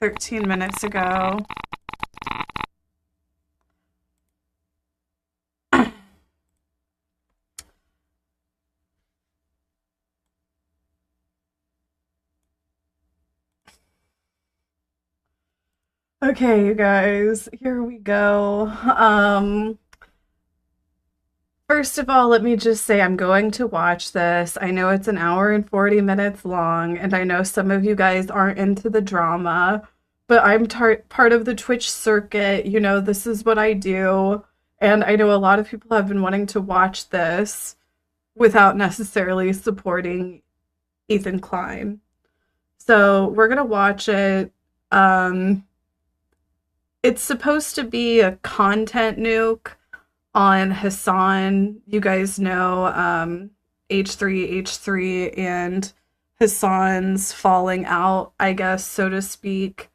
13 minutes ago. Okay, you guys, here we go. First of all, let me just say I'm going to watch this. I know it's an hour and 40 minutes long, and I know some of you guys aren't into the drama, but I'm part of the Twitch circuit. You know, this is what I do, and I know a lot of people have been wanting to watch this without necessarily supporting Ethan Klein. So we're gonna watch it. Um, it's supposed to be a content nuke on Hasan. You guys know H3 and Hasan's falling out, I guess, so to speak.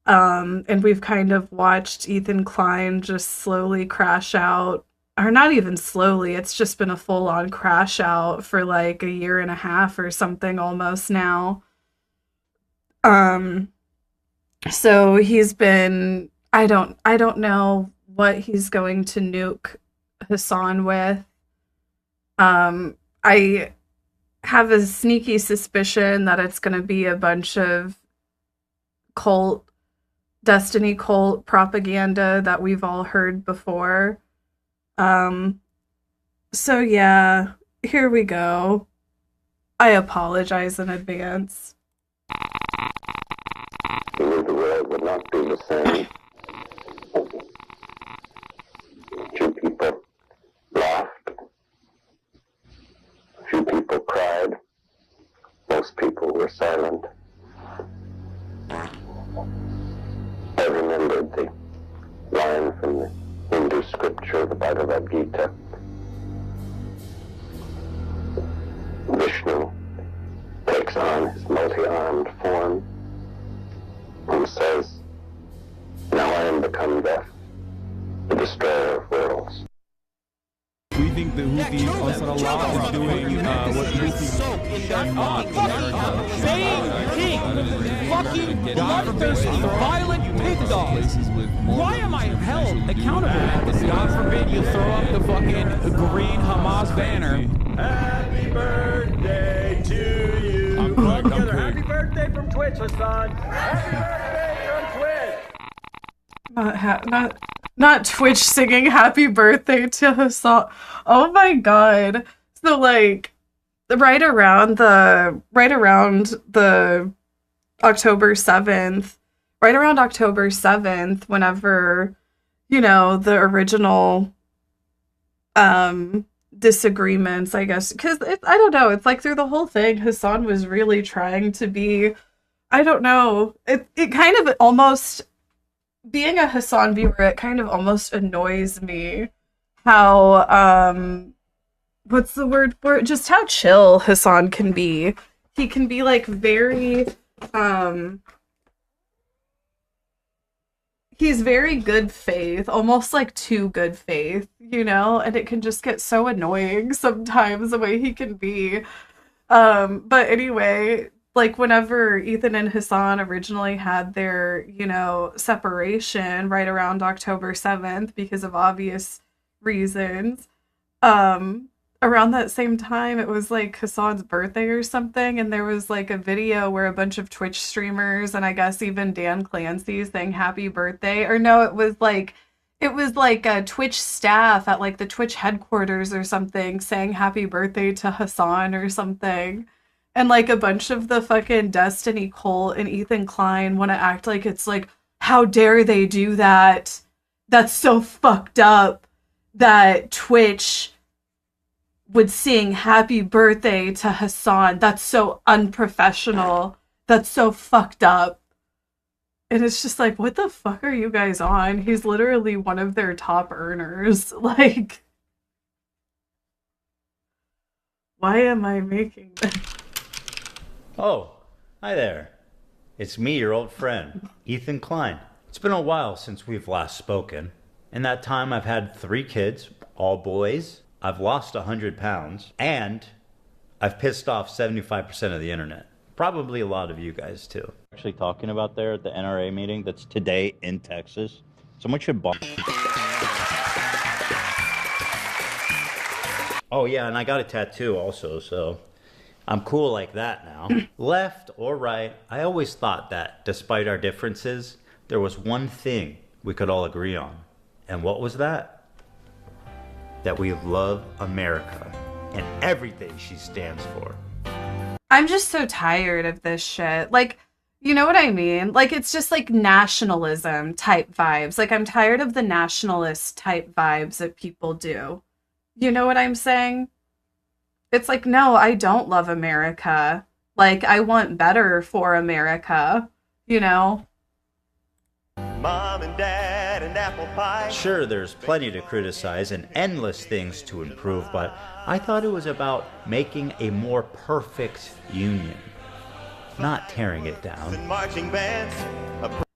And we've kind of watched Ethan Klein just slowly crash out. Or not even slowly, it's just been a full on crash out for like a year and a half or something almost now. Um, so he's been I don't know what he's going to nuke Hasan with. I have a sneaky suspicion that it's going to be a bunch of cult Destiny cult propaganda that we've all heard before. Um so yeah, here we go. I apologize in advance. He knew the world would not be the same. A few people laughed. A few people cried. Most people were silent. I remembered the line from the Hindu scripture, the Bhagavad Gita. Vishnu takes on his multi-armed form and says, "Now I am become death, the destroyer of worlds." We think the Houthi Ansarallah is doing what Houthi fucking bloodthirsty, violent pig dogs. Why am I held accountable? God forbid you throw up the fucking green Hamas banner. Happy birthday to you. I'm Piker. Happy birthday from Twitch, Hasan. Happy birthday from Twitch. Not Twitch singing happy birthday to Hasan. Oh my god. So like right around the October 7th, right around October 7th, whenever, you know, the original disagreements, I guess, because I don't know, it's like through the whole thing Hasan was really trying to be, I don't know, it kind of almost, being a Hasan viewer, it kind of almost annoys me how what's the word for it, just how chill Hasan can be. He can be like very he's very good faith, almost like too good faith, you know, and it can just get so annoying sometimes the way he can be. But anyway, like whenever Ethan and Hasan originally had their, you know, separation right around October 7th because of obvious reasons, around that same time it was like Hasan's birthday or something, and there was like a video where a bunch of Twitch streamers and I guess even Dan Clancy sang happy birthday, or no, it was like a Twitch staff at like the Twitch headquarters or something saying happy birthday to Hasan or something. And like a bunch of the fucking Destiny cult and Ethan Klein want to act like it's like, how dare they do that? That's so fucked up that Twitch would sing happy birthday to Hasan. That's so unprofessional. That's so fucked up. And it's just like, what the fuck are you guys on? He's literally one of their top earners. Like, why am I making this? Oh, hi there. It's me, your old friend, Ethan Klein. It's been a while since we've last spoken. In that time, I've had 3 kids, all boys. I've lost 100 pounds, and I've pissed off 75% of the internet. Probably a lot of you guys too. Actually talking about there at the NRA meeting that's today in Texas. Someone should buy. Oh yeah, and I got a tattoo also, so I'm cool like that now. Left or right, I always thought that despite our differences, there was one thing we could all agree on. And what was that? That we love America and everything she stands for. I'm just so tired of this shit. Like, you know what I mean? Like, it's just like nationalism type vibes. Like, I'm tired of the nationalist type vibes that people do. You know what I'm saying? It's like, no, I don't love America. Like, I want better for America, you know? Mom and Dad and apple pie. Sure, there's plenty to criticize and endless things to improve, but I thought it was about making a more perfect union, not tearing it down. And marching bands.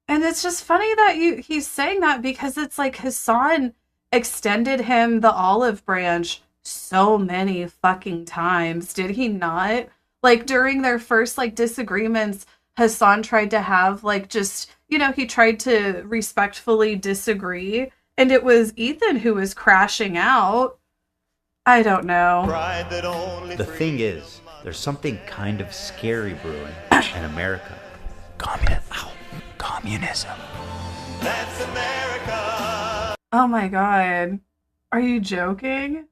And it's just funny that he's saying that because it's like Hasan extended him the olive branch so many fucking times. Did he not? Like, during their first, like, disagreements, Hasan tried to have, like, just, you know, he tried to respectfully disagree, and it was Ethan who was crashing out. I don't know. The thing is, there's something kind of scary brewing in America. Communism. That's America. Oh my god. Are you joking?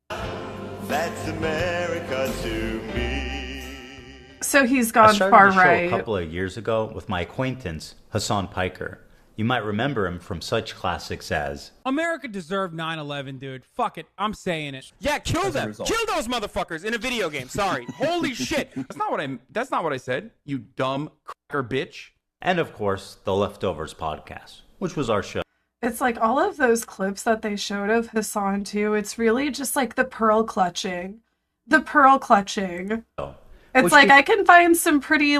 That's America to me. So he's I gone started far the show right. a couple of years ago with my acquaintance, Hasan Piker. You might remember him from such classics as America deserved 9/11, dude. Fuck it. I'm saying it. Yeah, kill them. Kill those motherfuckers in a video game. Sorry. Holy shit. That's not what I said. You dumb cracker bitch. and of course, the Leftovers podcast, which was our show. It's like all of those clips that they showed of Hasan too. It's really just like the pearl clutching. The pearl clutching. It's Which like I can find some pretty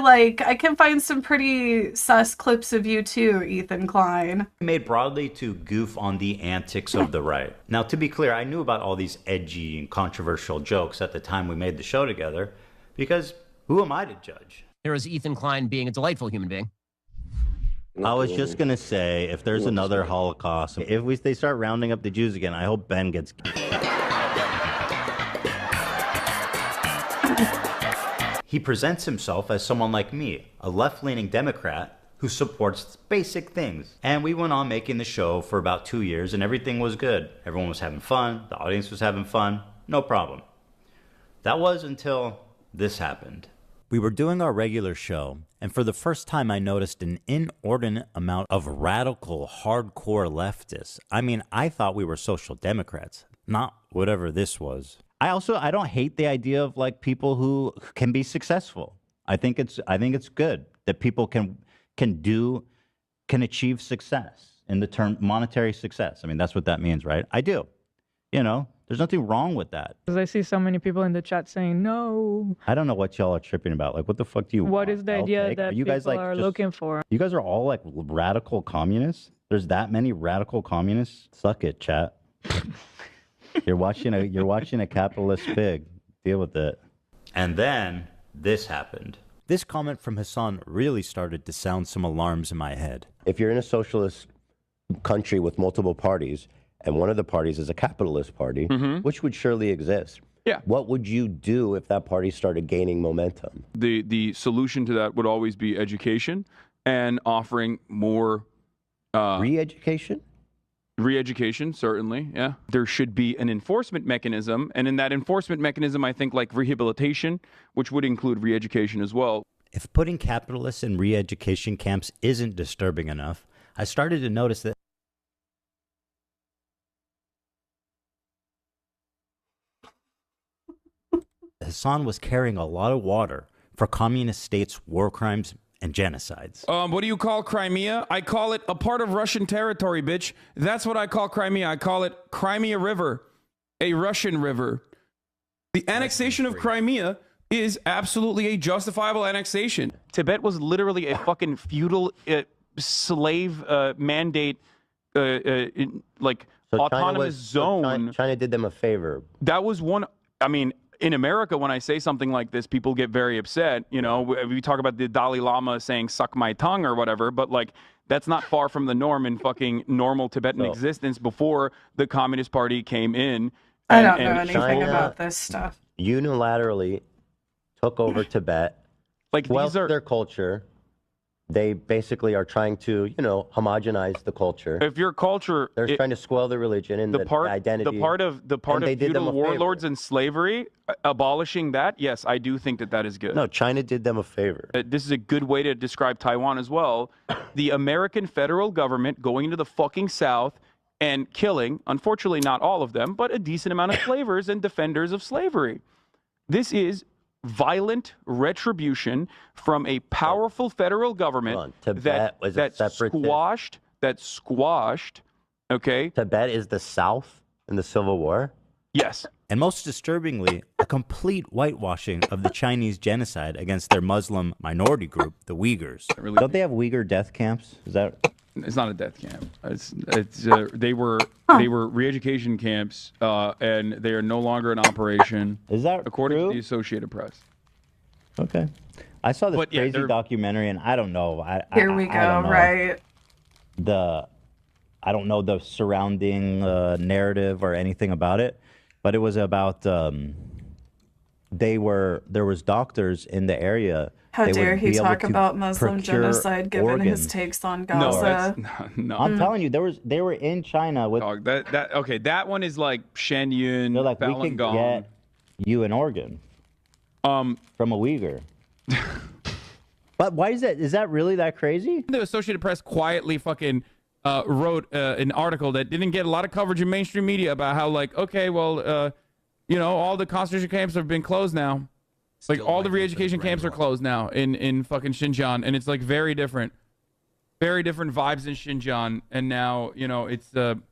sus clips of you too, Ethan Klein. Made broadly to goof on the antics of the right. Now, to be clear, I knew about all these edgy and controversial jokes at the time we made the show together, because who am I to judge? Here is Ethan Klein being a delightful human being. I was just going to say, if there's another Holocaust, if they start rounding up the Jews again, I hope Ben gets... He presents himself as someone like me, a left-leaning Democrat who supports basic things. And we went on making the show for about 2 years, and everything was good. Everyone was having fun. The audience was having fun. No problem. That was until this happened. We were doing our regular show, and for the first time I noticed an inordinate amount of radical, hardcore leftists. I mean, I thought we were social democrats, not whatever this was. I don't hate the idea of like people who can be successful. I think it's good that people can achieve success in the term monetary success. I mean, that's what that means, right? I do. You know, there's nothing wrong with that. Because I see so many people in the chat saying no. I don't know what y'all are tripping about. Like, what the fuck do you want? What is the idea that you guys people are looking for? You guys are all like radical communists? There's that many radical communists? Suck it, chat. You're watching a capitalist pig. Deal with it. And then this happened. This comment from Hasan really started to sound some alarms in my head. If you're in a socialist country with multiple parties, and one of the parties is a capitalist party, which would surely exist. Yeah. What would you do if that party started gaining momentum? The solution to that would always be education and offering more re-education? Re-education, certainly, yeah. There should be an enforcement mechanism, and in that enforcement mechanism, I think like rehabilitation, which would include re-education as well. If putting capitalists in re-education camps isn't disturbing enough, I started to notice that Hasan was carrying a lot of water for communist states' war crimes and genocides. What do you call Crimea? I call it a part of Russian territory, bitch. That's what I call Crimea. I call it Crimea River, a Russian river. The annexation of Crimea is absolutely a justifiable annexation. Tibet was literally a fucking feudal slave mandate, autonomous zone. China did them a favor. That was one. I mean, in America, when I say something like this, people get very upset. You know, we talk about the Dalai Lama saying "suck my tongue" or whatever, but like that's not far from the norm in fucking normal Tibetan existence before the Communist Party came in. I don't know anything about this stuff. Unilaterally took over Tibet, like these are their culture. They basically are trying to, you know, homogenize the culture. If your culture, they're trying to spoil the religion and the identity. The part of feudal warlords and slavery, abolishing that, yes, I do think that is good. No, China did them a favor. This is a good way to describe Taiwan as well. The American federal government going into the fucking South and killing, unfortunately not all of them, but a decent amount of slavers and defenders of slavery. This is violent retribution from a powerful federal government that squashed, okay? Tibet is the South in the Civil War? Yes. And most disturbingly, a complete whitewashing of the Chinese genocide against their Muslim minority group, the Uyghurs. Don't they have Uyghur death camps? Is that... It's not a death camp. They were re-education camps, and they are no longer in operation. Is that according true? to the Associated Press? Okay, I saw this crazy documentary, and I don't know. Here we go. Right. I don't know the surrounding narrative or anything about it, but it was about there was doctors in the area. How dare he talk about Muslim genocide given his takes on Gaza? No. I'm telling you, they were in China with that one is like Shenyun, they're like, Falun we could Gong. get you an organ from a Uyghur. But why is that? Is that really that crazy? The Associated Press quietly fucking wrote an article that didn't get a lot of coverage in mainstream media about how, like, okay, well, you know, all the concentration camps have been closed now. Like, all the re-education camps are closed now in fucking Xinjiang, and it's like very different vibes in Xinjiang, and now, you know, it's the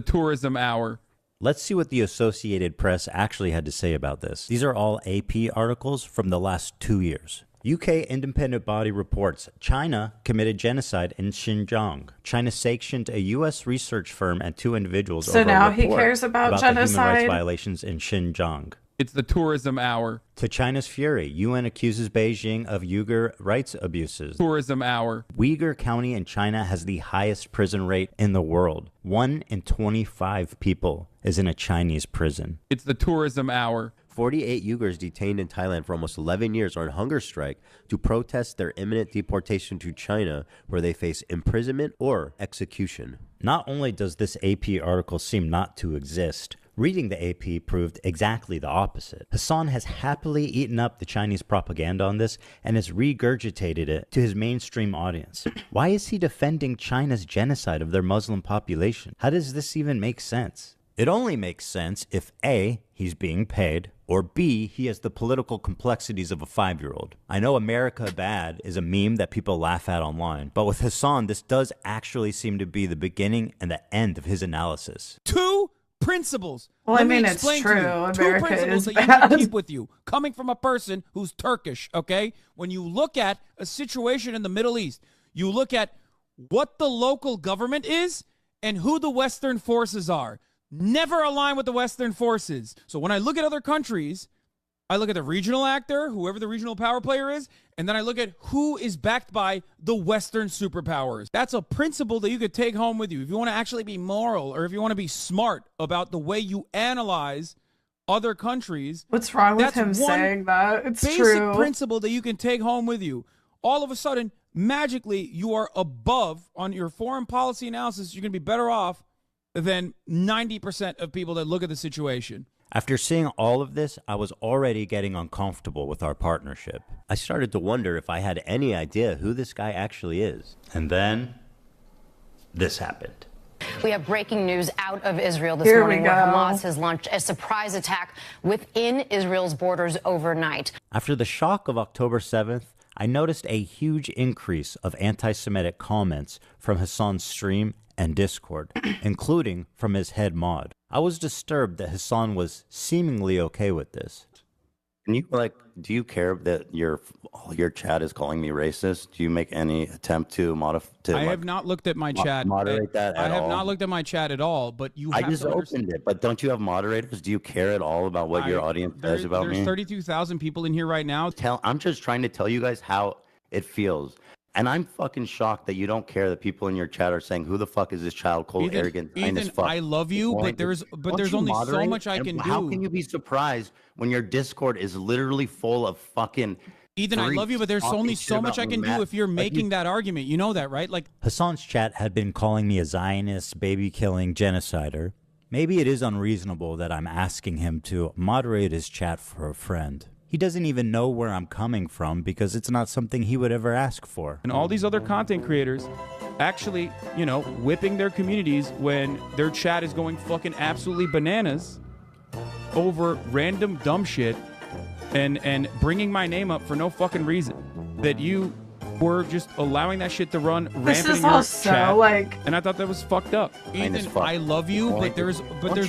tourism hour. Let's see what the Associated Press actually had to say about this. These are all AP articles from the last 2 years. UK independent body reports China committed genocide in Xinjiang. China sanctioned a U.S. research firm and 2 individuals. So now he cares about genocide. The human rights violations in Xinjiang. It's the tourism hour. To China's fury, UN accuses Beijing of Uyghur rights abuses. Tourism hour. Uyghur County in China has the highest prison rate in the world. 1 in 25 people is in a Chinese prison. It's the tourism hour. 48 Uyghurs detained in Thailand for almost 11 years are on hunger strike to protest their imminent deportation to China, where they face imprisonment or execution. Not only does this AP article seem not to exist, reading the AP proved exactly the opposite. Hasan has happily eaten up the Chinese propaganda on this and has regurgitated it to his mainstream audience. Why is he defending China's genocide of their Muslim population? How does this even make sense? It only makes sense if A, he's being paid, or B, he has the political complexities of a 5-year-old. I know America Bad is a meme that people laugh at online, but with Hasan, this does actually seem to be the beginning and the end of his analysis. 2 principles. Well, I mean, it's true. America is that bad. you need to keep with you, coming from a person who's Turkish, okay? When you look at a situation in the Middle East, you look at what the local government is and who the Western forces are. Never align with the Western forces. So when I look at other countries, I look at the regional actor, whoever the regional power player is, and then I look at who is backed by the Western superpowers. That's a principle that you could take home with you. If you want to actually be moral, or if you want to be smart about the way you analyze other countries. What's wrong with him saying that? It's true. Basic principle that you can take home with you. All of a sudden, magically, you are above on your foreign policy analysis. You're going to be better off than 90% of people that look at the situation. After seeing all of this, I was already getting uncomfortable with our partnership. I started to wonder if I had any idea who this guy actually is. And then, this happened. We have breaking news out of Israel this morning where Hamas has launched a surprise attack within Israel's borders overnight. After the shock of October 7th, I noticed a huge increase of anti-Semitic comments from Hasan's stream and Discord, including from his head mod. I was disturbed that Hasan was seemingly okay with this. Can you do you care that your chat is calling me racist? Do you make any attempt to I have not looked at my chat. moderate that I at have all? not looked at my chat at all, but you I have just to understand. opened it, but don't you have moderators? Do you care at all about what your audience says about me? There's 32,000 people in here right now. I'm just trying to tell you guys how it feels. And I'm fucking shocked that you don't care that people in your chat are saying, who the fuck is this child cold, arrogant, as fuck. I love you, but there's only so much I can do. How can you be surprised when your Discord is literally full of fucking Ethan, I love you, but there's only so much I can do if you're making that argument. You know that, right? Like Hasan's chat had been calling me a Zionist, baby-killing genocider. Maybe it is unreasonable that I'm asking him to moderate his chat for a friend. He doesn't even know where I'm coming from because it's not something he would ever ask for. And all these other content creators actually, whipping their communities when their chat is going fucking absolutely bananas over random dumb shit and bringing my name up for no fucking reason. That you were just allowing that shit to run rampant in your chat. And I thought that was fucked up. Ethan, I love you, but there's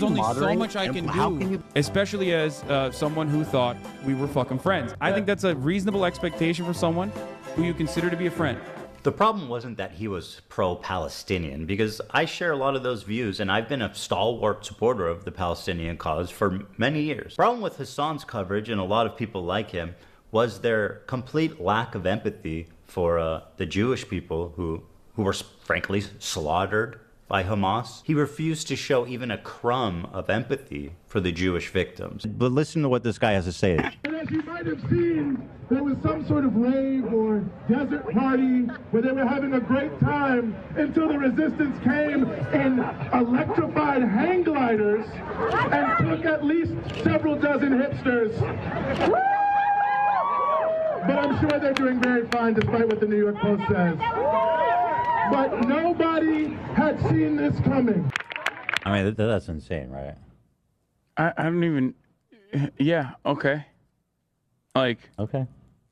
only so much I can do. Especially as someone who thought we were fucking friends. I think that's a reasonable expectation for someone who you consider to be a friend. The problem wasn't that he was pro-Palestinian, because I share a lot of those views, and I've been a stalwart supporter of the Palestinian cause for many years. The problem with Hasan's coverage, and a lot of people like him, was their complete lack of empathy for the Jewish people who were frankly slaughtered by Hamas. He refused to show even a crumb of empathy for the Jewish victims. But listen to what this guy has to say. And as you might have seen, there was some sort of rave or desert party where they were having a great time until the resistance came in electrified hang gliders and took at least several dozen hipsters. But I'm sure they're doing very fine despite what the New York Post says. But nobody had seen this coming. I mean, that's insane, right? I don't even... Yeah, okay. Okay.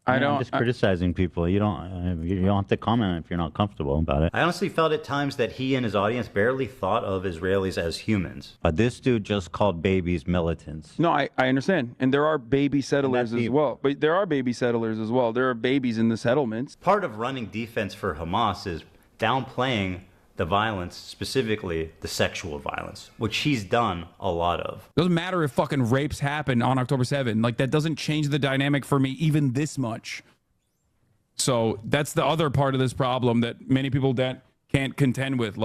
I'm just criticizing people. You don't have to comment if you're not comfortable about it. I honestly felt at times that he and his audience barely thought of Israelis as humans. This dude just called babies militants. No, I understand. And there are baby settlers as well. But there are baby settlers as well. There are babies in the settlements. Part of running defense for Hamas is downplaying the violence, specifically the sexual violence, which he's done a lot of. Doesn't matter if fucking rapes happen on October 7th. Like, that doesn't change the dynamic for me even this much. So that's the other part of this problem that many people can't contend with.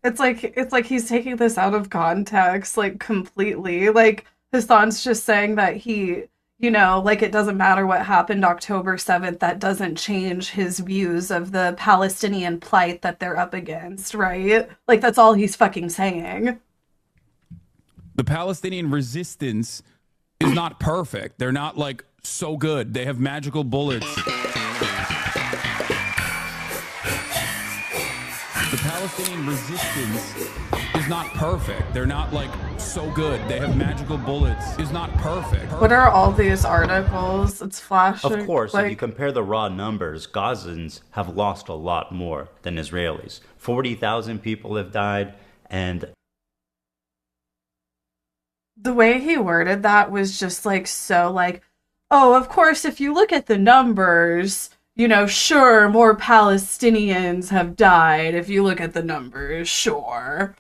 It's like he's taking this out of context, completely. Like, Hasan's just saying that he, it doesn't matter what happened October 7th. That doesn't change his views of the Palestinian plight that they're up against, right? That's all he's fucking saying. The Palestinian resistance is not perfect. They're not, so good. They have magical bullets. The Palestinian resistance is not perfect. They're not, so good. They have magical bullets. Is not perfect. What are all these articles? It's flashing. Of course, if you compare the raw numbers, Gazans have lost a lot more than Israelis. 40,000 people have died, and... The way he worded that was just, oh, of course, if you look at the numbers... sure, more Palestinians have died if you look at the numbers, sure.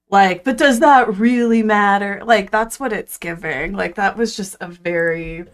But does that really matter? That's what it's giving. That was just a very...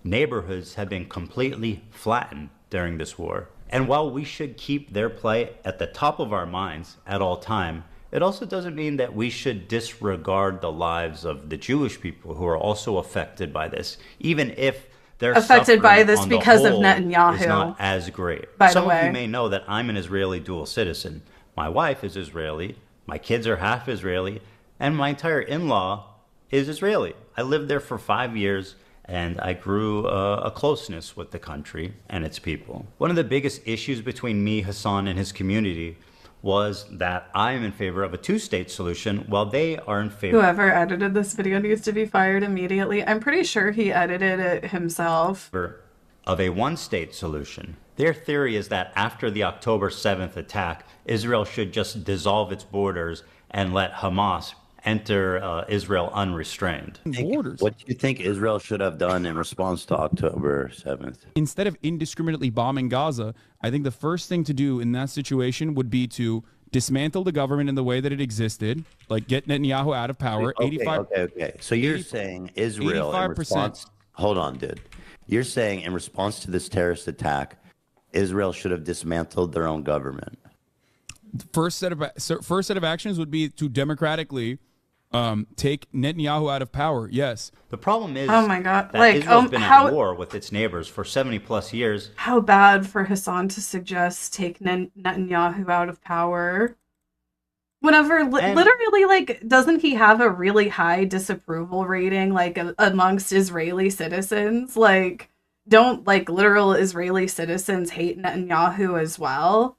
Neighborhoods have been completely flattened during this war. And while we should keep their plight at the top of our minds at all time, it also doesn't mean that we should disregard the lives of the Jewish people who are also affected by this, even if they're affected by this on because the of whole Netanyahu. Is not as great. By Some the way, of you may know that I'm an Israeli dual citizen. My wife is Israeli, my kids are half Israeli, and my entire in-law is Israeli. I lived there for 5 years, and I grew a closeness with the country and its people. One of the biggest issues between me, Hasan, and his community was that I am in favor of a two-state solution while they are in favor... Whoever edited this video needs to be fired immediately. I'm pretty sure he edited it himself. ...of a one-state solution. Their theory is that after the October 7th attack, Israel should just dissolve its borders and let Hamas enter Israel unrestrained. Borders. What do you think Israel should have done in response to October 7th? Instead of indiscriminately bombing Gaza, I think the first thing to do in that situation would be to dismantle the government in the way that it existed, like get Netanyahu out of power. Okay. So you're saying Israel in 85%. response... Hold on, dude. You're saying in response to this terrorist attack, Israel should have dismantled their own government. First set of actions would be to democratically take Netanyahu out of power. Yes. The problem is, oh my God, that like Israel's been at war with its neighbors for 70 plus years. How bad for Hasan to suggest take Netanyahu out of power. Whenever literally, like, doesn't he have a really high disapproval rating, like amongst Israeli citizens? Like, don't like literal Israeli citizens hate Netanyahu as well?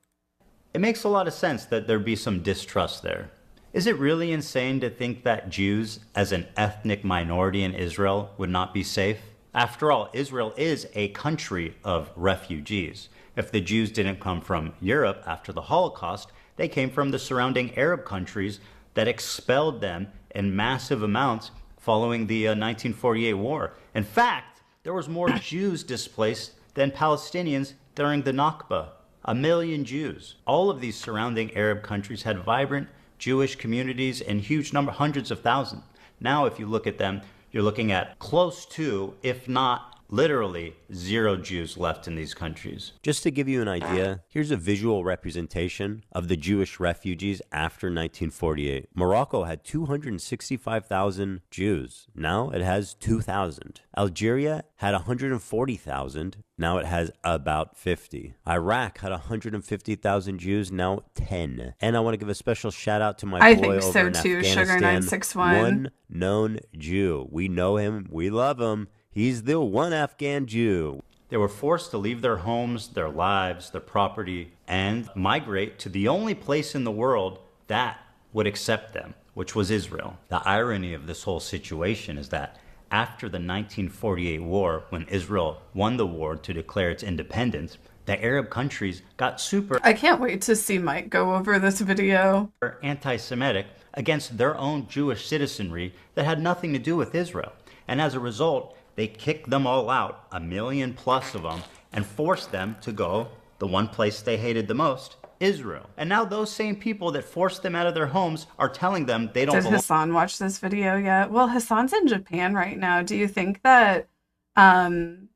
It makes a lot of sense that there'd be some distrust there. Is it really insane to think that Jews, as an ethnic minority in Israel, would not be safe? After all, Israel is a country of refugees. If the Jews didn't come from Europe after the Holocaust, they came from the surrounding Arab countries that expelled them in massive amounts following the 1948 war. In fact, there was more Jews displaced than Palestinians during the Nakba. 1 million Jews. All of these surrounding Arab countries had vibrant Jewish communities in huge number, hundreds of thousands. Now, if you look at them, you're looking at close to, if not literally, 0 Jews left in these countries. Just to give you an idea, here's a visual representation of the Jewish refugees after 1948. Morocco had 265,000 Jews. Now it has 2,000. Algeria had 140,000. Now it has about 50. Iraq had 150,000 Jews. Now 10. And I want to give a special shout out to my boy over in Afghanistan. Sugar961. One known Jew. We know him. We love him. He's the one Afghan Jew. They were forced to leave their homes, their lives, their property, and migrate to the only place in the world that would accept them, which was Israel. The irony of this whole situation is that after the 1948 war, when Israel won the war to declare its independence, the Arab countries got super... I can't wait to see Mike go over this video. ...anti-Semitic against their own Jewish citizenry that had nothing to do with Israel. And as a result, they kicked them all out, 1 million plus of them, and forced them to go the one place they hated the most, Israel. And now those same people that forced them out of their homes are telling them they don't belong. Did Hasan watch this video yet? Well, Hasan's in Japan right now. Do you think that Hasan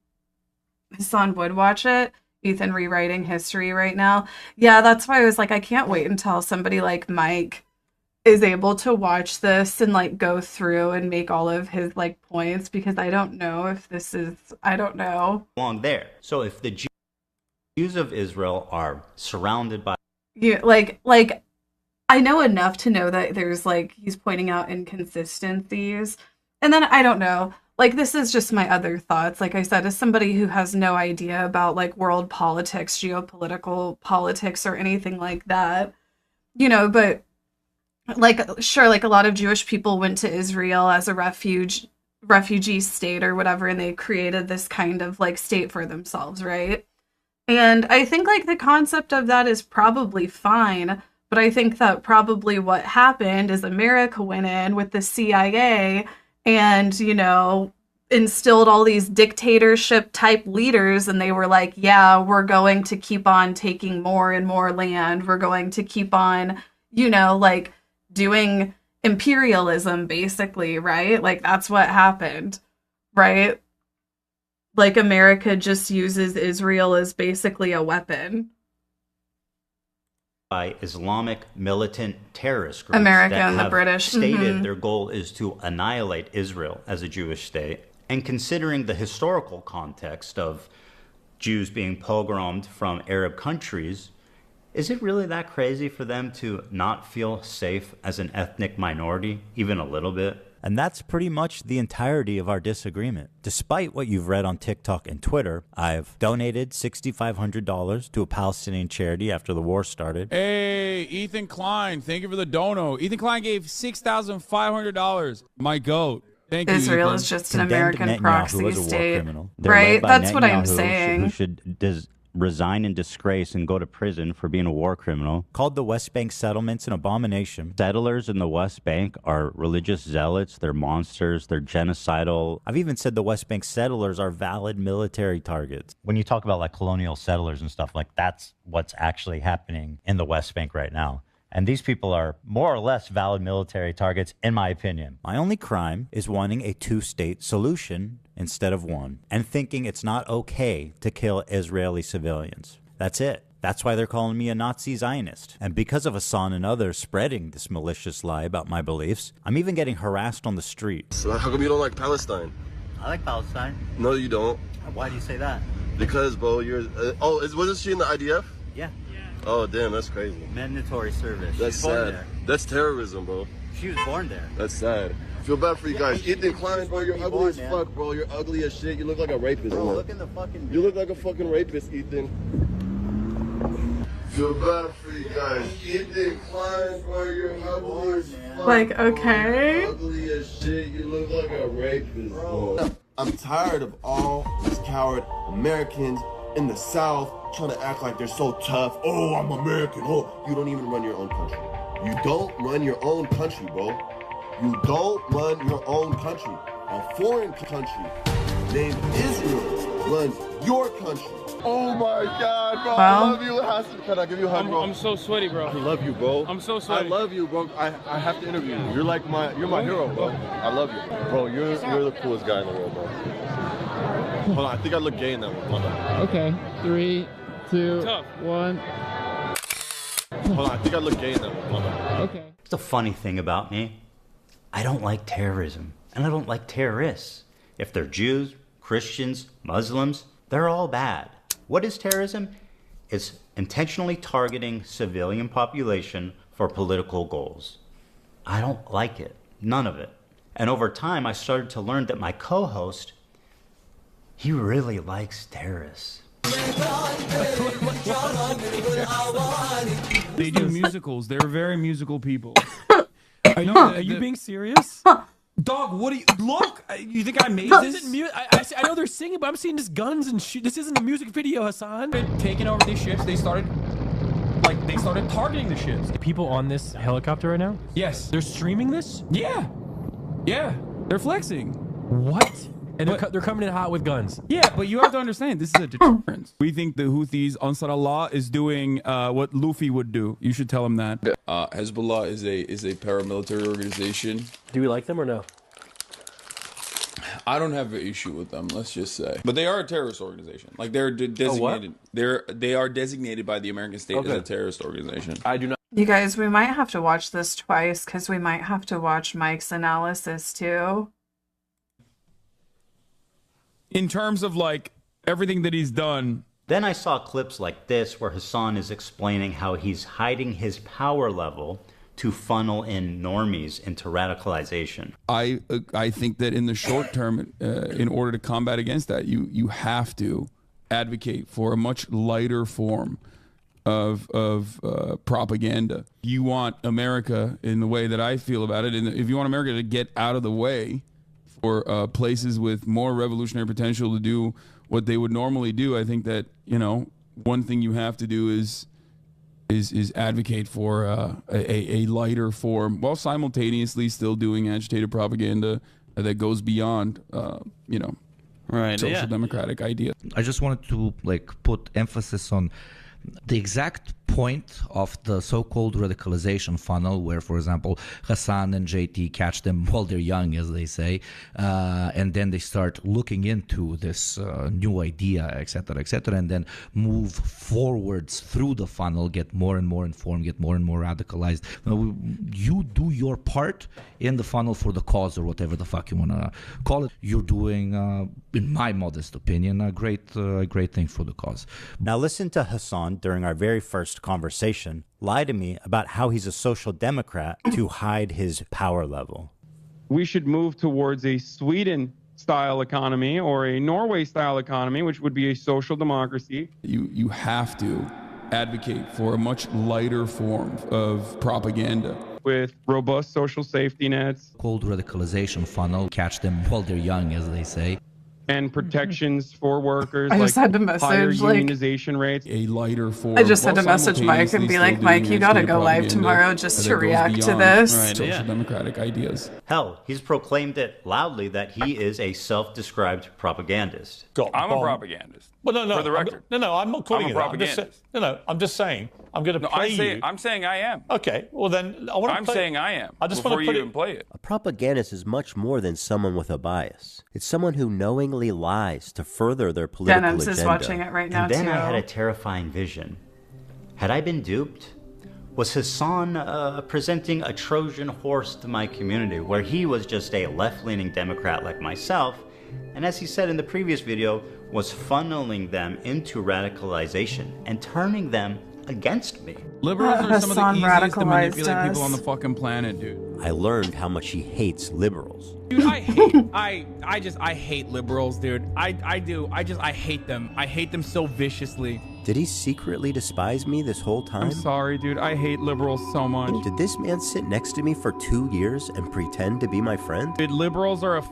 would watch it? Ethan rewriting history right now? Yeah, that's why I was like, I can't wait until somebody like Mike is able to watch this and like go through and make all of his like points, because I don't know if this is, I don't know. Belong there. So if the Jews of Israel are surrounded by... Yeah, like I know enough to know that there's like, he's pointing out inconsistencies. And then I don't know, like this is just my other thoughts. Like I said, as somebody who has no idea about like world politics, geopolitical politics or anything like that, you know, but like, sure, like a lot of Jewish people went to Israel as a refugee state or whatever, and they created this kind of like state for themselves, right? And I think like the concept of that is probably fine, but I think that probably what happened is America went in with the CIA and, you know, instilled all these dictatorship type leaders, and they were like, yeah, we're going to keep on taking more and more land. We're going to keep on, you know, like doing imperialism basically, right? Like that's what happened, right? Like America just uses Israel as basically a weapon. By Islamic militant terrorist groups America that and the have British stated their goal is to annihilate Israel as a Jewish state. And considering the historical context of Jews being pogromed from Arab countries, is it really that crazy for them to not feel safe as an ethnic minority, even a little bit? And that's pretty much the entirety of our disagreement. Despite what you've read on TikTok and Twitter, I've donated $6,500 to a Palestinian charity after the war started. Hey, Ethan Klein, thank you for the dono. Ethan Klein gave $6,500. My goat. Thank you, Israel Ethan. is just an American proxy state. They're right? led by That's what I'm Netanyahu, saying. Who should resign in disgrace and go to prison for being a war criminal, called the West Bank settlements an abomination. Settlers in the West Bank are religious zealots, they're monsters, they're genocidal. I've even said the West Bank settlers are valid military targets. When you talk about like colonial settlers and stuff, like that's what's actually happening in the West Bank right now. And these people are more or less valid military targets, in my opinion. My only crime is wanting a two-state solution instead of one, and thinking it's not okay to kill Israeli civilians. That's it. That's why they're calling me a Nazi Zionist. And because of Hasan and others spreading this malicious lie about my beliefs, I'm even getting harassed on the street. So how come you don't like Palestine? I like Palestine. No, you don't. Why do you say that? Because, bro, you're... wasn't she in the IDF? Yeah. Oh, damn, that's crazy. Mandatory service. That's She's born sad. there. That's terrorism, bro. She was born there. That's sad. I feel bad for you guys. Ethan Klein, bro, you're ugly as fuck, bro. You're ugly as shit. You look like a rapist, Bro, man. look in the fucking... You look like a fucking rapist, Ethan. Feel bad for you guys. Ethan Klein, bro, you're ugly as fuck. Like, okay. You're ugly as shit. You look like a rapist, bro. I'm tired of all these coward Americans in the South trying to act like they're so tough. Oh, I'm American. Oh, you don't even run your own country. You don't run your own country, bro. You don't run your own country. A foreign country named Israel runs your country. Oh my God, bro. I love you, Hasan. Can I give you a hug, bro? I'm so sweaty, bro. I love you, bro. I'm so sweaty. I love you, bro. I have to interview you. You're like you're my hero, bro. I love you, bro. You're the coolest guy in the world, bro. Hold on, I think I look gay in that one. Hold on. Okay, 3, 2, 1. Hold on, I think I look gay in that one. Hold on. Okay. The funny thing about me, I don't like terrorism, and I don't like terrorists. If they're Jews, Christians, Muslims, they're all bad. What is terrorism? It's intentionally targeting civilian population for political goals. I don't like it. None of it. And over time, I started to learn that my co-host, he really likes terrorists. They do musicals. They're very musical people. I know. Are you being serious? Dog, what do you look? You think I made This this? isn't I know they're singing, but I'm seeing just guns and shit. This isn't a music video, Hasan. Taking over these ships, they started targeting the ships. People on this helicopter right now? Yes. They're streaming this? Yeah. They're flexing. What? And they're coming in hot with guns. Yeah, but you have to understand, this is a deterrence. We think the Houthis, Ansar Allah, is doing what Luffy would do. You should tell him that. Hezbollah is a paramilitary organization. Do we like them or no? I don't have an issue with them, let's just say. But they are a terrorist organization. Like they're designated. They are designated by the American state as a terrorist organization. I do not. You guys, we might have to watch this twice because we might have to watch Mike's analysis too. In terms of like everything that he's done. Then I saw clips like this where Hasan is explaining how he's hiding his power level to funnel in normies into radicalization. I think that in the short term, in order to combat against that, you have to advocate for a much lighter form of propaganda. You want America, in the way that I feel about it, and if you want America to get out of the way for places with more revolutionary potential to do what they would normally do, I think that, one thing you have to do is advocate for a lighter form, while simultaneously still doing agitated propaganda that goes beyond, social democratic ideas. I just wanted to put emphasis on the exact point of the so-called radicalization funnel where, for example, Hasan and JT catch them while they're young, as they say, and then they start looking into this new idea, etc., and then move forwards through the funnel, get more and more informed, get more and more radicalized. You do your part in the funnel for the cause, or whatever the fuck you want to call it. You're doing, in my modest opinion, a great thing for the cause. Now listen to Hasan during our very first conversation lie to me about how he's a social democrat to hide his power level. We should move towards a Sweden-style economy or a Norway-style economy, which would be a social democracy. You have to advocate for a much lighter form of propaganda. With robust social safety nets. Called radicalization funnel, catch them while they're young, as they say. and protections for workers. I just like had to higher message, like, unionization rates. A lighter for. I just had to message Mike and be like, Mike, you gotta go live tomorrow just to react to this. Social democratic ideas. Hell, he's proclaimed it loudly that he is a self-described propagandist. I'm a propagandist. Well, no, For the record. I'm not calling I'm you a that. I'm just, propagandist. I'm just saying. I'm going to play you. I'm saying I am. Okay, well then I want to. I'm saying I am. I just before want to you put even play it. A propagandist is much more than someone with a bias. It's someone who knowingly lies to further their political Denims agenda. is watching it right now, And then too. I had a terrifying vision. Had I been duped? Was Hasan presenting a Trojan horse to my community, where he was just a left-leaning Democrat like myself, and as he said in the previous video, was funneling them into radicalization and turning them against me? Liberals are some of the Hassan easiest to radicalized manipulate us. people on the fucking planet, dude. I learned how much he hates liberals. Dude, I hate liberals, dude. I hate them. I hate them so viciously. Did he secretly despise me this whole time? I'm sorry, dude. I hate liberals so much. Did this man sit next to me for 2 years and pretend to be my friend? Dude, liberals are a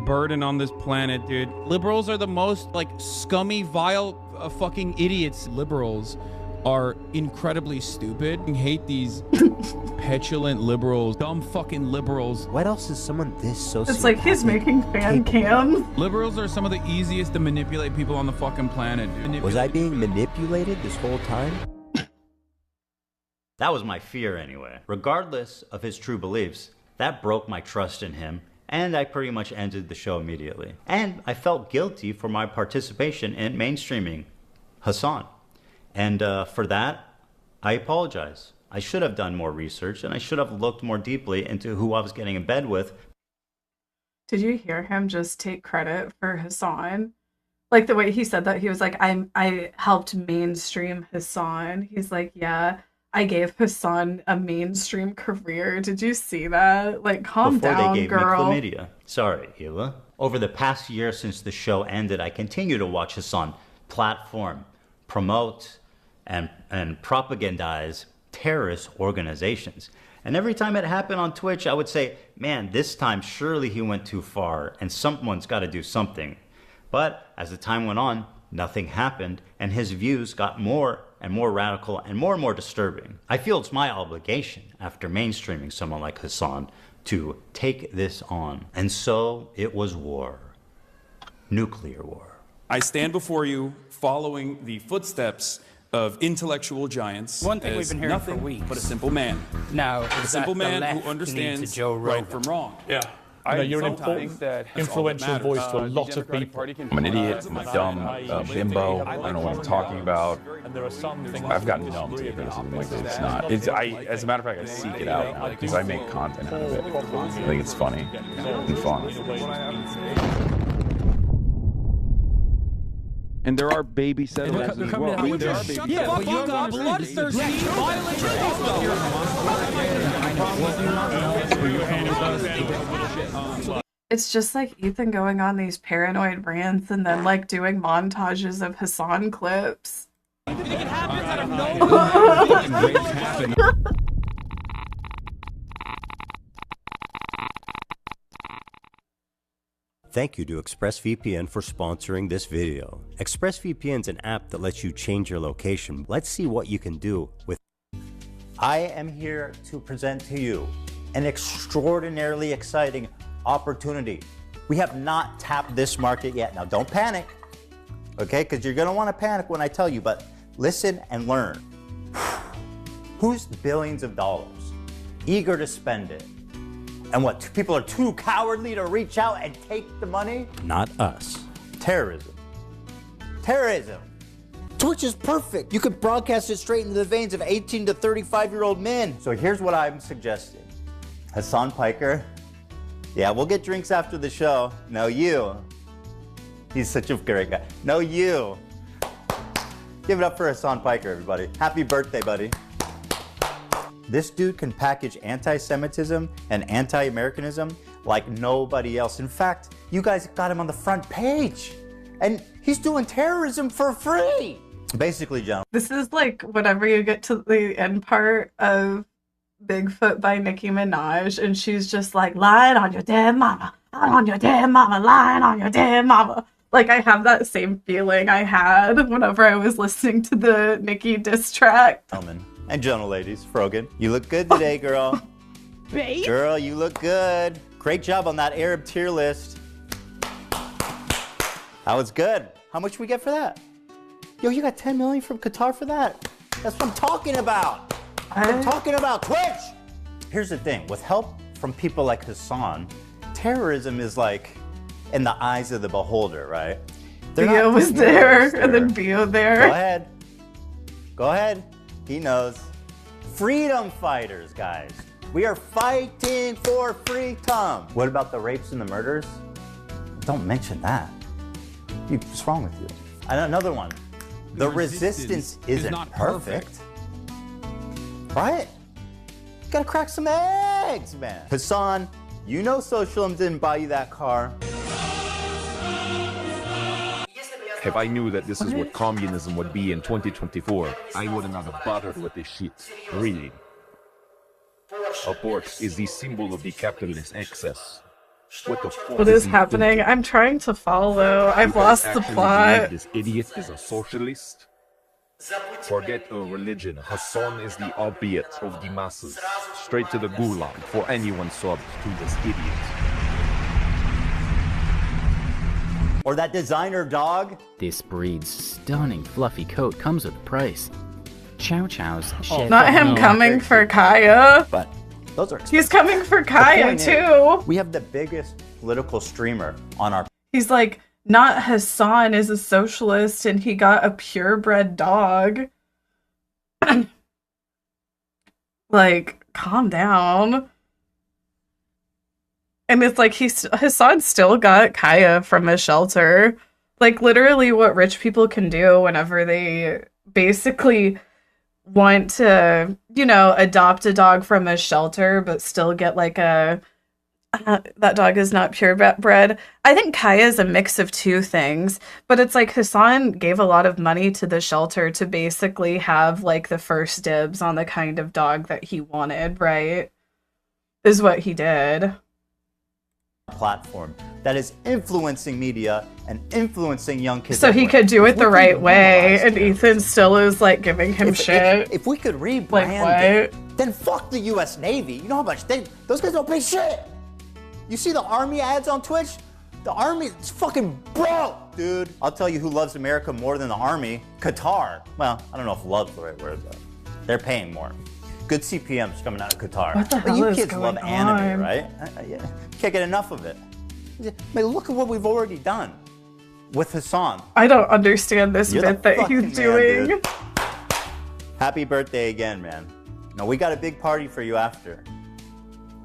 burden on this planet, dude. Liberals are the most, like, scummy, vile, fucking idiots. Liberals are incredibly stupid. I hate these petulant liberals, dumb fucking liberals. What else is someone this sociopathic? It's like he's making fan cam. Liberals are some of the easiest to manipulate people on the fucking planet, dude. Was I being manipulated this whole time? That was my fear anyway. Regardless of his true beliefs, that broke my trust in him, and I pretty much ended the show immediately. And I felt guilty for my participation in mainstreaming Hasan. And for that, I apologize. I should have done more research, and I should have looked more deeply into who I was getting in bed with. Did you hear him just take credit for Hasan? Like the way he said that, he was like, I helped mainstream Hasan. He's like, yeah, I gave Hasan a mainstream career. Did you see that? Like, calm Before down, they gave girl. me chlamydia. Sorry, Hila. Over the past year since the show ended, I continue to watch Hasan platform, promote, and propagandize terrorist organizations. And every time it happened on Twitch, I would say, man, this time surely he went too far and someone's got to do something. But as the time went on, nothing happened, and his views got more and more radical and more disturbing. I feel it's my obligation, after mainstreaming someone like Hasan, to take this on. And so it was war. Nuclear war. I stand before you following the footsteps of intellectual giants. One thing we've as been hearing nothing for weeks. but a simple man. Now, a is simple that the man left who understands leaning to Joe right Rogan? from wrong. Yeah. You know, you're an sometimes important, that's all that influential matters. voice to a The lot of Democratic people. Party can- I'm an idiot, I'm a dumb bimbo, I don't know what I'm talking about. And there are some things I've gotten numb to criticism like this. It's not. As a matter of fact, I seek it out now because I make content out of it. I think it's funny and fun. And there are baby settlers as well. There are baby Yeah, settlers. but you got bloodthirsty, violent It's just like Ethan going on these paranoid rants and then like doing montages of Hasan clips. Thank you to ExpressVPN for sponsoring this video. ExpressVPN is an app that lets you change your location. Let's see what you can do with. I am here to present to you an extraordinarily exciting opportunity. We have not tapped this market yet. Now, don't panic, okay? Because you're going to want to panic when I tell you, but listen and learn. Who's billions of dollars, eager to spend it? And what, people are too cowardly to reach out and take the money? Not us. Terrorism. Terrorism. Twitch is perfect. You could broadcast it straight into the veins of 18 to 35-year-old men. So here's what I'm suggesting. Hasan Piker. Yeah, we'll get drinks after the show. No, you. He's such a great guy. No, you. Give it up for Hasan Piker, everybody. Happy birthday, buddy. This dude can package anti-Semitism and anti-Americanism like nobody else. In fact, you guys got him on the front page. And he's doing terrorism for free. Basically, John. This is like whenever you get to the end part of Bigfoot by Nicki Minaj and she's just like, lying on your dead mama, lying on your dead mama, lying on your dead mama. Like, I have that same feeling I had whenever I was listening to the Nicki diss track. Gentlemen and gentle ladies, Frogan, you look good today, girl. Babe? Girl, you look good. Great job on that Arab tier list. That was good. How much we get for that? Yo, you got 10 million from Qatar for that? That's what I'm talking about. I'm talking about Twitch. Here's the thing. With help from people like Hasan, terrorism is like in the eyes of the beholder, right? Bio was there, and then Bio there. Go ahead. Go ahead. He knows. Freedom fighters, guys. We are fighting for freedom. What about the rapes and the murders? Don't mention that. What's wrong with you? And another one. The resistance isn't not perfect. Right? You gotta crack some eggs, man. Hasan, you know Socialism didn't buy you that car. If I knew that this is what communism would be in 2024, I wouldn't have bothered with this shit. Really. A pork is the symbol of the capitalist excess. What the fuck What is happening? I'm trying to follow. I've lost the plot. This idiot is a socialist? Forget a religion. Hasan is the opiate of the masses. Straight to the gulag for anyone subbed to this idiot. Or that designer dog. This breed's stunning fluffy coat comes with a price. Chow Chow's Not him coming for Kaya. But those are He's coming for Kaya too. We have the biggest political streamer on our. He's like, not Hasan is a socialist and he got a purebred dog. Like, calm down. And it's like Hasan still got Kaya from a shelter. Like, literally what rich people can do whenever they basically want to, you know, adopt a dog from a shelter, but still get like a... that dog is not purebred. I think Kaya is a mix of two things, but it's like Hasan gave a lot of money to the shelter to basically have like the first dibs on the kind of dog that he wanted, right? Is what he did. Platform that is influencing media and influencing young kids. So he could do it the right way, and Ethan still is like giving him shit. If we could rebrand like, it, then fuck the U.S. Navy. You know how much those guys don't pay shit. You see the Army ads on Twitch? The Army is fucking broke, dude. I'll tell you who loves America more than the Army. Qatar. Well, I don't know if love's the right word, though. They're paying more. Good CPMs coming out of Qatar. What the hell you is kids love going anime, on? right? Can't get enough of it. But look at what we've already done with Hasan. I don't understand this You're bit the that fucking he's man, doing. dude. Happy birthday again, man. No, we got a big party for you after.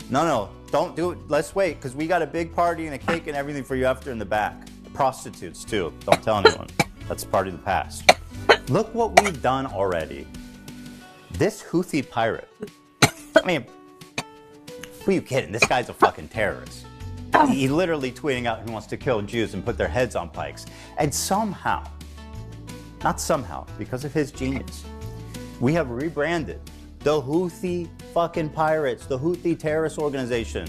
No, don't do it. Let's wait, because we got a big party and a cake and everything for you after in the back. The prostitutes, too. Don't tell anyone. That's part of the past. Look what we've done already. This Houthi pirate. I mean, who are you kidding? This guy's a fucking terrorist. He literally tweeting out he wants to kill Jews and put their heads on pikes. And somehow, not somehow, because of his genius, we have rebranded the Houthi fucking pirates, the Houthi terrorist organization.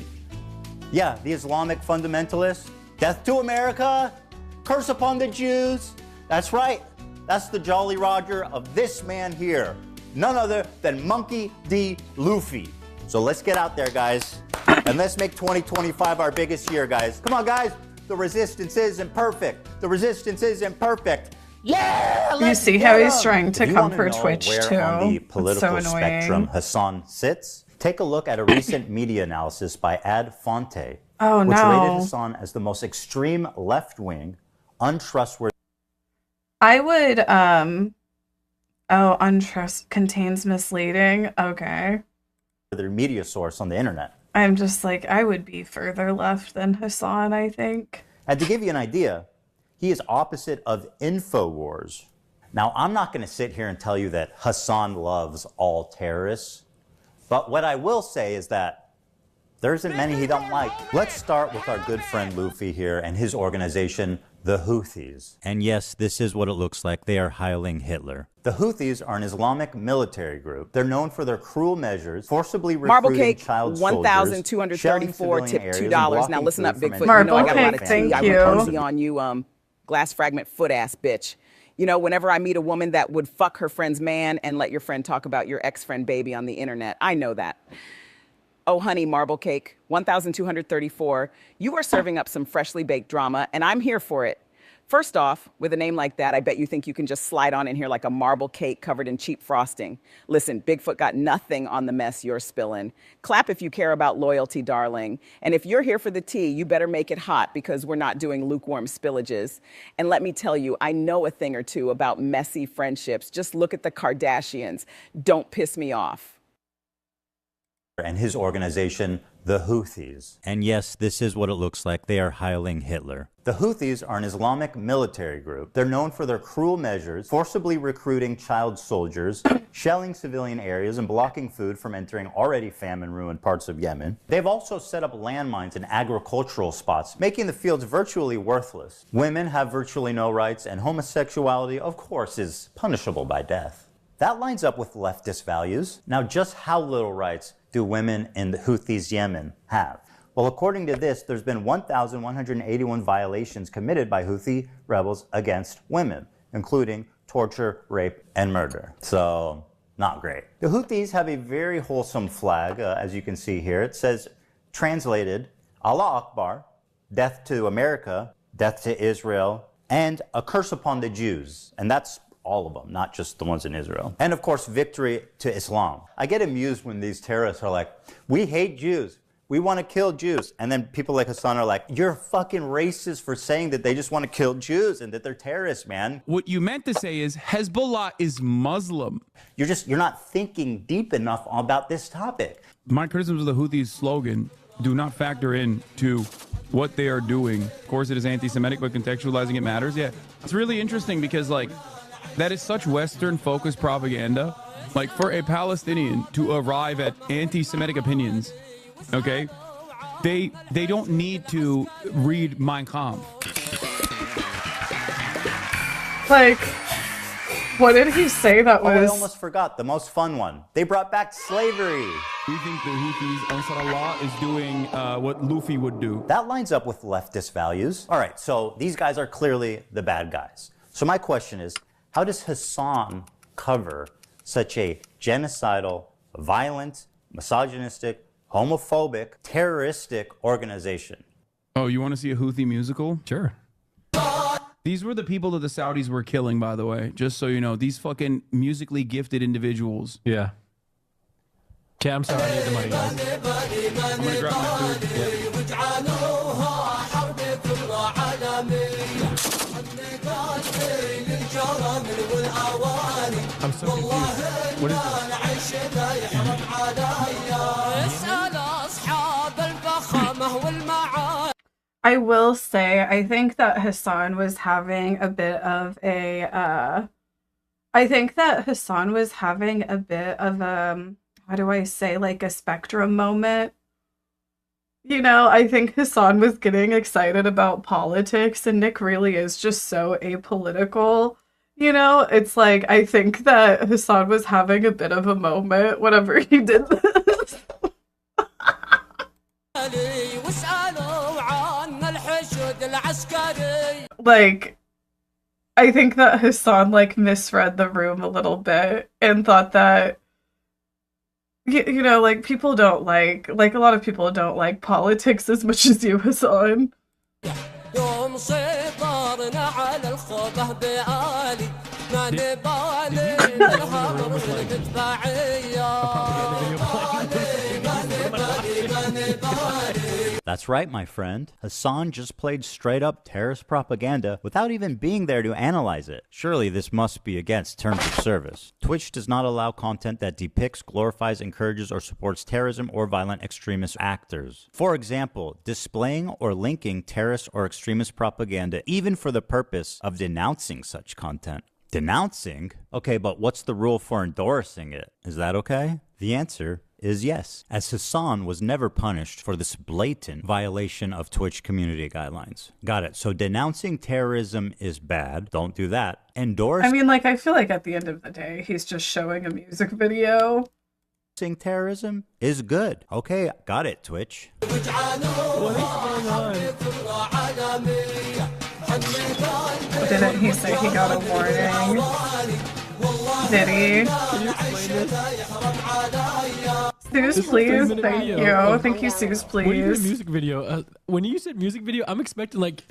Yeah, the Islamic fundamentalists. Death to America, curse upon the Jews. That's right. That's the Jolly Roger of this man here. None other than Monkey D. Luffy. So let's get out there, guys. And let's make 2025 our biggest year, guys. Come on, guys. The resistance isn't perfect. The resistance isn't perfect. Yeah! You see how he's trying to come for Twitch, where too. on the It's political so annoying. spectrum Hasan sits? Take a look at a recent media analysis by Ad Fonte, Oh, which no. rated Hasan as the most extreme left-wing, untrustworthy. I would, untrust contains misleading. Okay. Their media source on the internet. I'm just like, I would be further left than Hasan, I think. And to give you an idea, he is opposite of InfoWars. Now, I'm not going to sit here and tell you that Hasan loves all terrorists, but what I will say is that there isn't many he don't like. Let's start with our good friend Luffy here and his organization, the Houthis. And yes, this is what it looks like. They are hiling Hitler. The Houthis are an Islamic military group. They're known for their cruel measures, forcibly Marble recruiting cake, child soldiers, $1,234, shelling tip civilian areas, $2. and Now listen up, blocking Bigfoot. food You know I Marble got a lot of cake, tea. I thank went you. cozy on you glass fragment foot ass bitch. You know, whenever I meet a woman that would fuck her friend's man and let your friend talk about your ex-friend baby on the internet, I know that. Oh, honey, marble cake, 1,234. You are serving up some freshly baked drama, and I'm here for it. First off, with a name like that, I bet you think you can just slide on in here like a marble cake covered in cheap frosting. Listen, Bigfoot got nothing on the mess you're spilling. Clap if you care about loyalty, darling. And if you're here for the tea, you better make it hot because we're not doing lukewarm spillages. And let me tell you, I know a thing or two about messy friendships. Just look at the Kardashians. Don't piss me off. And his organization, the Houthis. And yes, this is what it looks like. They are hiling Hitler. The Houthis are an Islamic military group. They're known for their cruel measures, forcibly recruiting child soldiers, shelling civilian areas, and blocking food from entering already famine-ruined parts of Yemen. They've also set up landmines in agricultural spots, making the fields virtually worthless. Women have virtually no rights, and homosexuality, of course, is punishable by death. That lines up with leftist values. Now, just how little rights do women in the Houthis' Yemen have? Well, according to this, there's been 1,181 violations committed by Houthi rebels against women, including torture, rape, and murder. So, not great. The Houthis have a very wholesome flag, as you can see here. It says, translated, Allah Akbar, death to America, death to Israel, and a curse upon the Jews. And that's all of them, not just the ones in Israel. And of course, victory to Islam. I get amused when these terrorists are like, we hate Jews. We want to kill Jews. And then people like Hasan are like, you're fucking racist for saying that they just want to kill Jews and that they're terrorists, man. What you meant to say is Hezbollah is Muslim. You're not thinking deep enough about this topic. My criticisms of the Houthis' slogan do not factor in to what they are doing. Of course, it is anti-Semitic, but contextualizing it matters. Yeah, it's really interesting because, like, that is such Western-focused propaganda. Like, for a Palestinian to arrive at anti-Semitic opinions, okay, they don't need to read Mein Kampf. Like, what did he say that was? Oh, I almost forgot the most fun one. They brought back slavery. Do you think the Houthis, Ansar Allah, is doing what Luffy would do? That lines up with leftist values. All right, so these guys are clearly the bad guys. So my question is, how does Hasan cover such a genocidal, violent, misogynistic, homophobic, terroristic organization? Oh, you want to see a Houthi musical? Sure. These were the people that the Saudis were killing, by the way, just so you know. These fucking musically gifted individuals. Yeah. Okay, I'm sorry, I need the money, guys. I'm gonna grab my food. I'm so confused. What is I will say, I think that Hasan was having a bit of a, how do I say, like a spectrum moment. You know, I think Hasan was getting excited about politics, and Nick really is just so apolitical. You know, it's like, I think that Hasan was having a bit of a moment whenever he did this. Like, I think that Hasan, like, misread the room a little bit and thought that, you know, like, people don't like, a lot of people don't like politics as much as you, Hasan. That's right, my friend. Hasan just played straight-up terrorist propaganda without even being there to analyze it. Surely this must be against terms of service. Twitch does not allow content that depicts, glorifies, encourages, or supports terrorism or violent extremist actors. For example, displaying or linking terrorist or extremist propaganda even for the purpose of denouncing such content. Denouncing? Okay, but what's the rule for endorsing it? Is that okay? The answer is yes, as Hasan was never punished for this blatant violation of Twitch community guidelines. Got it. So denouncing terrorism is bad. Don't do that. Endorsing I mean, like, I feel like at the end of the day, he's just showing a music video. Terrorism is good. Okay, got it, Twitch. What is going on? Didn't he say he got a warning? Did he? Suze, please. Thank you. Thank you, Suze, please. When you did a music video, when you said music video, I'm expecting like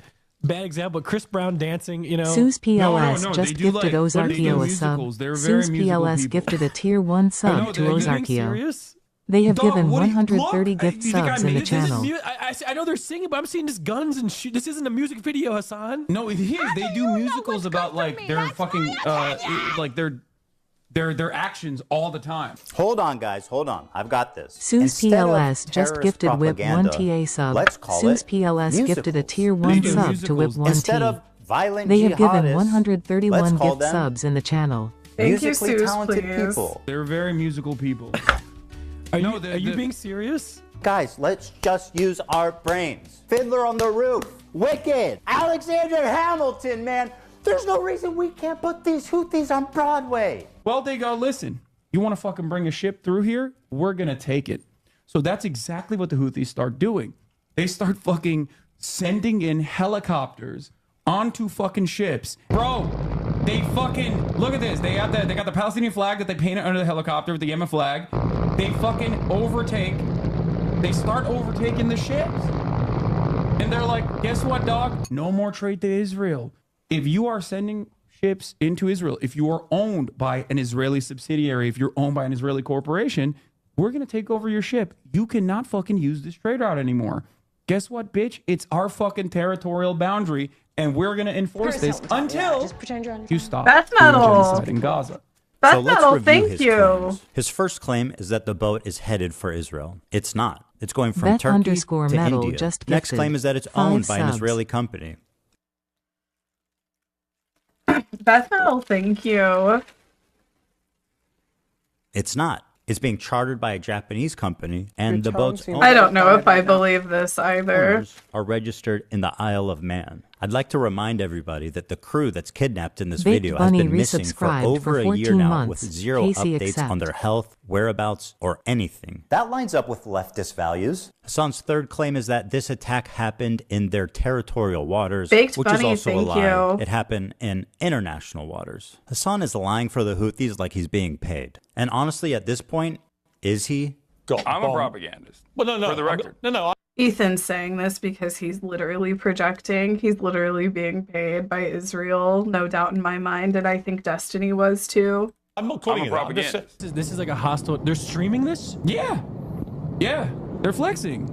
bad example, Chris Brown dancing, you know. Suze PLS just gifted Ozarkio a sub. Suze PLS gifted a tier 1 sub to Ozarkio. They have given 130 gift subs in the channel. I know they're singing, but I'm seeing just guns and shit. This isn't a music video, Hasan. No, it is. They do musicals about like their fucking like their actions all the time. Hold on, guys. Hold on. I've got this. Suze PLS just gifted Whip 1 TA sub. Suze PLS gifted a tier 1 sub to Whip 1 T. They have given 131 gift subs in the channel. Thank you, Suze, please. People. They're very musical people. Are you being serious? Guys, let's just use our brains. Fiddler on the Roof, Wicked, Alexander Hamilton, man. There's no reason we can't put these Houthis on Broadway. Well, they go, listen, you want to fucking bring a ship through here? We're going to take it. So that's exactly what the Houthis start doing. They start fucking sending in helicopters onto fucking ships. Bro, they fucking, look at this. They got the Palestinian flag that they painted under the helicopter with the Yemen flag. They fucking overtake. They start overtaking the ships. And they're like, guess what, dog? No more trade to Israel. If you are sending ships into Israel, if you are owned by an Israeli subsidiary, if you're owned by an Israeli corporation, we're going to take over your ship. You cannot fucking use this trade route anymore. Guess what, bitch? It's our fucking territorial boundary, and we're going to enforce this until you stop That's metal. genocide in Gaza. That's So let's metal. review Thank his you. claims. His first claim is that the boat is headed for Israel. It's not. It's going from Turkey to metal India. just Next gifted claim is that it's 5 owned by an subs. Israeli company. That's metal. Thank you. It's not. It's being chartered by a Japanese company, and the boat's I don't know if I believe this either. owners are registered in the Isle of Man. I'd like to remind everybody that the crew that's kidnapped in this Baked video has Bunny been missing for resubscribed over for a 14 year now months. with zero Casey updates accept. on their health, whereabouts, or anything. That lines up with leftist values. Hasan's third claim is that this attack happened in their territorial waters, Baked which Bunny, is also a thank lie. you. It happened in international waters. Hasan is lying for the Houthis like he's being paid. And honestly, at this point, is he? I'm a propagandist. Well, no. For the record. No. Ethan's saying this because he's literally projecting. He's literally being paid by Israel, no doubt in my mind, and I think Destiny was too. I'm not calling it that. This is like a hostile. They're streaming this? Yeah. They're flexing.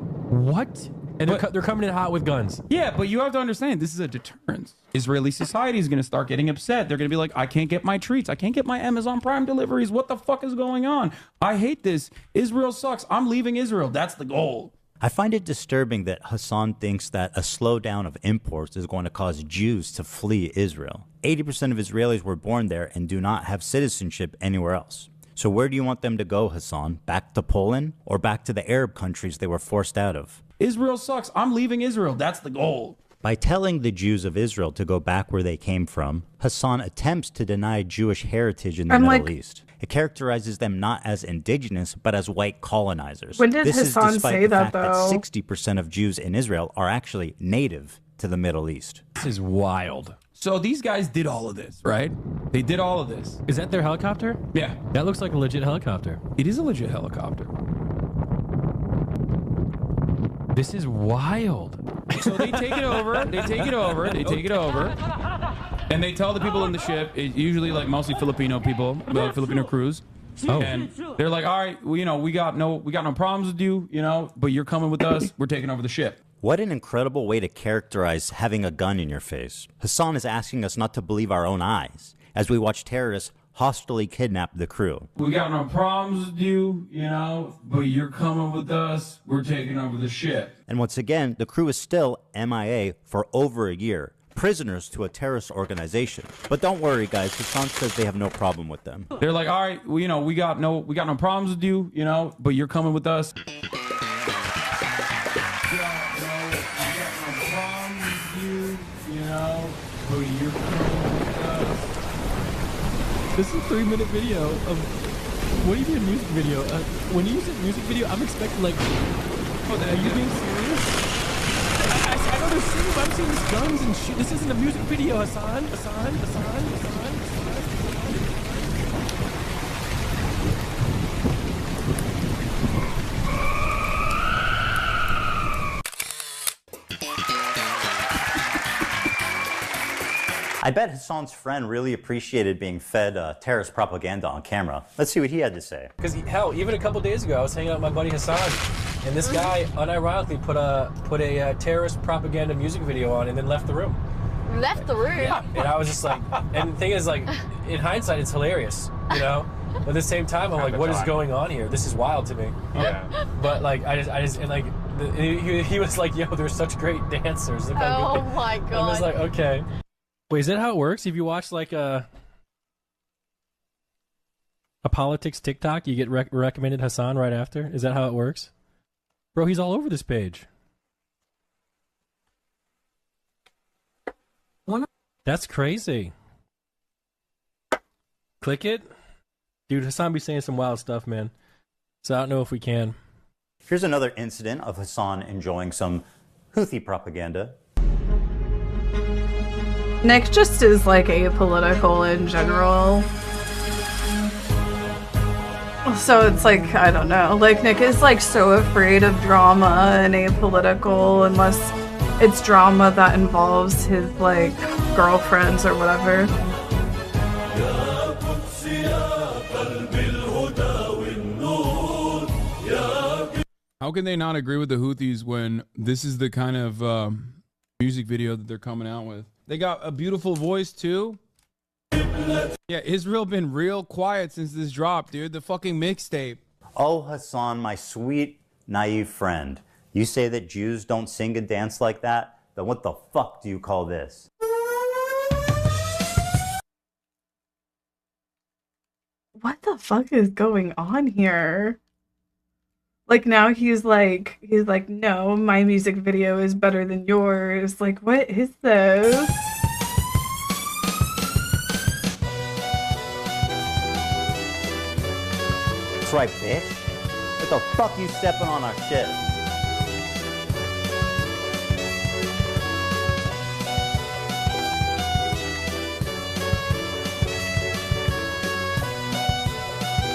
What? And they're coming in hot with guns. Yeah, but you have to understand, this is a deterrence. Israeli society is going to start getting upset. They're going to be like, I can't get my treats. I can't get my Amazon Prime deliveries. What the fuck is going on? I hate this. Israel sucks. I'm leaving Israel. That's the goal. I find it disturbing that Hasan thinks that a slowdown of imports is going to cause Jews to flee Israel. 80% of Israelis were born there and do not have citizenship anywhere else. So where do you want them to go, Hasan? Back to Poland or back to the Arab countries they were forced out of? Israel sucks. I'm leaving Israel. That's the goal. By telling the Jews of Israel to go back where they came from, Hasan attempts to deny Jewish heritage in the Middle East. It characterizes them not as indigenous, but as white colonizers. When did this Hasan is despite say the that, fact though? that 60% of Jews in Israel are actually native to the Middle East. This is wild. So these guys did all of this, right? They did all of this. Is that their helicopter? Yeah. That looks like a legit helicopter. It is a legit helicopter. This is wild. So they take it over, and they tell the people in the ship, usually like mostly Filipino people, Filipino crews. Oh. And they're like, all right, well, we got no problems with you, but you're coming with us. We're taking over the ship. What an incredible way to characterize having a gun in your face. Hasan is asking us not to believe our own eyes as we watch terrorists hostilely kidnap the crew. We got no problems with you, but you're coming with us. We're taking over the ship. And once again, the crew is still MIA for over a year, prisoners to a terrorist organization. But don't worry, guys. Hasan says they have no problem with them. They're like, all right, well, we got no problems with you, but you're coming with us. This is a 3-minute video of what do you do in music video? When you said music video, I'm expecting like, are you being serious? I know know they're singing, but I'm seeing these guns and shit. This isn't a music video, Hasan. I bet Hasan's friend really appreciated being fed terrorist propaganda on camera. Let's see what he had to say. Because hell, even a couple days ago, I was hanging out with my buddy Hasan, and this guy unironically put a terrorist propaganda music video on, and then left the room. Left the room? Yeah, and I was just like, and the thing is, like, in hindsight, it's hilarious, you know. But at the same time, I'm like, what is going on here? This is wild to me. Yeah. But like, I just, and like, he was like, yo, they're such great dancers. Look how Oh good. my god. I was like, okay. Wait, is that how it works? If you watch like a politics TikTok, you get recommended Hasan right after? Is that how it works? Bro, he's all over this page. That's crazy. Click it. Dude, Hasan be saying some wild stuff, man. So I don't know if we can. Here's another incident of Hasan enjoying some Houthi propaganda. Nick just is like apolitical in general. So it's like, I don't know. Like Nick is like so afraid of drama and apolitical unless it's drama that involves his like girlfriends or whatever. How can they not agree with the Houthis when this is the kind of music video that they're coming out with? They got a beautiful voice too. Yeah, Israel been real quiet since this dropped, dude. The fucking mixtape. Oh, Hasan, my sweet, naive friend. You say that Jews don't sing and dance like that? Then what the fuck do you call this? What the fuck is going on here? Like now he's like, no, my music video is better than yours. Like, what is this? That's right, bitch. What the fuck you stepping on our shit?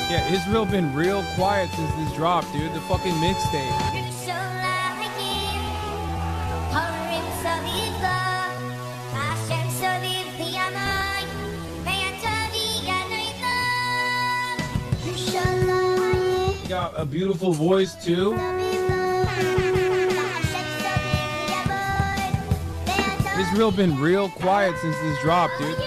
Yeah, Israel been real quiet since this dropped, dude. The fucking mixtape. You got a beautiful voice too. Israel been real quiet since this dropped, dude.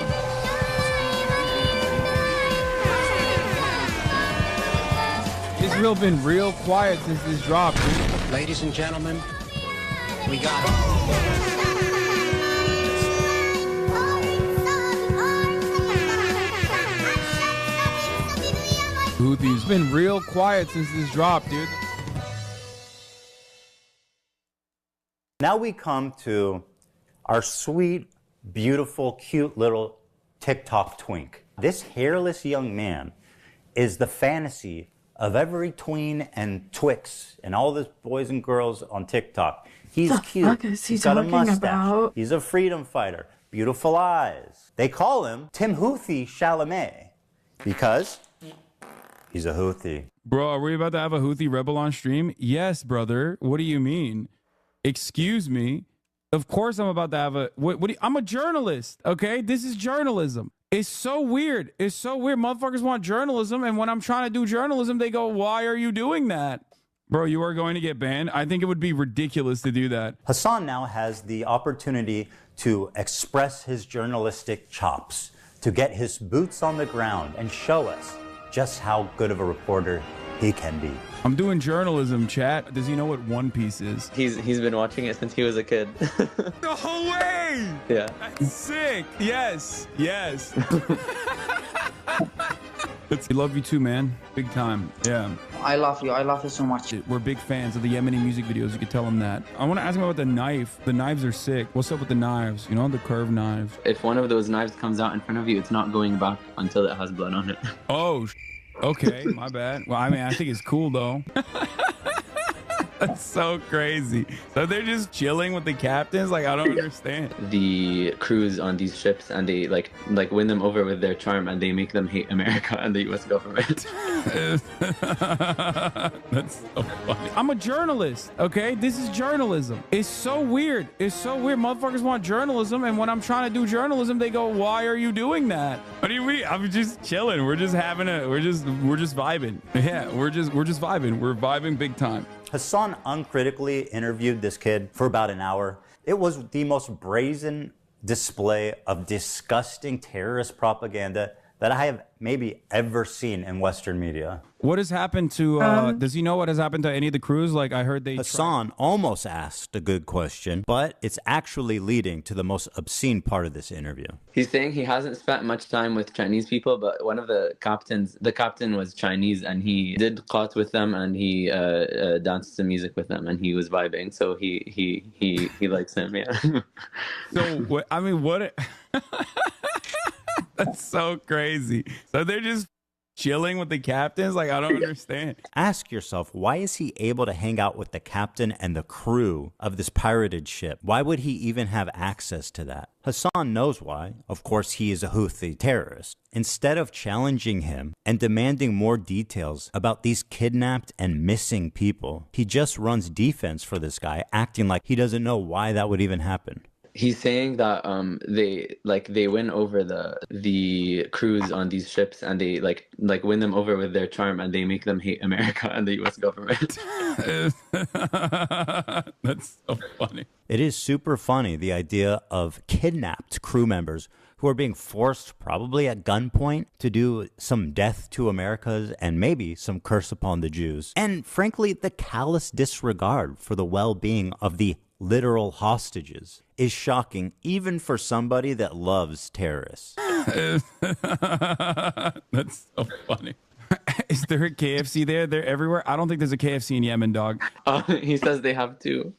Israel been real quiet since this dropped, dude. Ladies and gentlemen, we got it. Houthis been real quiet since this dropped, dude. Now we come to our sweet, beautiful, cute little TikTok twink. This hairless young man is the fantasy of every tween and twix and all the boys and girls on TikTok. He's cute. Fuck is he He's got a talking mustache. about? He's a freedom fighter. Beautiful eyes. They call him Timothy Chalamet because he's a Houthi. Bro, are we about to have a Houthi rebel on stream? Yes, brother. What do you mean? Excuse me. Of course I'm about to have a... I'm a journalist, okay? This is journalism. It's so weird. It's so weird. Motherfuckers want journalism, and when I'm trying to do journalism, they go, why are you doing that? Bro, you are going to get banned? I think it would be ridiculous to do that. Hasan now has the opportunity to express his journalistic chops, to get his boots on the ground and show us just how good of a reporter he can be. I'm doing journalism, chat. Does he know what One Piece is? He's been watching it since he was a kid. No way! Yeah. That's sick. Yes. Yes. We love you too, man. Big time. Yeah. I love you. I love you so much. We're big fans of the Yemeni music videos. You could tell him that. I want to ask him about the knife. The knives are sick. What's up with the knives? You know, the curved knives. If one of those knives comes out in front of you, it's not going back until it has blood on it. Oh, okay. My bad. Well, I mean, I think it's cool, though. That's so crazy. So they're just chilling with the captains? Like, I don't understand. The crews on these ships, and they like win them over with their charm, and they make them hate America and the U.S. government. That's so funny. I'm a journalist, okay? This is journalism. It's so weird. It's so weird. Motherfuckers want journalism, and when I'm trying to do journalism, they go, "Why are you doing that?" What do you mean? I'm just chilling. We're just vibing. Yeah, we're just vibing. We're vibing big time. Hasan uncritically interviewed this kid for about an hour. It was the most brazen display of disgusting terrorist propaganda that I have maybe ever seen in Western media. What has happened to, does he know what has happened to any of the crews? Like, I heard they... Hasan almost asked a good question, but it's actually leading to the most obscene part of this interview. He's saying he hasn't spent much time with Chinese people, but one of the captain was Chinese, and he did qat with them, and he danced to music with them, and he was vibing. So he likes him, yeah. So, I mean, what... That's so crazy. So they're just chilling with the captains? Like, I don't understand. Ask yourself, why is he able to hang out with the captain and the crew of this pirated ship? Why would he even have access to that? Hasan knows why. Of course, he is a Houthi terrorist. Instead of challenging him and demanding more details about these kidnapped and missing people, he just runs defense for this guy, acting like he doesn't know why that would even happen. He's saying that they win over the crews on these ships, and they like win them over with their charm, and they make them hate America and the U.S. government. That's so funny. It is super funny, the idea of kidnapped crew members who are being forced, probably at gunpoint, to do some death to Americas and maybe some curse upon the Jews. And frankly, the callous disregard for the well-being of the literal hostages is shocking, even for somebody that loves terrorists. That's so funny. Is there a KFC there? They're everywhere. I don't think there's a KFC in Yemen, dog. He says they have two.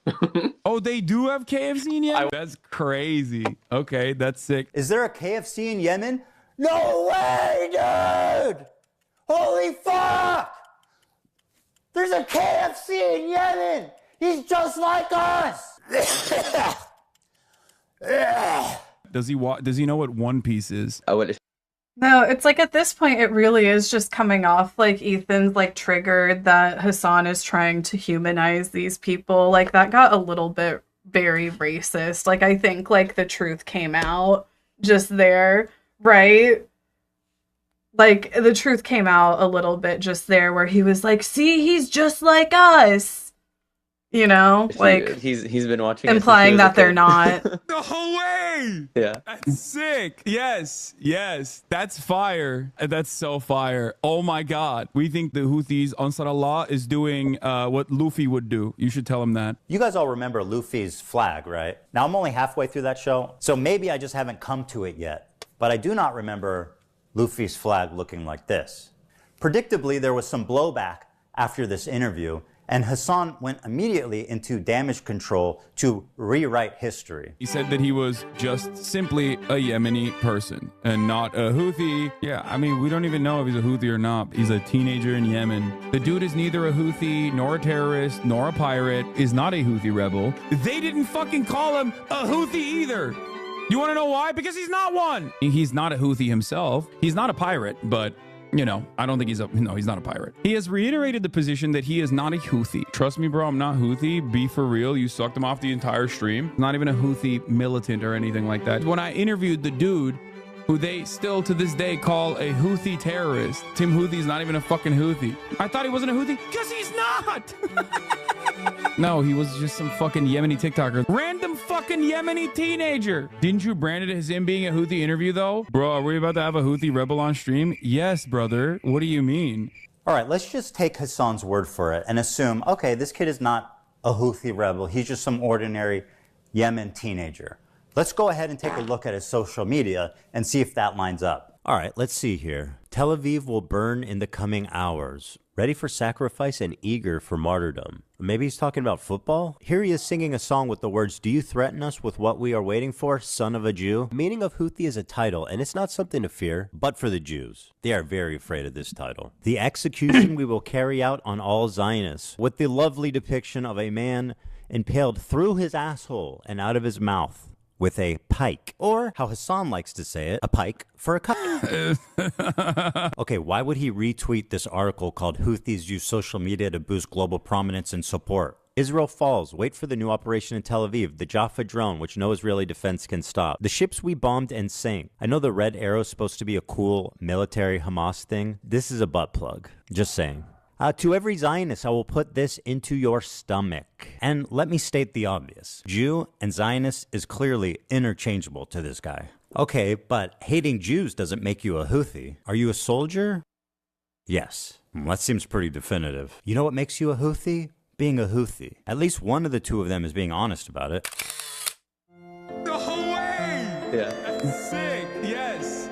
Oh, they do have KFC in Yemen? That's crazy. Okay, that's sick. Is there a KFC in Yemen? No way, dude! Holy fuck! There's a KFC in Yemen! He's just like us! Does he know what One Piece is? No, it's like at this point it really is just coming off like Ethan's like triggered that Hasan is trying to humanize these people. Like that got a little bit very racist. Like I think like the truth came out just there, right? Like the truth came out a little bit just there where he was like, "See, he's just like us." You know, like he's been watching, implying that they're not. The whole way. Yeah, that's sick. Yes, that's fire. That's so fire. Oh my God, we think the Houthis, Ansar Allah, is doing what Luffy would do. You should tell him that. You guys all remember Luffy's flag, right? Now I'm only halfway through that show, so maybe I just haven't come to it yet. But I do not remember Luffy's flag looking like this. Predictably, there was some blowback after this interview, and Hasan went immediately into damage control to rewrite history. He said that he was just simply a Yemeni person and not a Houthi. Yeah, I mean, we don't even know if he's a Houthi or not. He's a teenager in Yemen. The dude is neither a Houthi, nor a terrorist, nor a pirate, is not a Houthi rebel. They didn't fucking call him a Houthi either. You want to know why? Because he's not one. He's not a Houthi himself. He's not a pirate, but... you know, I don't think he's not a pirate. He has reiterated the position that he is not a Houthi. Trust me, bro, I'm not Houthi. Be for real. You sucked him off the entire stream. Not even a Houthi militant or anything like that. When I interviewed the dude who they still to this day call a Houthi terrorist, Tim Houthi's not even a fucking Houthi. I thought he wasn't a Houthi because he's not. No, he was just some fucking Yemeni TikToker. Random fucking Yemeni teenager. Didn't you brand it as him being a Houthi interview, though? Bro, are we about to have a Houthi rebel on stream? Yes, brother. What do you mean? All right, let's just take Hasan's word for it and assume, okay, this kid is not a Houthi rebel. He's just some ordinary Yemen teenager. Let's go ahead and take a look at his social media and see if that lines up. All right, let's see here. Tel Aviv will burn in the coming hours. ready for sacrifice and eager for martyrdom. Maybe he's talking about football? Here he is singing a song with the words, "Do you threaten us with what we are waiting for, son of a Jew?" The meaning of Houthi is a title, and it's not something to fear, but for the Jews. They are very afraid of this title. The execution we will carry out on all Zionists, with the lovely depiction of a man impaled through his asshole and out of his mouth with a pike, or how Hasan likes to say it, a pike for a cut. Okay, why would he retweet this article called "Houthis Use Social Media to Boost Global Prominence and Support"? Israel falls. Wait for the new operation in Tel Aviv. The Jaffa drone, which no Israeli defense can stop. The ships we bombed and sank. I know the red arrow is supposed to be a cool military Hamas thing. This is a butt plug. Just saying. To every Zionist, I will put this into your stomach. And let me state the obvious. Jew and Zionist is clearly interchangeable to this guy. Okay, but hating Jews doesn't make you a Houthi. Are you a soldier? Yes. That seems pretty definitive. You know what makes you a Houthi? Being a Houthi. At least one of the two of them is being honest about it. No way! Yeah. That's sick.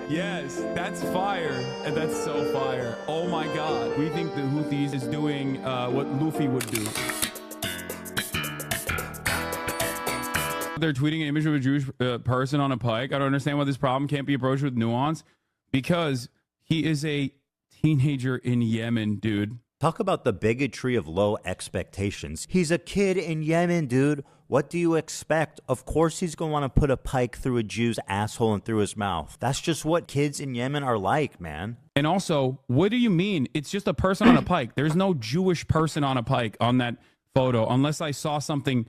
Yes, that's fire. And that's so fire. Oh my god. We think the Houthis is doing what Luffy would do. They're tweeting an image of a Jewish person on a pike. I don't understand why this problem can't be approached with nuance. Because he is a teenager in Yemen, dude. Talk about the bigotry of low expectations. He's a kid in Yemen, dude. What do you expect? Of course he's going to want to put a pike through a Jew's asshole and through his mouth. That's just what kids in Yemen are like, man. And also, what do you mean? It's just a person on a pike. There's no Jewish person on a pike on that photo unless I saw something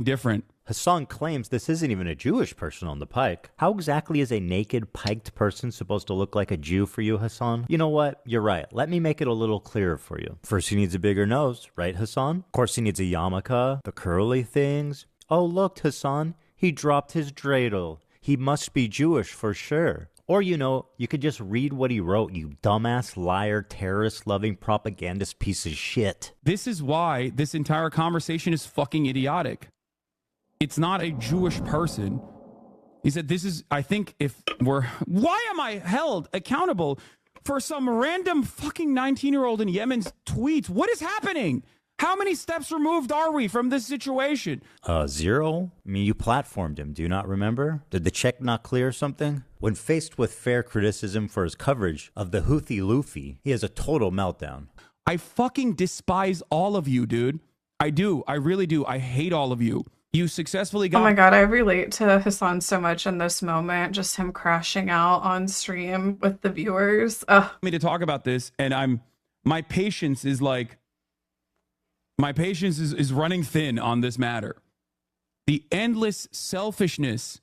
different. Hasan claims this isn't even a Jewish person on the pike. How exactly is a naked, piked person supposed to look like a Jew for you, Hasan? You know what? You're right. Let me make it a little clearer for you. First, he needs a bigger nose, right, Hasan? Of course, he needs a yarmulke, the curly things. Oh, look, Hasan, he dropped his dreidel. He must be Jewish for sure. Or, you know, you could just read what he wrote, you dumbass, liar, terrorist-loving, propagandist piece of shit. This is why this entire conversation is fucking idiotic. It's not a Jewish person. He said, this is, I think if we're, why am I held accountable for some random fucking 19-year-old in Yemen's tweets? What is happening? How many steps removed are we from this situation? 0? I mean, you platformed him. Do you not remember? Did the check not clear or something? When faced with fair criticism for his coverage of the Houthi Luffy, he has a total meltdown. I fucking despise all of you, dude. I do. I really do. I hate all of you. You successfully got... Oh my god, I relate to Hasan so much in this moment. Just him crashing out on stream with the viewers. Ugh. Me to talk about this, and my patience is like... My patience is running thin on this matter. The endless selfishness,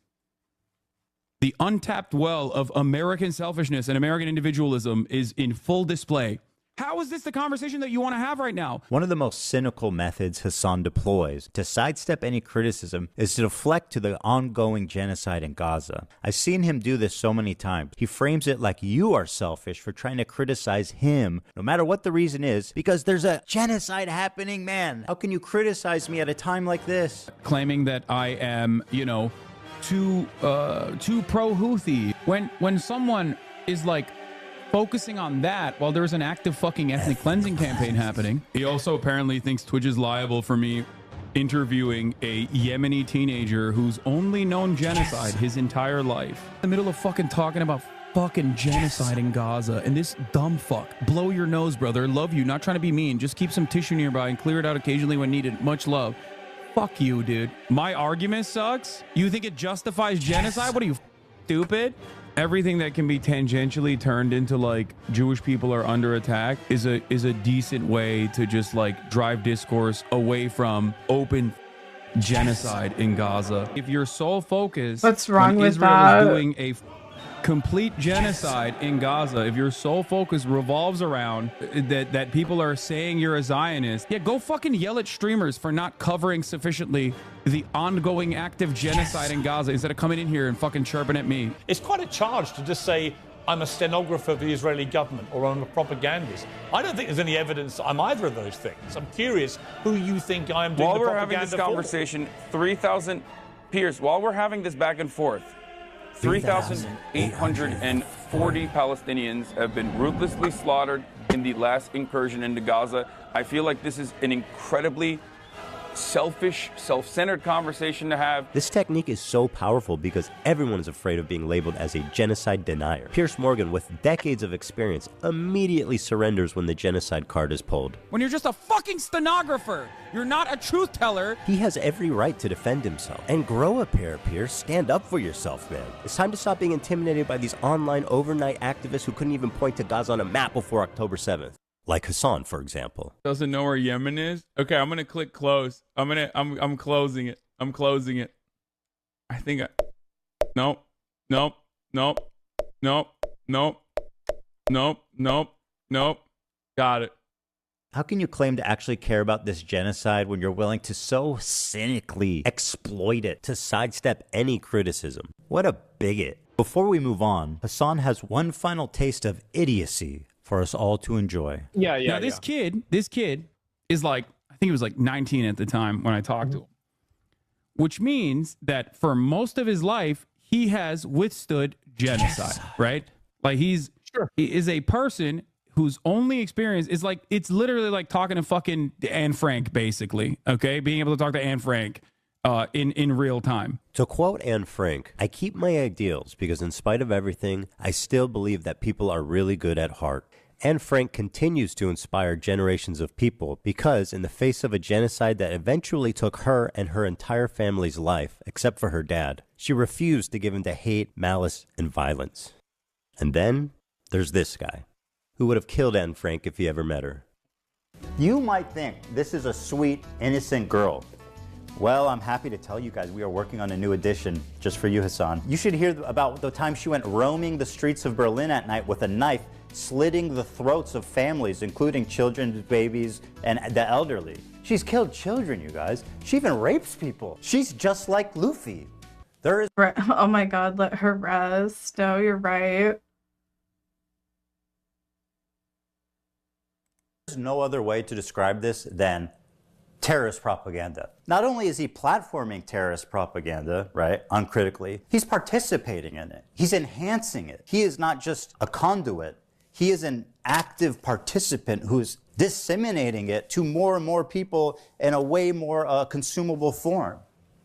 the untapped well of American selfishness and American individualism is in full display. How is this the conversation that you want to have right now? One of the most cynical methods Hasan deploys to sidestep any criticism is to deflect to the ongoing genocide in Gaza. I've seen him do this so many times. He frames it like you are selfish for trying to criticize him, no matter what the reason is, because there's a genocide happening, man. How can you criticize me at a time like this? Claiming that I am, you know, too pro-Houthi. When someone is like, focusing on that while there's an active fucking ethnic cleansing campaign happening. He also apparently thinks Twitch is liable for me interviewing a Yemeni teenager who's only known genocide his entire life. In the middle of fucking talking about fucking genocide in Gaza, and this dumb fuck. Blow your nose, brother. Love you. Not trying to be mean. Just keep some tissue nearby and clear it out occasionally when needed. Much love. Fuck you, dude. My argument sucks? You think it justifies genocide? What are you, stupid? Everything that can be tangentially turned into like Jewish people are under attack is a decent way to just like drive discourse away from open genocide in Gaza. If your sole focus, what's wrong with Israel that? is doing a complete genocide in Gaza, if your sole focus revolves around that people are saying you're a Zionist, yeah, go fucking yell at streamers for not covering sufficiently the ongoing active genocide in Gaza instead of coming in here and fucking chirping at me. It's quite a charge to just say, I'm a stenographer of the Israeli government or I'm a propagandist. I don't think there's any evidence I'm either of those things. I'm curious who you think I am doing While the we're propaganda having this conversation, 3,000... Piers, while we're having this back and forth, 3,840 Palestinians have been ruthlessly slaughtered in the last incursion into Gaza. I feel like this is an incredibly selfish, self-centered conversation to have. This technique is so powerful because everyone is afraid of being labeled as a genocide denier. Pierce Morgan, with decades of experience, immediately surrenders when the genocide card is pulled. When you're just a fucking stenographer, you're not a truth teller. He has every right to defend himself. And grow a pair, Pierce. Stand up for yourself, man. It's time to stop being intimidated by these online overnight activists who couldn't even point to Gaza on a map before October 7th. Like Hasan, for example. Doesn't know where Yemen is? Okay, I'm gonna click close. I'm closing it. I'm closing it. I think nope. Got it. How can you claim to actually care about this genocide when you're willing to so cynically exploit it to sidestep any criticism? What a bigot. Before we move on, Hasan has one final taste of idiocy for us all to enjoy. Now, this kid is like, I think he was like 19 at the time when I talked to him, which means that for most of his life, he has withstood genocide, right? Like he is a person whose only experience is like, it's literally like talking to fucking Anne Frank, basically, okay? Being able to talk to Anne Frank in real time. To quote Anne Frank, I keep my ideals because in spite of everything, I still believe that people are really good at heart. Anne Frank continues to inspire generations of people because in the face of a genocide that eventually took her and her entire family's life, except for her dad, she refused to give in to hate, malice, and violence. And then there's this guy, who would have killed Anne Frank if he ever met her. You might think this is a sweet, innocent girl. Well, I'm happy to tell you guys we are working on a new edition just for you, Hasan. You should hear about the time she went roaming the streets of Berlin at night with a knife, slitting the throats of families, including children, babies, and the elderly. She's killed children, you guys. She even rapes people. She's just like Luffy. There is... Oh my god, let her rest. No, you're right. There's no other way to describe this than terrorist propaganda. Not only is he platforming terrorist propaganda, right, uncritically, he's participating in it. He's enhancing it. He is not just a conduit. He is an active participant who's disseminating it to more and more people in a way more consumable form.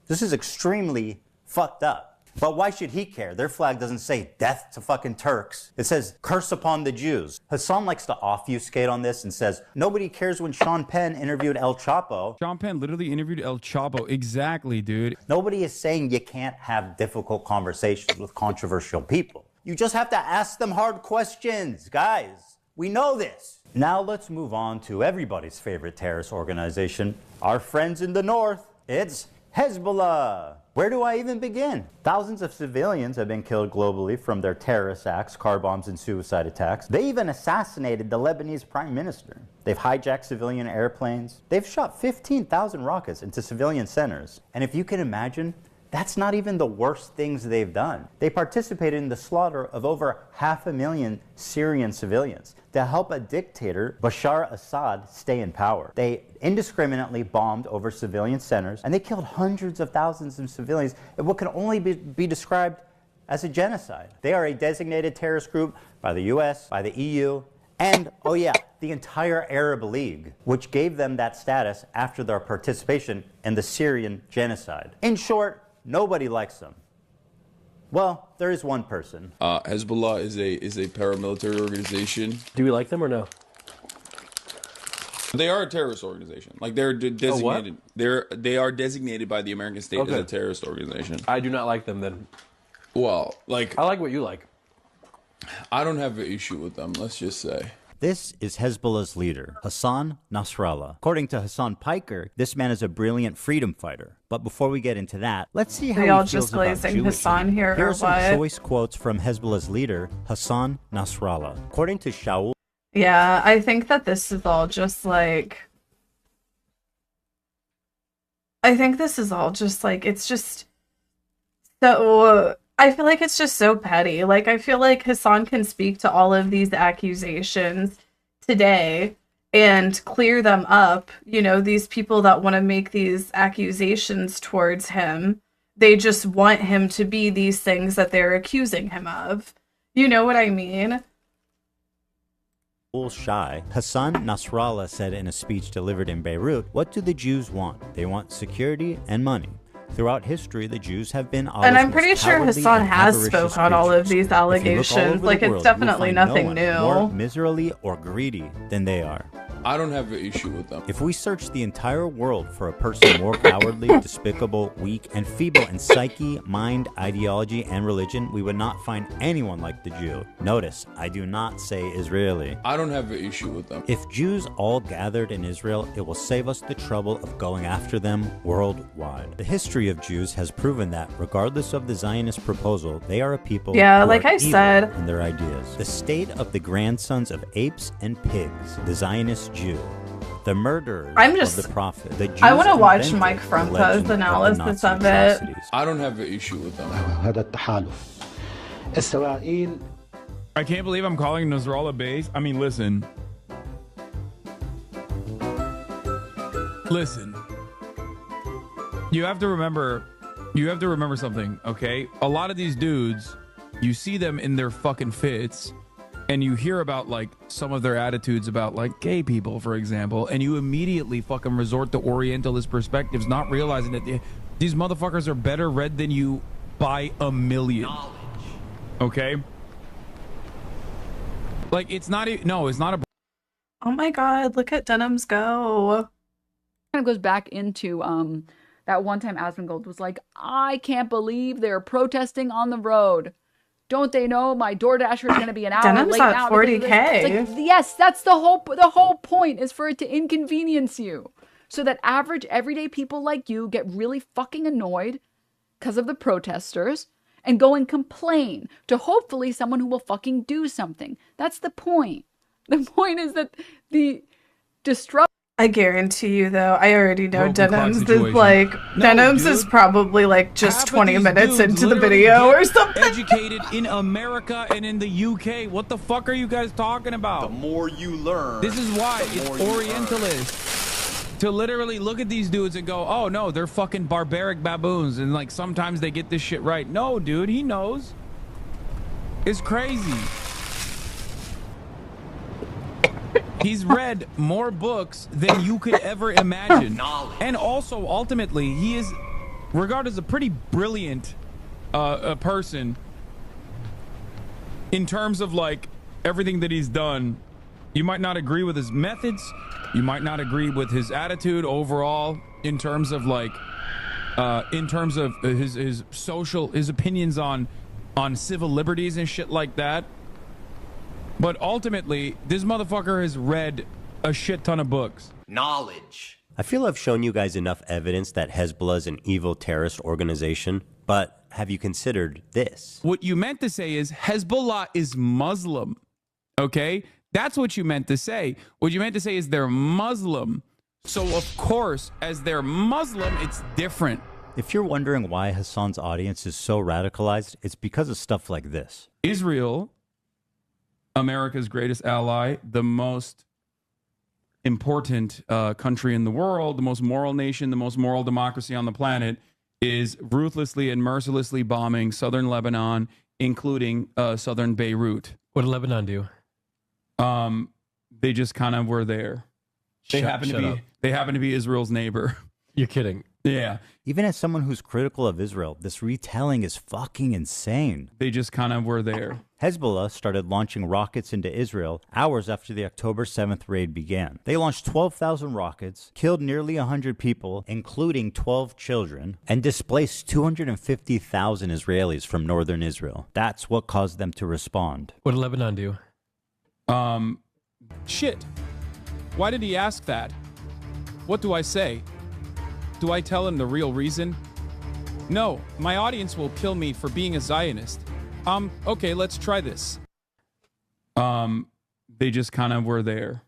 This is extremely fucked up. But why should he care? Their flag doesn't say death to fucking Turks. It says curse upon the Jews. Hasan likes to obfuscate on this and says, nobody cares when Sean Penn interviewed El Chapo. Sean Penn literally interviewed El Chapo. Exactly, dude. Nobody is saying you can't have difficult conversations with controversial people. You just have to ask them hard questions, guys. We know this. Now let's move on to everybody's favorite terrorist organization, our friends in the north. It's Hezbollah. Where do I even begin? Thousands of civilians have been killed globally from their terrorist acts, car bombs, and suicide attacks. They even assassinated the Lebanese prime minister. They've hijacked civilian airplanes. They've shot 15,000 rockets into civilian centers. And if you can imagine, that's not even the worst things they've done. They participated in the slaughter of over 500,000 Syrian civilians to help a dictator, Bashar Assad, stay in power. They indiscriminately bombed over civilian centers, and they killed hundreds of thousands of civilians in what can only be described as a genocide. They are a designated terrorist group by the US, by the EU, and, oh yeah, the entire Arab League, which gave them that status after their participation in the Syrian genocide. In short, nobody likes them. Well, there is one person. Hezbollah is a paramilitary organization. Do we like them or no? They are a terrorist organization. Like they're designated. They are designated by the American state as a terrorist organization. I do not like them then. Well, like I like what you like. I don't have an issue with them. Let's just say. This is Hezbollah's leader, Hasan Nasrallah. According to Hasan Piker, this man is a brilliant freedom fighter. But before we get into that, let's see how he feels just about glazing Jewish. Hasan here, Here or are some what? choice quotes from Hezbollah's leader, Hasan Nasrallah. According to Shaul, Yeah, I think that this is all just like... it's just so... I feel like it's just so petty. Like, I feel like Hasan can speak to all of these accusations today and clear them up. You know, these people that want to make these accusations towards him, they just want him to be these things that they're accusing him of. You know what I mean? shy, Hasan Nasrallah said in a speech delivered in Beirut, what do the Jews want? They want security and money. Throughout history, the Jews have been and I'm pretty sure Hasan has spoke on all of these allegations. Like, it's definitely nothing new. More miserly or greedy than they are. I don't have an issue with them. If we search the entire world for a person more cowardly, despicable, weak, and feeble in psyche, mind, ideology, and religion, we would not find anyone like the Jew. Notice, I do not say Israeli. I don't have an issue with them. If Jews all gathered in Israel, it will save us the trouble of going after them worldwide. The history of Jews has proven that, regardless of the Zionist proposal, they are a people who like are I said, evil in their ideas. The state of the grandsons of apes and pigs, the Zionist Jew, the murderers of the prophet. The Jews I want to watch invented Mike the Fronta's legend analysis of of the Nazi it. atrocities. I don't have an issue with them. I can't believe I'm calling Nasrallah base. I mean, listen. You have to remember something, okay? A lot of these dudes, you see them in their fucking fits, and you hear about, like, some of their attitudes about, like, gay people, for example, and you immediately fucking resort to Orientalist perspectives, not realizing that these motherfuckers are better read than you by a million. Okay? Like, it's not a... Oh my god, look at Denims go. Kind of goes back into that one time Asmongold was like, I can't believe they're protesting on the road. Don't they know my DoorDasher is going to be an hour Denim's late at now? 40K. Like, yes, that's the whole point is for it to inconvenience you. So that average everyday people like you get really fucking annoyed because of the protesters and go and complain to hopefully someone who will fucking do something. That's the point. The point is that the disrupt. I guarantee you, though, I already know Denims is like, Denims is probably like just 20 minutes into the video or something. Educated in America and in the UK. What the fuck are you guys talking about? The more you learn. This is why it's Orientalist. To literally look at these dudes and go, oh no, they're fucking barbaric baboons, and like sometimes they get this shit right. No, dude, he knows. It's crazy. He's read more books than you could ever imagine. And also, ultimately, he is regarded as a pretty brilliant person in terms of, like, everything that he's done. You might not agree with his methods. You might not agree with his attitude overall in terms of, like, his opinions on civil liberties and shit like that. But ultimately, this motherfucker has read a shit ton of books. Knowledge. I feel I've shown you guys enough evidence that Hezbollah is an evil terrorist organization, but have you considered this? What you meant to say is Hezbollah is Muslim, okay? That's what you meant to say. What you meant to say is they're Muslim. So, of course, as they're Muslim, it's different. If you're wondering why Hasan's audience is so radicalized, it's because of stuff like this. Israel, America's greatest ally, the most important country in the world, the most moral nation, the most moral democracy on the planet, is ruthlessly and mercilessly bombing southern Lebanon, including southern Beirut. What did Lebanon do? They just kind of were there. They happen to be Israel's neighbor. You're kidding. Yeah. Even as someone who's critical of Israel, this retelling is fucking insane. They just kind of were there. Hezbollah started launching rockets into Israel hours after the October 7th raid began. They launched 12,000 rockets, killed nearly 100 people, including 12 children, and displaced 250,000 Israelis from northern Israel. That's what caused them to respond. What did Lebanon do? Shit. Why did he ask that? What do I say? Do I tell him the real reason? No, my audience will kill me for being a Zionist. Okay, let's try this. They just kind of were there.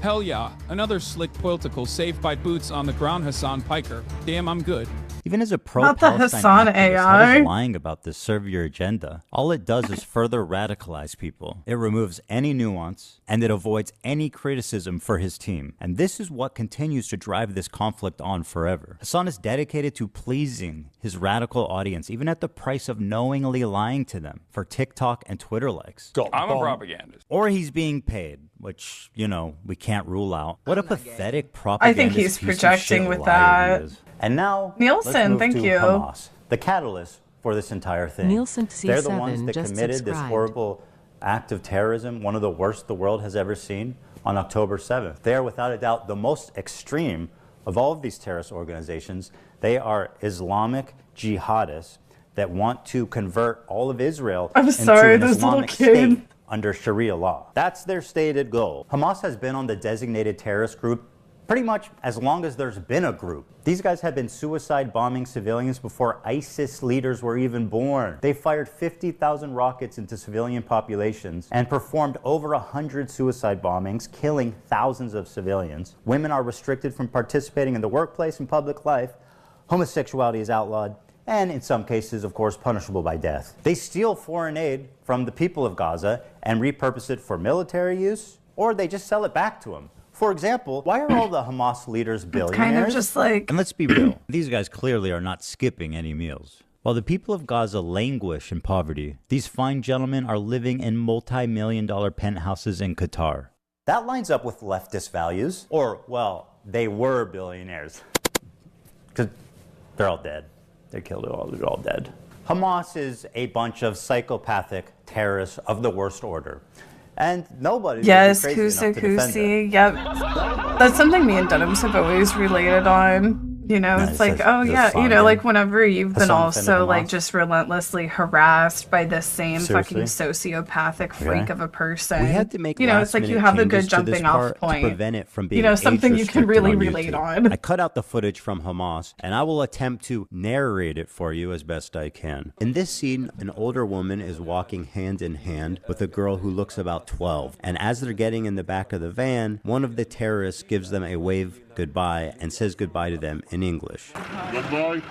Hell yeah, another slick political saved by boots on the ground, Hasan Piker. Damn, I'm good. Even as a Not the pro-Palestine Hasan activist, how AI. does lying about this serve your agenda? All it does is further radicalize people. It removes any nuance, and it avoids any criticism for his team. And this is what continues to drive this conflict on forever. Hasan is dedicated to pleasing his radical audience, even at the price of knowingly lying to them for TikTok and Twitter likes. I'm a propagandist. Or he's being paid, which, you know, we can't rule out. What a pathetic propaganda. I think he's projecting with that. And now, Nielsen, thank you. Hamas, the catalyst for this entire thing. Nielsen They're the ones that just committed this subscribed. horrible act of terrorism, one of the worst the world has ever seen, on October 7th. They are without a doubt the most extreme of all of these terrorist organizations. They are Islamic jihadists that want to convert all of Israel into an Islamic state under Sharia law. That's their stated goal. Hamas has been on the designated terrorist group pretty much as long as there's been a group. These guys have been suicide bombing civilians before ISIS leaders were even born. They fired 50,000 rockets into civilian populations and performed over 100 suicide bombings, killing thousands of civilians. Women are restricted from participating in the workplace and public life. Homosexuality is outlawed, and in some cases, of course, punishable by death. They steal foreign aid from the people of Gaza and repurpose it for military use, or they just sell it back to them. For example, why are all the Hamas leaders billionaires? Kind of just like... And let's be real, these guys clearly are not skipping any meals. While the people of Gaza languish in poverty, these fine gentlemen are living in multi-million-dollar penthouses in Qatar. That lines up with leftist values, or, well, they were billionaires. Because they're all dead. They killed it all, they're all dead. Hamas is a bunch of psychopathic terrorists of the worst order. And nobody. Yes, Kusi. Yep. That's something me and Denims have always related on. You know, it's like, oh yeah, you know, like whenever you've been also like just relentlessly harassed by this same fucking sociopathic freak of a person. We had to make you know, it's like you have a good jumping off point. To prevent it from being you know, something you can really relate on. I cut out the footage from Hamas, and I will attempt to narrate it for you as best I can. In this scene, an older woman is walking hand in hand with a girl who looks about 12. And as they're getting in the back of the van, one of the terrorists gives them a wave goodbye and says goodbye to them in English. Goodbye.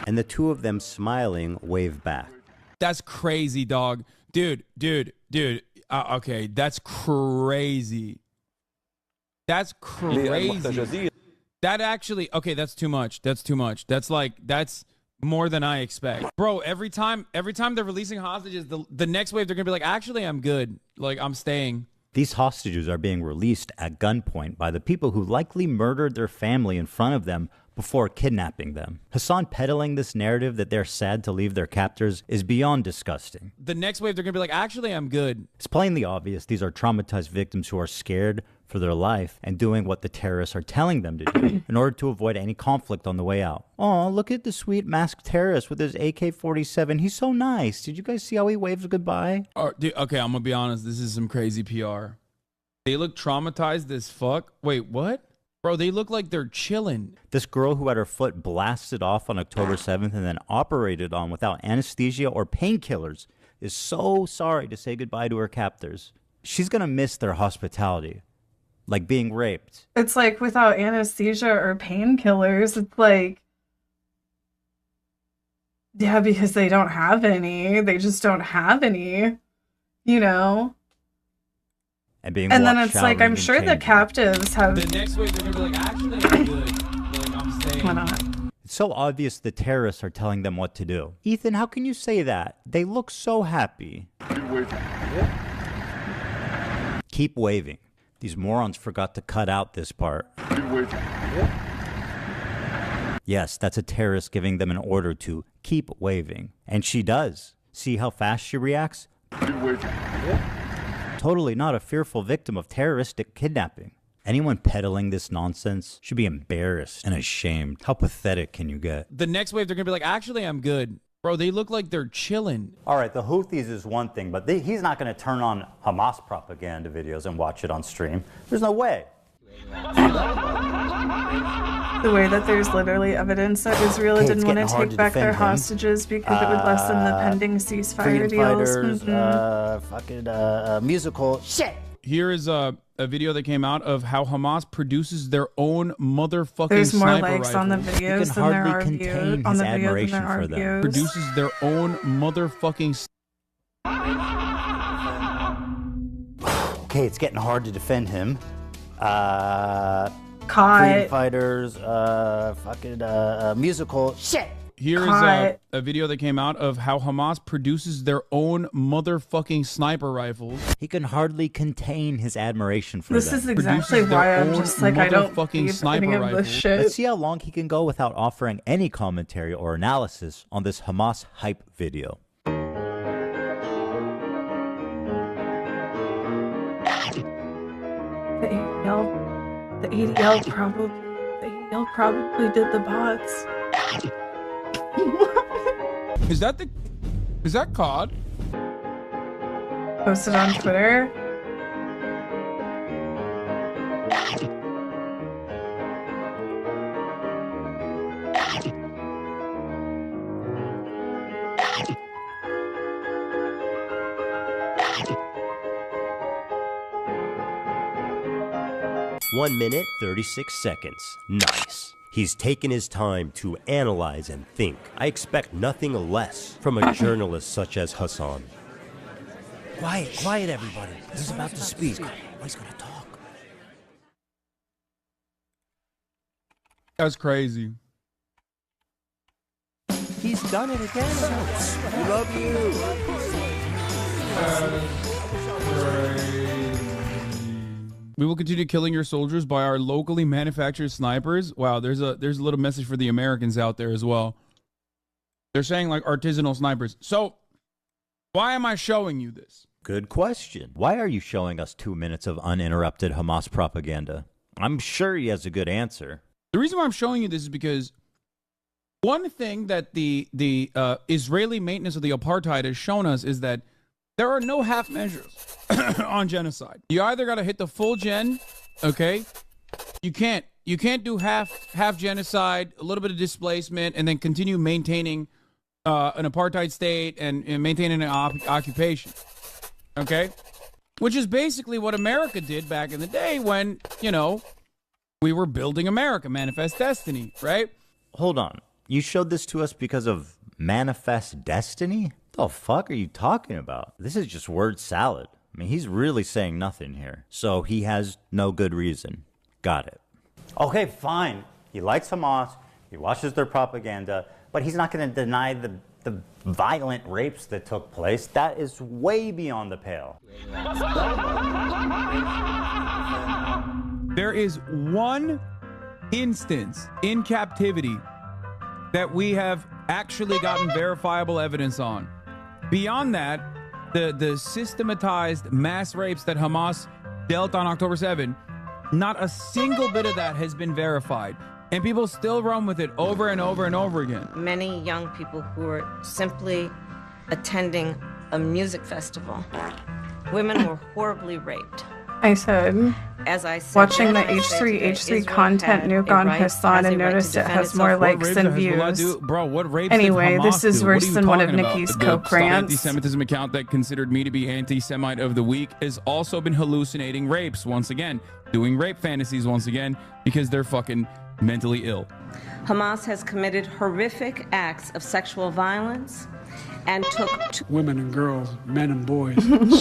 And the two of them smiling wave back. That's crazy, dog. Dude. Okay, that's crazy. That's crazy. That actually, okay, that's too much. That's more than I expect. Bro, every time they're releasing hostages, the next wave, they're going to be like, actually, I'm good. Like, I'm staying. These hostages are being released at gunpoint by the people who likely murdered their family in front of them before kidnapping them. Hasan peddling this narrative that they're sad to leave their captors is beyond disgusting. The next wave, they're going to be like, actually, I'm good. It's plainly obvious these are traumatized victims who are scared for their life and doing what the terrorists are telling them to do in order to avoid any conflict on the way out. Oh, look at the sweet masked terrorist with his AK-47. He's so nice. Did you guys see how he waves goodbye? Dude, okay, I'm going to be honest. This is some crazy PR. They look traumatized as fuck. Wait, what? Bro, they look like they're chilling. This girl who had her foot blasted off on October 7th and then operated on without anesthesia or painkillers is so sorry to say goodbye to her captors. She's going to miss their hospitality. Like being raped. It's like without anesthesia or painkillers, it's like, yeah, because they don't have any. They just don't have any, you know? And then it's like, I'm sure the captives have... The next week, they're going to be like, actually, I'm good. Like, I'm staying. Why not? It's so obvious the terrorists are telling them what to do. Ethan, how can you say that? They look so happy. Keep waving. These morons forgot to cut out this part. Yes, that's a terrorist giving them an order to keep waving. And she does. See how fast she reacts? Totally not a fearful victim of terroristic kidnapping. Anyone peddling this nonsense should be embarrassed and ashamed. How pathetic can you get? The next wave, they're going to be like, actually, I'm good. Bro, they look like they're chilling. All right, the Houthis is one thing, but he's not going to turn on Hamas propaganda videos and watch it on stream. There's no way. The way that there's literally evidence that Israel didn't want to take back their hostages because it would lessen the pending ceasefire deals. Musical shit. Here is a video that came out of how Hamas produces their own motherfucking There's more sniper likes rifle. on the videos than there are views. On the videos than there are views. Produces their own motherfucking. Okay, it's getting hard to defend him. Caught. Freedom fighters, musical shit. Here is caught. a video that came out of how Hamas produces their own motherfucking sniper rifles. He can hardly contain his admiration for This them. is exactly why I'm just like, I don't believe any of this shit. Let's see how long he can go without offering any commentary or analysis on this Hamas hype video. The ADL probably did the bots. Is that COD? Posted on Twitter. One minute, 36 seconds. Nice. He's taken his time to analyze and think. I expect nothing less from a journalist such as Hasan. Quiet, everybody. He's about to speak. He's gonna talk. That's crazy. He's done it again. We love you. We will continue killing your soldiers by our locally manufactured snipers. Wow, there's a little message for the Americans out there as well. They're saying like artisanal snipers. So, why am I showing you this? Good question. Why are you showing us 2 minutes of uninterrupted Hamas propaganda? I'm sure he has a good answer. The reason why I'm showing you this is because one thing that the Israeli maintenance of the apartheid has shown us is that there are no half measures on genocide. You either got to hit the full gen, okay? You can't do half genocide, a little bit of displacement, and then continue maintaining an apartheid state and maintaining an occupation, okay? Which is basically what America did back in the day when, you know, we were building America, Manifest Destiny, right? Hold on. You showed this to us because of Manifest Destiny? The fuck are you talking about? This is just word salad. I mean, he's really saying nothing here. So he has no good reason. Got it. Okay, fine. He likes Hamas. He watches their propaganda. But he's not going to deny the violent rapes that took place. That is way beyond the pale. There is one instance in captivity that we have actually gotten verifiable evidence on. Beyond that, the systematized mass rapes that Hamas dealt on October 7, not a single bit of that has been verified. And people still run with it over and over and over again. Many young people who are simply attending a music festival. Women were horribly raped. I said, as I said, watching the H3 content nuke on Hasan and noticed it has more likes than views. Bro, what rapes anyway, did Hamas this is do? worse than one of talking Nikki's about? Coke The rants. anti-Semitism account that considered me to be anti-Semite of the week has also been hallucinating rapes once again, doing rape fantasies once again because they're fucking mentally ill. Hamas has committed horrific acts of sexual violence and took women and girls, men and boys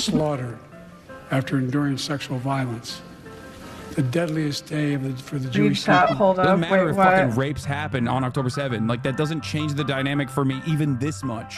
slaughtered after enduring sexual violence. The deadliest day for the Jewish people. Hold up, doesn't matter if what? fucking rapes happen on October 7. Like, that doesn't change the dynamic for me even this much.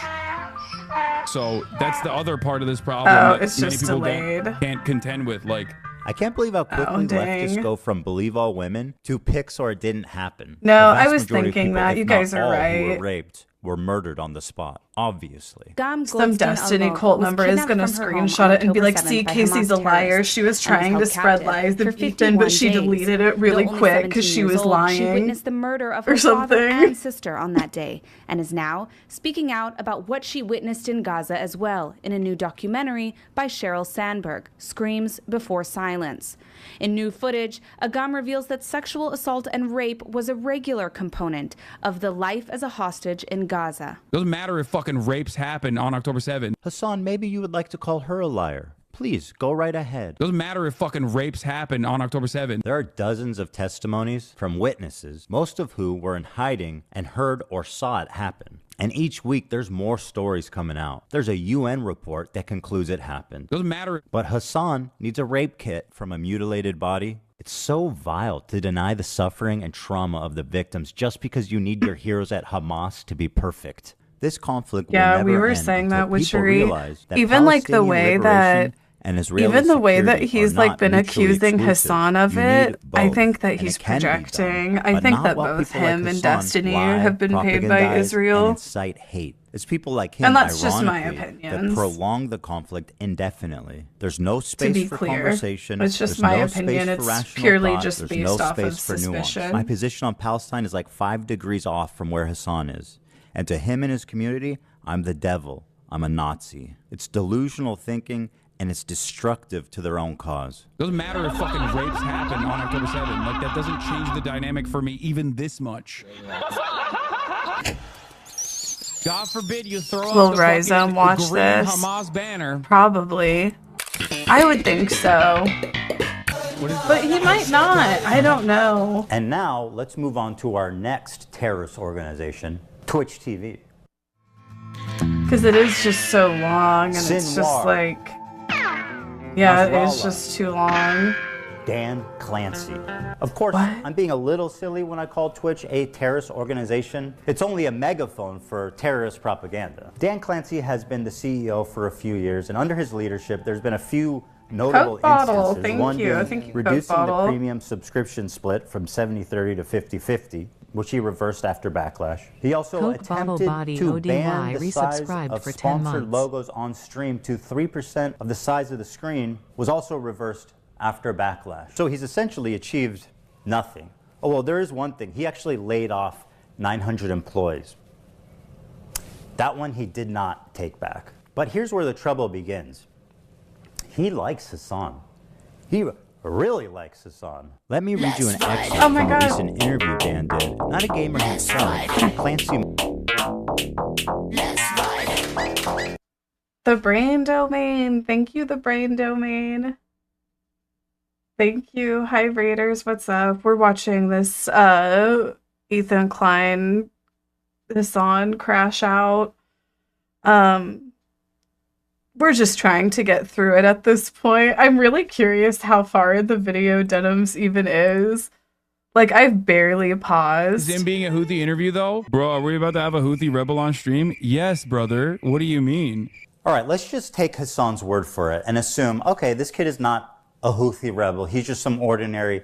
So that's the other part of this problem that it's many just people delayed. can't contend with. Like, I can't believe how quickly leftists dang. go from believe all women to pics or it didn't happen. No, The vast I was majority of thinking people, that. if You not guys are all who right. were raped were murdered on the spot, obviously. Some Destiny cult member is going to screenshot it and be like, see, Casey's a liar. She was trying to spread lies to Ethan, but she deleted it really quick because she was lying. She witnessed the murder of or her father something. and sister on that day and is now speaking out about what she witnessed in Gaza as well in a new documentary by Sheryl Sandberg, Screams Before Silence. In new footage, Agam reveals that sexual assault and rape was a regular component of the life as a hostage in Gaza. doesn't matter if fucking rapes happen on October 7. Hasan, maybe you would like to call her a liar. Please, go right ahead. Doesn't matter if fucking rapes happen on October 7. There are dozens of testimonies from witnesses, most of who were in hiding and heard or saw it happen. And each week, there's more stories coming out. There's a UN report that concludes it happened. Doesn't matter. But Hasan needs a rape kit from a mutilated body. It's so vile to deny the suffering and trauma of the victims just because you need your heroes at Hamas to be perfect. This conflict will never we were end saying until that with people Cherie. realize that Even like the Palestinian way liberation that and Israeli even the way that security he's are like not been mutually accusing exclusive. Hassan of You need it, I both, think that and he's it can be done, projecting. I but think not that while both people like him and Hassan Destiny lie, have been paid by propagandize, Israel. and incite hate. It's people like him, And that's just my ironically, opinions. that prolong the conflict indefinitely. There's no To space be for clear, conversation. it's just There's my no opinion. space for It's rational purely thought. just There's based no off of space for nuance. suspicion. My position on Palestine is like 5 degrees off from where Hassan is. And to him and his community, I'm the devil. I'm a Nazi. It's delusional thinking, and it's destructive to their own cause. Doesn't matter if fucking rapes happen on October 7th. Like, that doesn't change the dynamic for me even this much. God forbid you throw Will up the Rhizome fucking watch green this? Hamas banner. Probably. I would think so. But he might not. I don't know. And now, let's move on to our next terrorist organization, Twitch TV. Because it is just so long, and it's just Sinwar. like... Yeah, Nasrallah. it's just too long. Dan Clancy. Of course, I'm being a little silly when I call Twitch a terrorist organization. It's only a megaphone for terrorist propaganda. Dan Clancy has been the CEO for a few years, and under his leadership, there's been a few notable Coke bottle, instances. thank One you. being I think you Coke reducing the bottle. premium subscription split from 70-30 to 50-50, which he reversed after backlash. He also Coke bottle attempted body to ODY ban the size resubscribed of for 10 sponsored months. logos on stream to 3% of the size of the screen, was also reversed after backlash. So he's essentially achieved nothing. Oh, well, there is one thing. He actually laid off 900 employees. That one he did not take back. But here's where the trouble begins. He likes Hasan. He really likes Hasan. Let me read you an excerpt Oh my from God. a recent interview Dan did. Not a gamer himself. Clancy. The brain domain. Thank you, the brain domain. Thank you. Hi, Raiders. What's up? We're watching this Ethan Klein Hasan crash out. We're just trying to get through it at this point. I'm really curious how far the video Denims even is. Like, I've barely paused. Is him being a Houthi interview, though? Bro, are we about to have a Houthi rebel on stream? Yes, brother. What do you mean? All right, let's just take Hassan's word for it and assume, okay, this kid is not a Houthi rebel. He's just some ordinary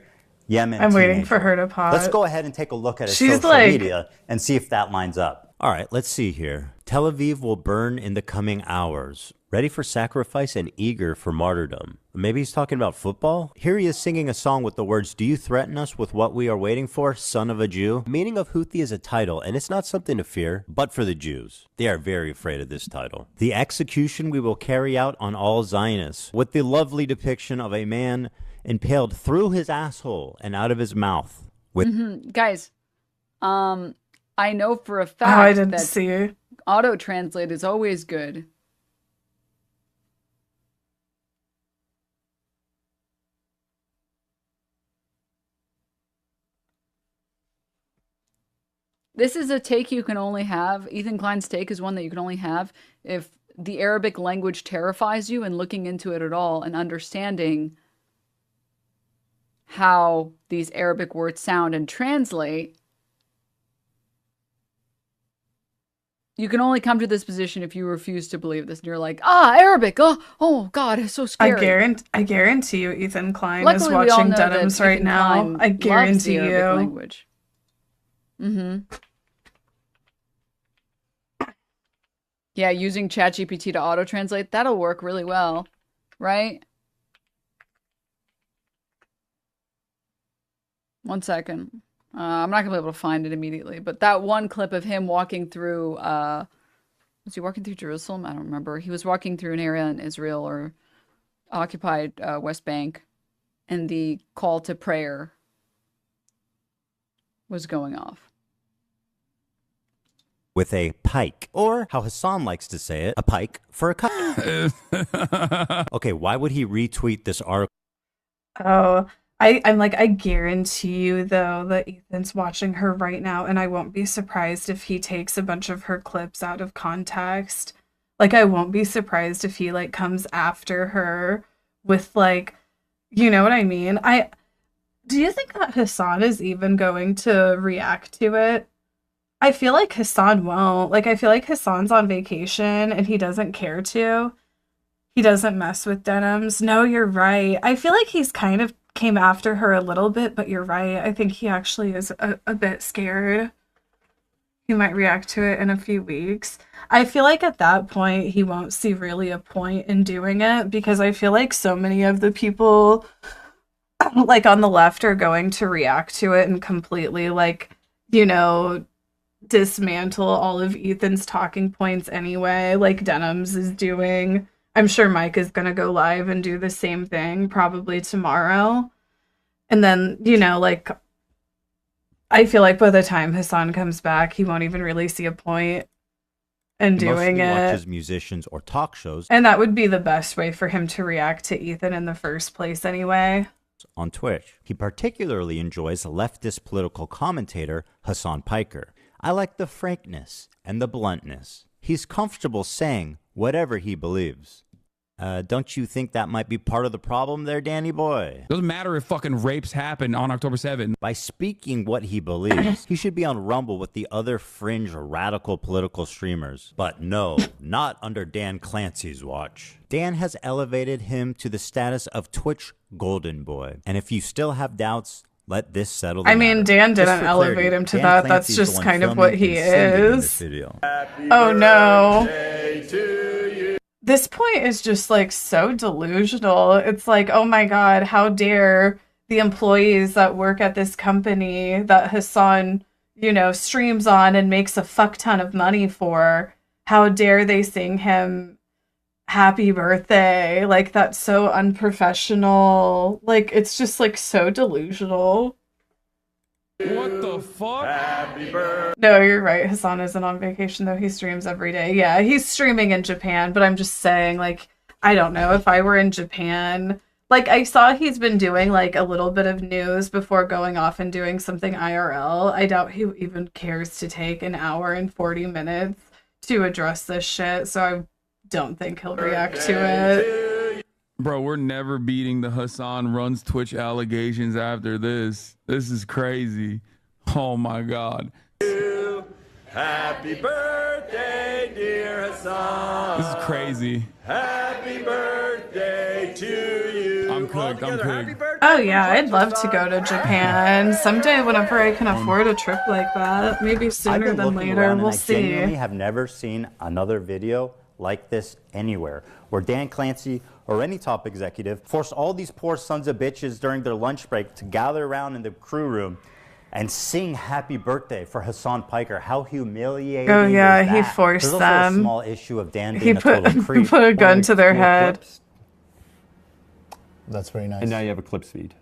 Yemen I'm waiting teenager. for her to pause. Let's go ahead and take a look at his She's social like- media and see if that lines up. All right, let's see here. Tel Aviv will burn in the coming hours. Ready for sacrifice and eager for martyrdom. Maybe he's talking about football? Here he is singing a song with the words, "Do you threaten us with what we are waiting for, son of a Jew?" The meaning of Houthi is a title, and it's not something to fear, but for the Jews. They are very afraid of this title. The execution we will carry out on all Zionists, with the lovely depiction of a man impaled through his asshole and out of his mouth. With Guys, I know for a Oh, fact I didn't that see. auto-translate is always good. This is a take you can only have. Ethan Klein's take is one that you can only have if the Arabic language terrifies you, and looking into it at all and understanding how these Arabic words sound and translate. You can only come to this position if you refuse to believe this. And you're like, Arabic. Oh God, it's so scary. I guarantee you Ethan Klein Luckily, is we all watching know that Denims right Ethan now. Klein I loves guarantee the you. Arabic language. Yeah, using ChatGPT to auto-translate, that'll work really well, right? 1 second. I'm not going to be able to find it immediately, but that one clip of him walking through, was he walking through Jerusalem? I don't remember. He was walking through an area in Israel or occupied West Bank, and the call to prayer was going off. with a pike, or how Hasan likes to say it, a pike for a cut. Okay, why would he retweet this article? Oh, I'm like, I guarantee you, though, that Ethan's watching her right now, and I won't be surprised if he takes a bunch of her clips out of context. Like, I won't be surprised if he, like, comes after her with, like, you know what I mean? Do you think that Hasan is even going to react to it? I feel like Hasan won't. Like, I feel like Hasan's on vacation and he doesn't care to. He doesn't mess with denims. No, you're right. I feel like he's kind of came after her a little bit, but you're right. I think he actually is a bit scared. He might react to it in a few weeks. I feel like at that point, he won't see really a point in doing it because I feel like so many of the people like on the left are going to react to it and completely like, you know, dismantle all of Ethan's talking points anyway, like Denims is doing. I'm sure Mike is going to go live and do the same thing probably tomorrow. And then, you know, like, I feel like by the time Hasan comes back, he won't even really see a point in doing it. Watches musicians or talk shows. And that would be the best way for him to react to Ethan in the first place anyway. On Twitch. He particularly enjoys leftist political commentator Hasan Piker. I like the frankness and the bluntness. He's comfortable saying whatever he believes. Don't you think that might be part of the problem there, Danny boy? Doesn't matter if fucking rapes happen on October 7th. By speaking what he believes, he should be on Rumble with the other fringe radical political streamers. But no, not under Dan Clancy's watch. Dan has elevated him to the status of Twitch Golden Boy. And if you still have doubts, let this settle the I mean, matter. Dan Just didn't for elevate clarity, him to Dan that. Clancy's That's the just one kind of filming what he and sending in this is. video. Oh no. This point is just like so delusional. It's like, oh my god, how dare the employees that work at this company that Hasan, you know, streams on and makes a fuck ton of money for, how dare they sing him happy birthday? Like, that's so unprofessional. Like, it's just like so delusional. What the fuck? Happy birthday. No, you're right. Hasan isn't on vacation, though. He streams every day. Yeah, he's streaming in Japan, but I'm just saying, like, I don't know. If I were in Japan, like, I saw he's been doing, like, a little bit of news before going off and doing something IRL. I doubt he even cares to take an hour and 40 minutes to address this shit, so I don't think he'll react to it. Bro, we're never beating the Hasan runs Twitch allegations after this. This is crazy. Oh my god. Happy birthday, dear Hasan. This is crazy. Happy birthday to you. I'm cooked. I'm cooked. Oh yeah, I'd love to go to Japan someday whenever I can afford a trip like that. Maybe sooner than later. We'll see. I genuinely have never seen another video like this anywhere, where Dan Clancy or any top executive forced all these poor sons of bitches during their lunch break to gather around in the crew room and sing happy birthday for Hasan Piker. How humiliating. Oh yeah, is that? he forced There's also them. a small issue of Dan He being a put total creep. put a gun to their head. That's very nice. And now you have a clips feed.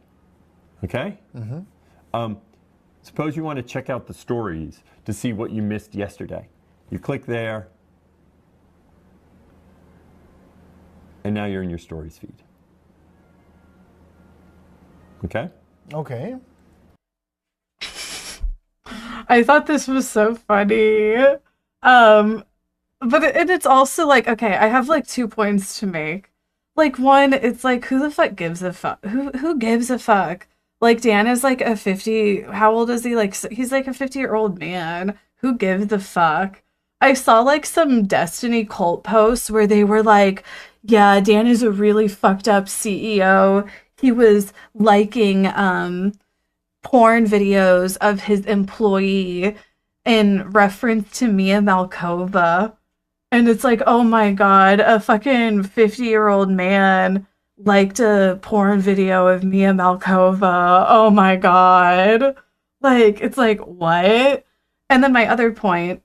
Okay? Mm-hmm. Suppose you want to check out the stories to see what you missed yesterday. You click there, and now you're in your stories feed. Okay? Okay. I thought this was so funny. But it's also like, okay, I have like 2 points to make. Like, one, it's like, who the fuck gives a fuck? Who gives a fuck? Like, Dan is like a 50, how old is he? Like, he's like a 50-year-old man. Who gives the fuck? I saw like some Destiny cult posts where they were like, yeah, Dan is a really fucked up CEO. He was liking porn videos of his employee in reference to Mia Malkova. And it's like, oh my god, a fucking 50-year-old man liked a porn video of Mia Malkova. Oh my god. Like, it's like, what? And then my other point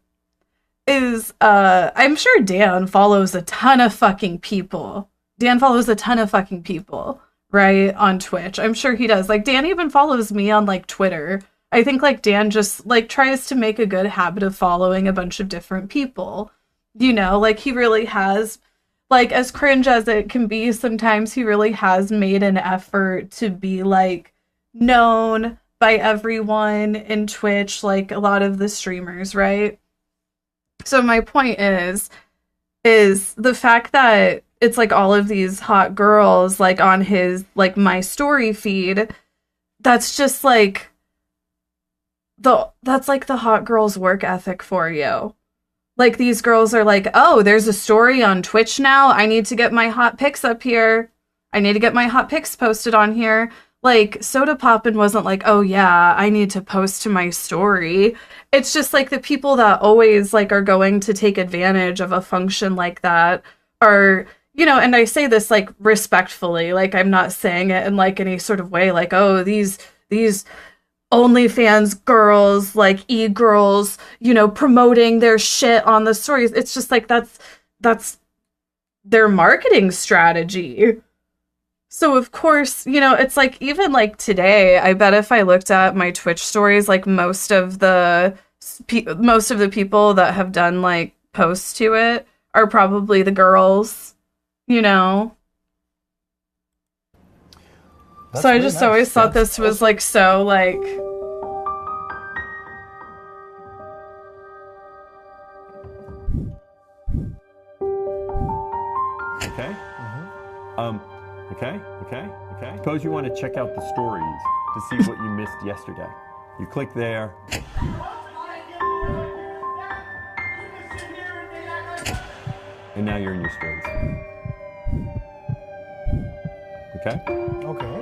is, I'm sure Dan follows a ton of fucking people. Dan follows a ton of fucking people, right? On Twitch. I'm sure he does. Like, Dan even follows me on, like, Twitter. I think, like, Dan just, like, tries to make a good habit of following a bunch of different people. You know, like, he really has, like, as cringe as it can be, sometimes he really has made an effort to be, like, known by everyone in Twitch, like a lot of the streamers, right? So my point is the fact that it's, like, all of these hot girls, like, on his, like, my story feed, that's just like that's like the hot girl's work ethic for you. Like, these girls are like, oh, there's a story on Twitch now. I need to get my hot pics up here. I need to get my hot pics posted on here. Like, Soda Poppin' wasn't like, oh yeah, I need to post to my story. It's just like the people that always like are going to take advantage of a function like that are, you know, and I say this like respectfully, like I'm not saying it in like any sort of way like, oh, these OnlyFans girls, like e-girls, you know, promoting their shit on the stories. It's just like that's their marketing strategy. So of course, you know, it's like even like today, I bet if I looked at my Twitch stories, like most of the people that have done like posts to it are probably the girls, you know. So I just always thought this was like so like Okay. Okay. Suppose you want to check out the stories to see what you missed yesterday. You click there. And now you're in your stories. Okay? Okay.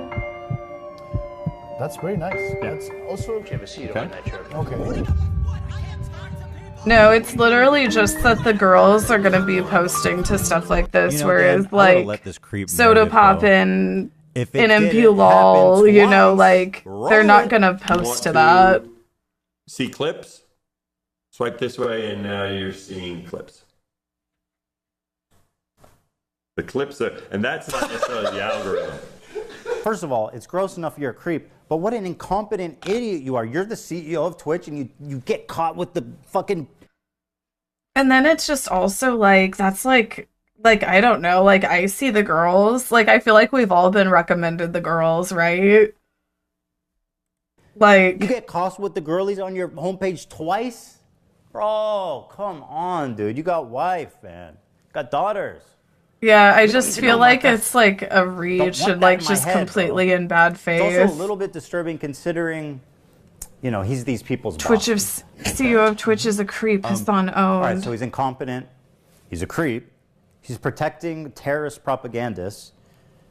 That's very nice. Yeah. That's also... You have a seat on that chair. Okay. no, it's literally just that the girls are gonna be posting to stuff like this, You know, whereas Dan, I would've like let this creep Soda narrative go. Poppin', If it NMP did, it lol, happened you know, twice. like they're not gonna post Want to that. See clips? Swipe this way and now you're seeing clips. The clips are, and that's not necessarily the algorithm. First of all, it's gross enough you're a creep, but what an incompetent idiot you are. You're the CEO of Twitch and you get caught with the fucking... And then it's just also like, that's like I don't know, like I see the girls, like I feel like we've all been recommended the girls, right? Like, You get caught with the girlies on your homepage twice? Bro, come on, dude. You got wife, man. Got daughters. yeah, I just feel like it's like a reach want and that like in my just head, completely in bad It's faith. also a little bit disturbing considering, you know, he's these people's Twitch boss. CEO of Twitch is a creep, Hasan owned. All right, so he's incompetent. He's a creep. He's protecting terrorist propagandists.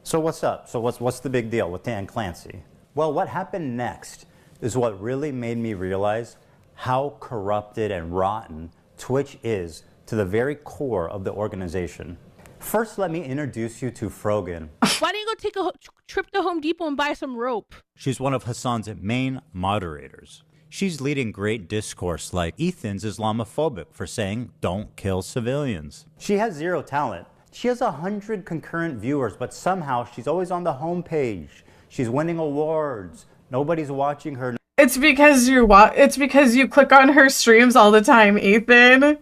So what's up? So what's the big deal with Dan Clancy? Well, what happened next is what really made me realize how corrupted and rotten Twitch is to the very core of the organization. First, let me introduce you to Frogan. Why don't you go take a trip to Home Depot and buy some rope? She's one of Hasan's main moderators. She's leading great discourse like Ethan's Islamophobic for saying, don't kill civilians. She has zero talent. She has 100 concurrent viewers, but somehow she's always on the homepage. She's winning awards. Nobody's watching her. It's because it's because you click on her streams all the time, Ethan.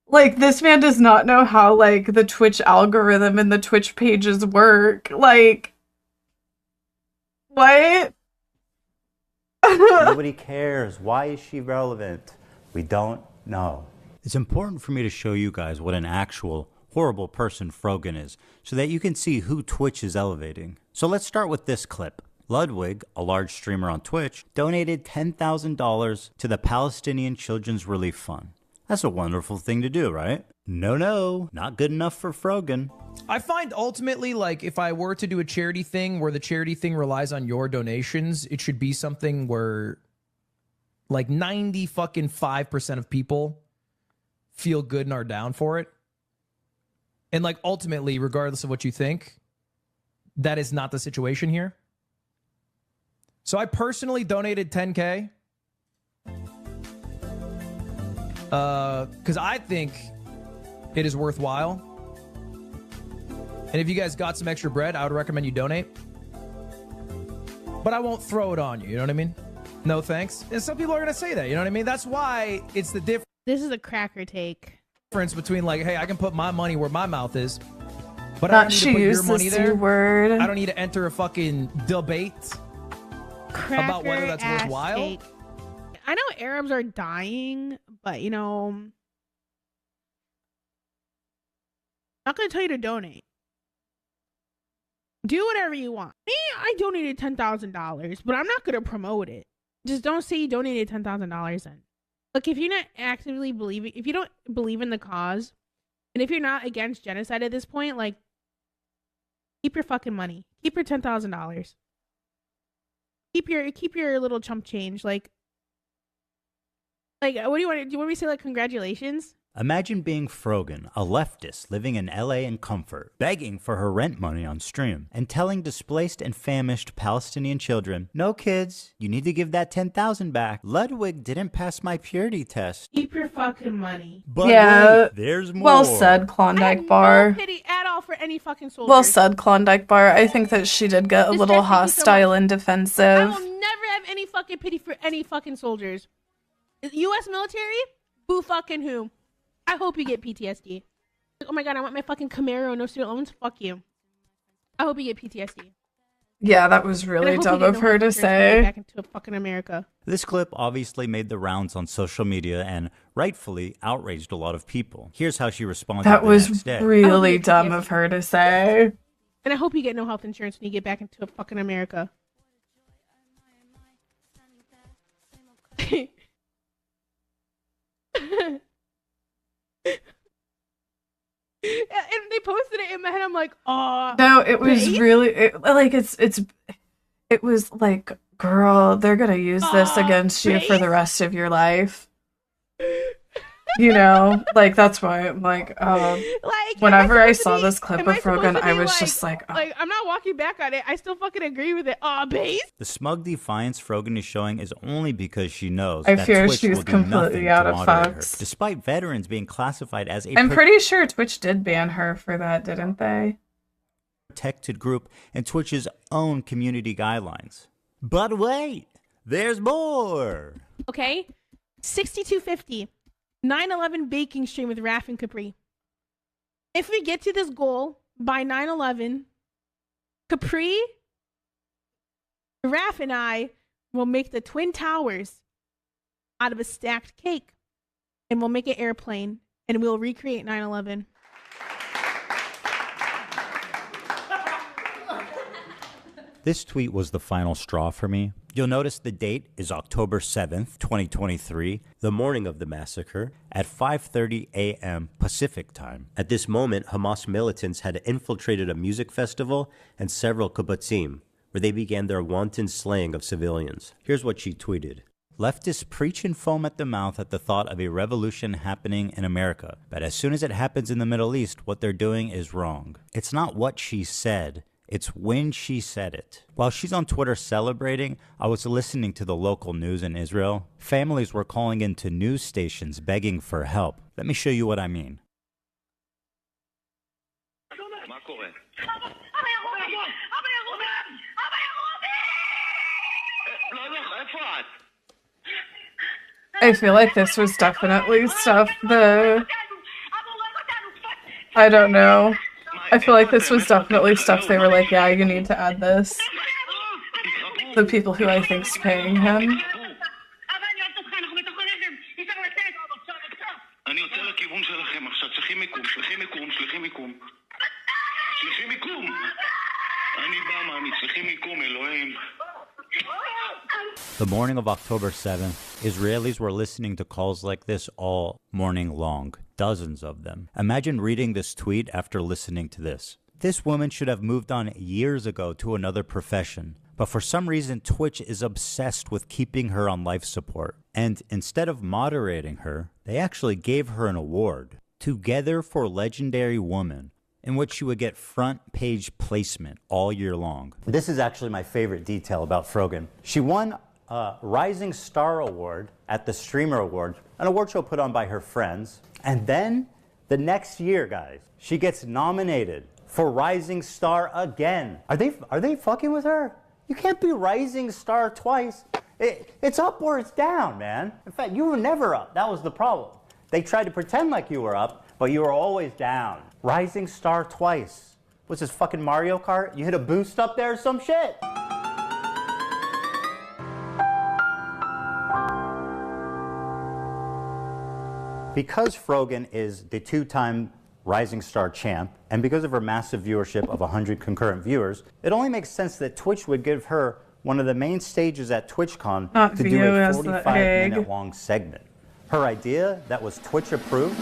Like, this man does not know how, like, the Twitch algorithm and the Twitch pages work. Like, what? Nobody cares. Why is she relevant? We don't know. It's important for me to show you guys what an actual horrible person Frogan is, so that you can see who Twitch is elevating. So let's start with this clip. Ludwig, a large streamer on Twitch, donated $10,000 to the Palestinian Children's Relief Fund. That's a wonderful thing to do, right? No, not good enough for Frogan. I find ultimately, like, if I were to do a charity thing where the charity thing relies on your donations, it should be something where, like, 95% of people feel good and are down for it. And, like, ultimately, regardless of what you think, that is not the situation here. So I personally donated $10K. Because I think it is worthwhile. And if you guys got some extra bread, I would recommend you donate. But I won't throw it on you, you know what I mean? No thanks. And some people are going to say that, you know what I mean? That's why it's the difference. This is a cracker take. Between, like, hey, I can put my money where my mouth is, but Not I don't need to put your choose money the there. C-word. I don't need to enter a fucking debate about whether that's Cracker-ass worthwhile. take. I know Arabs are dying, but, you know, I'm not going to tell you to donate. Do whatever you want. Me, I donated $10,000, but I'm not gonna promote it. Just don't say you donated $10,000 then. Look, if you're not actively believing, if you don't believe in the cause, and if you're not against genocide at this point, like, keep your fucking money. Keep your $10,000. Keep your little chump change. Like, what do you want? Do you want me to say, like, congratulations? Imagine being Frogan, a leftist living in LA in comfort, begging for her rent money on stream, and telling displaced and famished Palestinian children, "No kids, you need to give that 10,000 back. Ludwig didn't pass my purity test." Keep your fucking money. But Yeah. wait, there's more. Well said, Klondike Bar. No pity at all for any fucking soldiers. Well said, Klondike Bar. I think that she did get a little hostile and I defensive. will never have any fucking pity for any fucking soldiers. U.S. military? Who fucking who? I hope you get PTSD. Oh my god, I want my fucking Camaro, no student loans. Fuck you. I hope you get PTSD. Yeah, that was really dumb of her to say. Back into fucking America. This clip obviously made the rounds on social media and rightfully outraged a lot of people. Here's how she responded That the was next day. really dumb of her to say. And I hope you get no health insurance when you get back into fucking America. And they posted it in my head. I'm like, oh. No, it was really it was like, girl, they're gonna use this against you for the rest of your life. You know, like, that's why I'm like, whenever I saw this clip of Rogan, I was just like, oh. Like, I'm not walking back on it. I still fucking agree with it. Aw, base. The smug defiance Frogan is showing is only because she knows I that fear Twitch she's will do completely nothing out to of moderate her, fucks. despite veterans being classified as a I'm pretty sure Twitch did ban her for that, didn't they? protected group in Twitch's own community guidelines. But wait, there's more. Okay, 6250. 9/11 baking stream with Raph and Capri. If we get to this goal by 9/11, Capri, Raph, and I will make the Twin Towers out of a stacked cake, and we'll make an airplane, and we'll recreate 9/11. This tweet was the final straw for me. You'll notice the date is October 7th, 2023, the morning of the massacre, at 5:30 a.m. Pacific time. At this moment, Hamas militants had infiltrated a music festival and several kibbutzim, where they began their wanton slaying of civilians. Here's what she tweeted. Leftists preach and foam at the mouth at the thought of a revolution happening in America. But as soon as it happens in the Middle East, what they're doing is wrong. It's not what she said. It's when she said it. While she's on Twitter celebrating, I was listening to the local news in Israel. Families were calling into news stations begging for help. Let me show you what I mean. I feel like this was definitely stuff I don't know. I feel like this was definitely stuff they were like, yeah, you need to add this. The people who I think's paying him. The morning of October 7th, Israelis were listening to calls like this all morning long. Dozens of them. Imagine reading this tweet after listening to this. This woman should have moved on years ago to another profession, but for some reason Twitch is obsessed with keeping her on life support. And instead of moderating her, they actually gave her an award, Together for Legendary Woman, in which she would get front page placement all year long. This is actually my favorite detail about Frogan. She won a Rising Star Award at the Streamer Awards, an award show put on by her friends. And then the next year, guys, she gets nominated for Rising Star again. Are they fucking with her? You can't be Rising Star twice. It's up or it's down, man. In fact, you were never up. That was the problem. They tried to pretend like you were up, but you were always down. Rising Star twice. What's this, fucking Mario Kart? You hit a boost up there or some shit? Because Frogan is the two-time rising star champ, and because of her massive viewership of 100 concurrent viewers, it only makes sense that Twitch would give her one of the main stages at TwitchCon to do a 45-minute long segment. Her idea that was Twitch approved,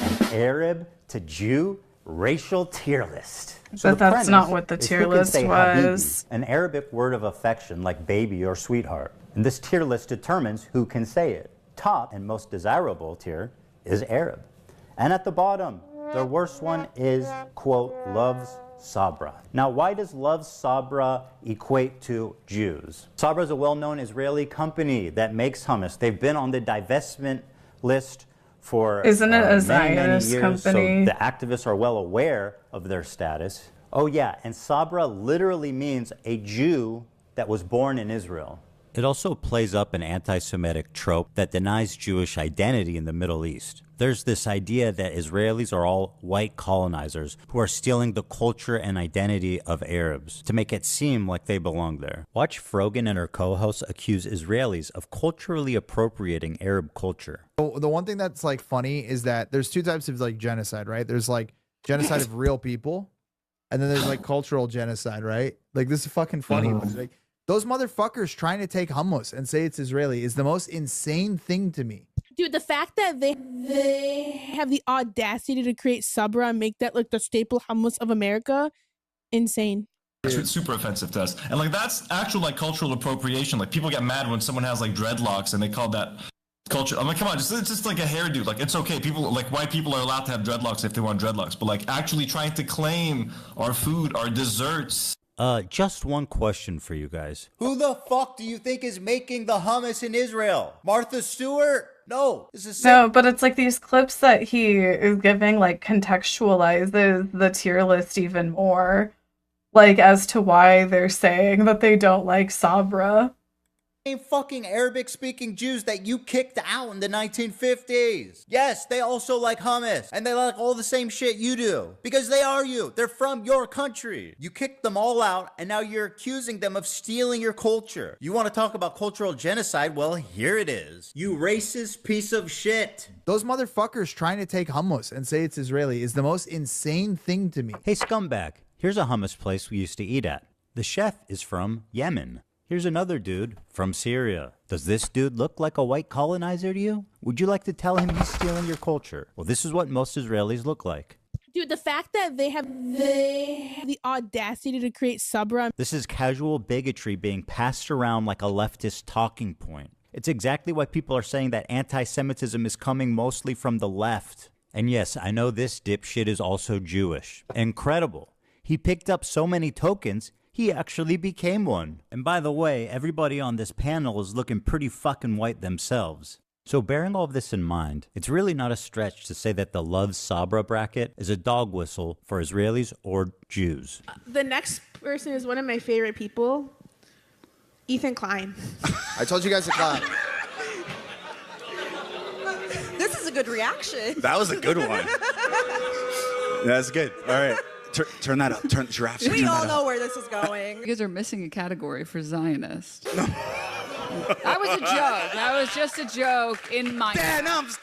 an Arab to Jew racial tier list. So but that's not what the tier list was. Habibi, an Arabic word of affection like baby or sweetheart. And this tier list determines who can say it. Top and most desirable tier is Arab. And at the bottom, the worst one is, quote, loves Sabra. Now, why does Loves Sabra equate to Jews? Sabra is a well-known Israeli company that makes hummus. They've been on the divestment list for Isn't it a many Zionist years, company? so the activists are well aware of their status. Oh yeah, and Sabra literally means a Jew that was born in Israel. It also plays up an anti-Semitic trope that denies Jewish identity in the Middle East. There's this idea that Israelis are all white colonizers who are stealing the culture and identity of Arabs to make it seem like they belong there. Watch Frogan and her co-hosts accuse Israelis of culturally appropriating Arab culture. The one thing that's like funny is that there's two types of like genocide, right? There's like genocide of real people, and then there's like cultural genocide, right? Like this is fucking funny. Like, those motherfuckers trying to take hummus and say it's Israeli is the most insane thing to me. Dude, the fact that they have the audacity to create Sabra and make that like the staple hummus of America, insane. It's super offensive to us. And like that's actual like cultural appropriation. Like people get mad when someone has like dreadlocks and they call that culture. I'm like, come on, it's just like a hairdo. Like it's okay. People like white people are allowed to have dreadlocks if they want dreadlocks. But like actually trying to claim our food, our desserts. Just one question for you guys. Who the fuck do you think is making the hummus in Israel? Martha Stewart? No. This is no, but it's like these clips that he is giving like contextualizes the tier list even more. Like as to why they're saying that they don't like Sabra. Fucking Arabic-speaking Jews that you kicked out in the 1950s. Yes, they also like hummus, and they like all the same shit you do. Because they are you. They're from your country. You kicked them all out, and now you're accusing them of stealing your culture. You want to talk about cultural genocide? Well, here it is. You racist piece of shit. Those motherfuckers trying to take hummus and say it's Israeli is the most insane thing to me. Hey, scumbag, here's a hummus place we used to eat at. The chef is from Yemen. Here's another dude from Syria. Does this dude look like a white colonizer to you? Would you like to tell him he's stealing your culture? Well, this is what most Israelis look like. Dude, the fact that they have the audacity to create Sabra. This is casual bigotry being passed around like a leftist talking point. It's exactly why people are saying that anti-Semitism is coming mostly from the left. And yes, I know this dipshit is also Jewish. Incredible. He picked up so many tokens, he actually became one. And by the way, everybody on this panel is looking pretty fucking white themselves. So bearing all of this in mind, it's really not a stretch to say that the Love Sabra bracket is a dog whistle for Israelis or Jews. The next person is one of my favorite people, Ethan Klein. I told you guys to clap. This is a good reaction. That was a good one. That's good. All right. Turn that up. Turn giraffes. We all know where this is going. You guys are missing a category for Zionist. That was a joke. That was just a joke in my... Stanums.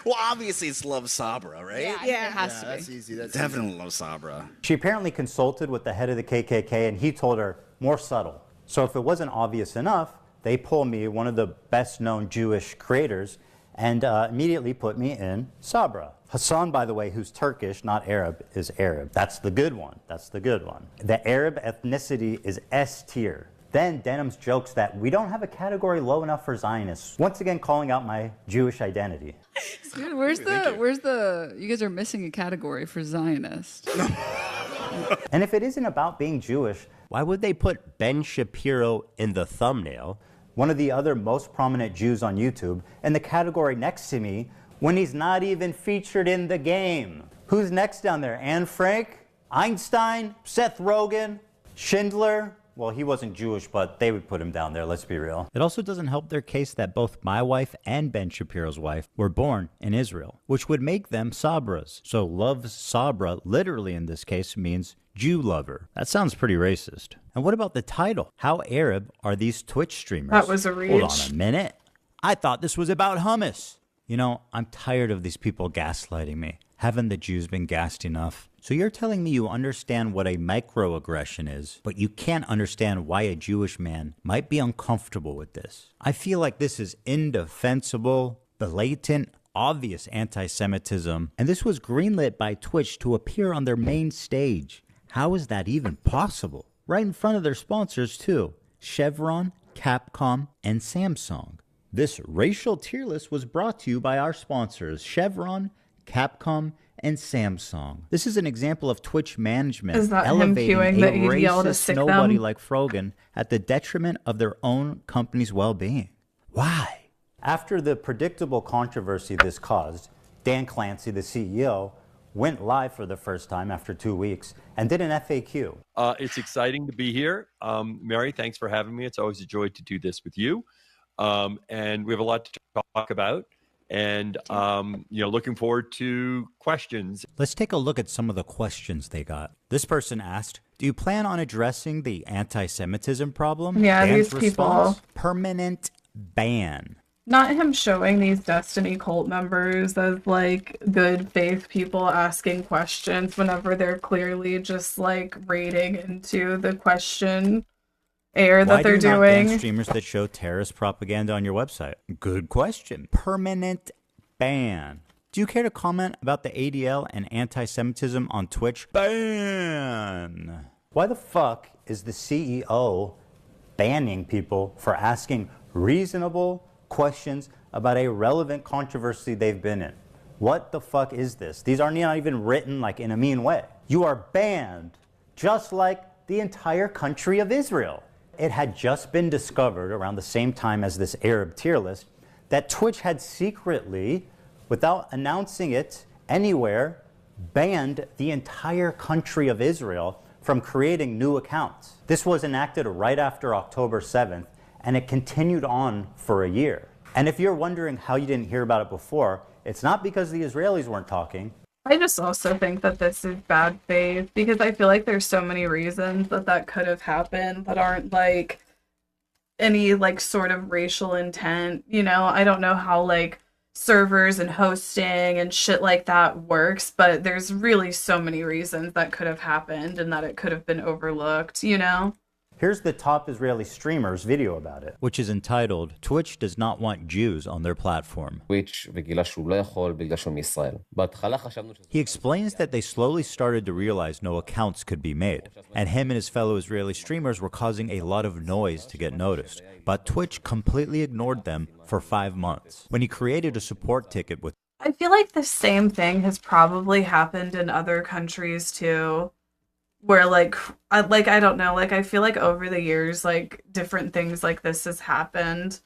Well, obviously it's Love Sabra, right? Yeah, it has to be. That's easy. That's definitely Love Sabra. She apparently consulted with the head of the KKK, and he told her, more subtle. So if it wasn't obvious enough, they pulled me, one of the best-known Jewish creators, and immediately put me in Sabra. Hasan, by the way, who's Turkish, not Arab, is Arab. That's the good one. That's the good one. The Arab ethnicity is S tier. Then Denham's jokes that we don't have a category low enough for Zionists. Once again, calling out my Jewish identity. Dude, where's the? You guys are missing a category for Zionist. And if it isn't about being Jewish, why would they put Ben Shapiro in the thumbnail, one of the other most prominent Jews on YouTube, in the category next to me when he's not even featured in the game? Who's next down there? Anne Frank? Einstein? Seth Rogen? Schindler? Well, he wasn't Jewish, but they would put him down there, let's be real. It also doesn't help their case that both my wife and Ben Shapiro's wife were born in Israel, which would make them Sabras. So Love Sabra, literally in this case, means Jew lover. That sounds pretty racist. And what about the title? How Arab are these Twitch streamers? That was a reach. Hold on a minute. I thought this was about hummus. You know, I'm tired of these people gaslighting me. Haven't the Jews been gassed enough? So you're telling me you understand what a microaggression is, but you can't understand why a Jewish man might be uncomfortable with this. I feel like this is indefensible, blatant, obvious anti-Semitism, and this was greenlit by Twitch to appear on their main stage. How is that even possible? Right in front of their sponsors, too. Chevron, Capcom, and Samsung. This racial tier list was brought to you by our sponsors, Chevron, Capcom, and Samsung. This is an example of Twitch management Is that elevating him a cueing the ADL to racist sick nobody them? like Frogan at the detriment of their own company's well-being. Why? After the predictable controversy this caused, Dan Clancy, the CEO, went live for the first time after 2 weeks and did an FAQ. It's exciting to be here. Mary, thanks for having me. It's always a joy to do this with you. And we have a lot to talk about. And, looking forward to questions. Let's take a look at some of the questions they got. This person asked, do you plan on addressing the anti-Semitism problem? Yeah, Dan's these response, people. permanent ban. Not him showing these Destiny cult members as like good faith people asking questions whenever they're clearly just like raiding into the question air that they're Why do you not ban doing. streamers that show terrorist propaganda on your website? Good question. Permanent ban. Do you care to comment about the ADL and anti-Semitism on Twitch? Ban. Why the fuck is the CEO banning people for asking reasonable questions about a relevant controversy they've been in? What the fuck is this? These are not even written like in a mean way. You are banned, just like the entire country of Israel. It had just been discovered around the same time as this Arab tier list that Twitch had secretly, without announcing it anywhere, banned the entire country of Israel from creating new accounts. This was enacted right after October 7th, and it continued on for a year. And if you're wondering how you didn't hear about it before, it's not because the Israelis weren't talking. I just also think that this is bad faith because I feel like there's so many reasons that that could have happened that aren't like any like sort of racial intent. You know, I don't know how like servers and hosting and shit like that works, but there's really so many reasons that could have happened and that it could have been overlooked, you know? Here's the top Israeli streamer's video about it, which is entitled, Twitch does not want Jews on their platform. He explains that they slowly started to realize no accounts could be made, and him and his fellow Israeli streamers were causing a lot of noise to get noticed, but Twitch completely ignored them for 5 months. When he created a support ticket with I feel like the same thing has probably happened in other countries too. Where like I don't know, like I feel like over the years like different things like this has happened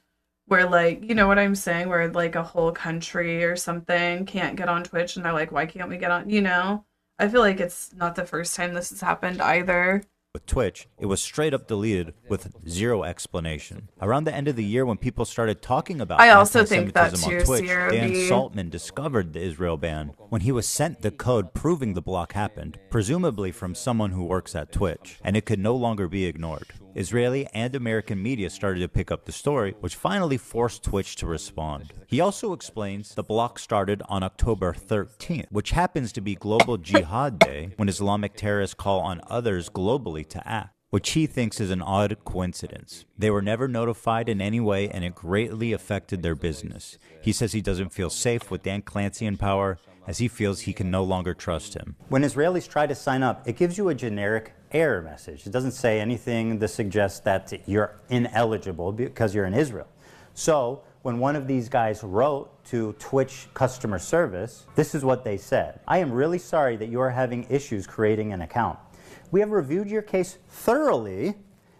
where like, you know what I'm saying, where like a whole country or something can't get on Twitch and they're like, why can't we get on, you know? I feel like it's not the first time this has happened either. With Twitch, it was straight up deleted with zero explanation. Around the end of the year when people started talking about I also think that anti-Semitism too, on Twitch, Sierra Dan B. Saltman discovered the Israel ban when he was sent the code proving the block happened, presumably from someone who works at Twitch, and it could no longer be ignored. Israeli and American media started to pick up the story, which finally forced Twitch to respond. He also explains the block started on October 13th, which happens to be Global Jihad Day, when Islamic terrorists call on others globally to act, which he thinks is an odd coincidence. They were never notified in any way, and it greatly affected their business. He says he doesn't feel safe with Dan Clancy in power, as he feels he can no longer trust him. When Israelis try to sign up, it gives you a generic error message. It doesn't say anything that suggests that you're ineligible because you're in Israel. So when one of these guys wrote to Twitch customer service, this is what they said. I am really sorry that you are having issues creating an account. We have reviewed your case thoroughly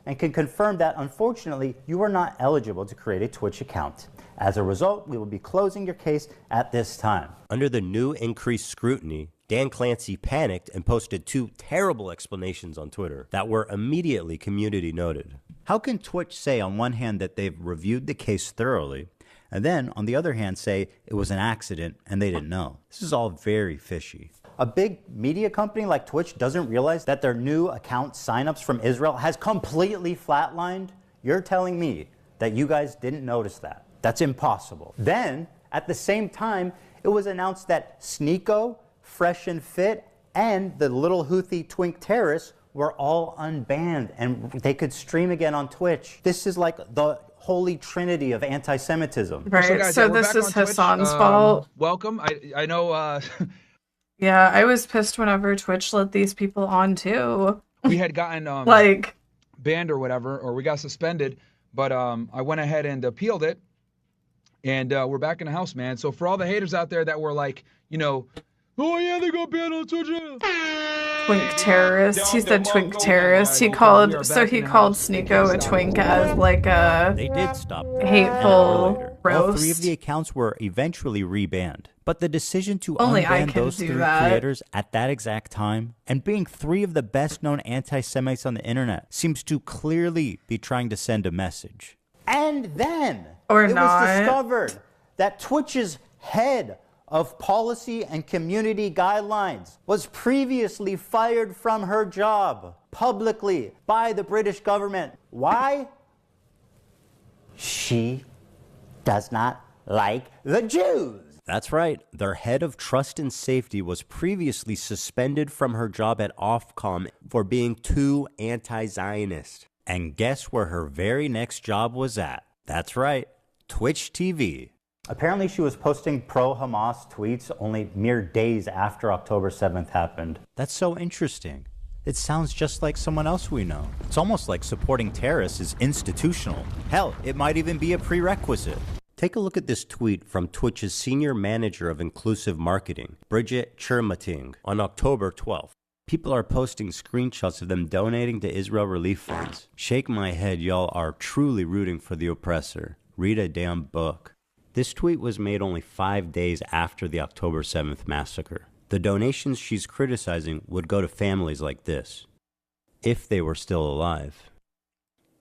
and can confirm that, unfortunately, you are not eligible to create a Twitch account. As a result, we will be closing your case at this time. Under the new increased scrutiny, Dan Clancy panicked and posted 2 terrible explanations on Twitter that were immediately community noted. How can Twitch say on one hand that they've reviewed the case thoroughly, and then on the other hand say it was an accident and they didn't know? This is all very fishy. A big media company like Twitch doesn't realize that their new account signups from Israel has completely flatlined? You're telling me that you guys didn't notice that? That's impossible. Then, at the same time, it was announced that Sneeko, Fresh and Fit, and the little Houthi twink terrorists were all unbanned and they could stream again on Twitch. This is like the holy trinity of anti-Semitism. Right, guys, so we're this back is on Twitch. Hassan's fault. Welcome. I know Yeah, I was pissed whenever Twitch let these people on too. we had gotten Like, banned or whatever, or we got suspended, but I went ahead and appealed it, and we're back in the house, man. So for all the haters out there that were like, you know, oh yeah, they got banned on Twitch. twink terrorist. He said twink terrorist. He called Sneeko a twink as like a They did stop hateful roast. All three of the accounts were eventually rebanned. But the decision to Only I unban can those do three that. creators at that exact time, and being three of the best-known anti-Semites on the internet, seems to clearly be trying to send a message. And then Or it not. was discovered that Twitch's head of policy and community guidelines was previously fired from her job publicly by the British government. Why? She does not like the Jews. That's right. Their head of trust and safety was previously suspended from her job at Ofcom for being too anti-Zionist. And guess where her very next job was at? That's right, Twitch TV. Apparently she was posting pro-Hamas tweets only mere days after October 7th happened. That's so interesting. It sounds just like someone else we know. It's almost like supporting terrorists is institutional. Hell, it might even be a prerequisite. Take a look at this tweet from Twitch's senior manager of inclusive marketing, Bridget Chermating, on October 12th. People are posting screenshots of them donating to Israel relief funds. Shake my head, y'all are truly rooting for the oppressor. Read a damn book. This tweet was made only 5 days after the October 7th massacre. The donations she's criticizing would go to families like this, if they were still alive.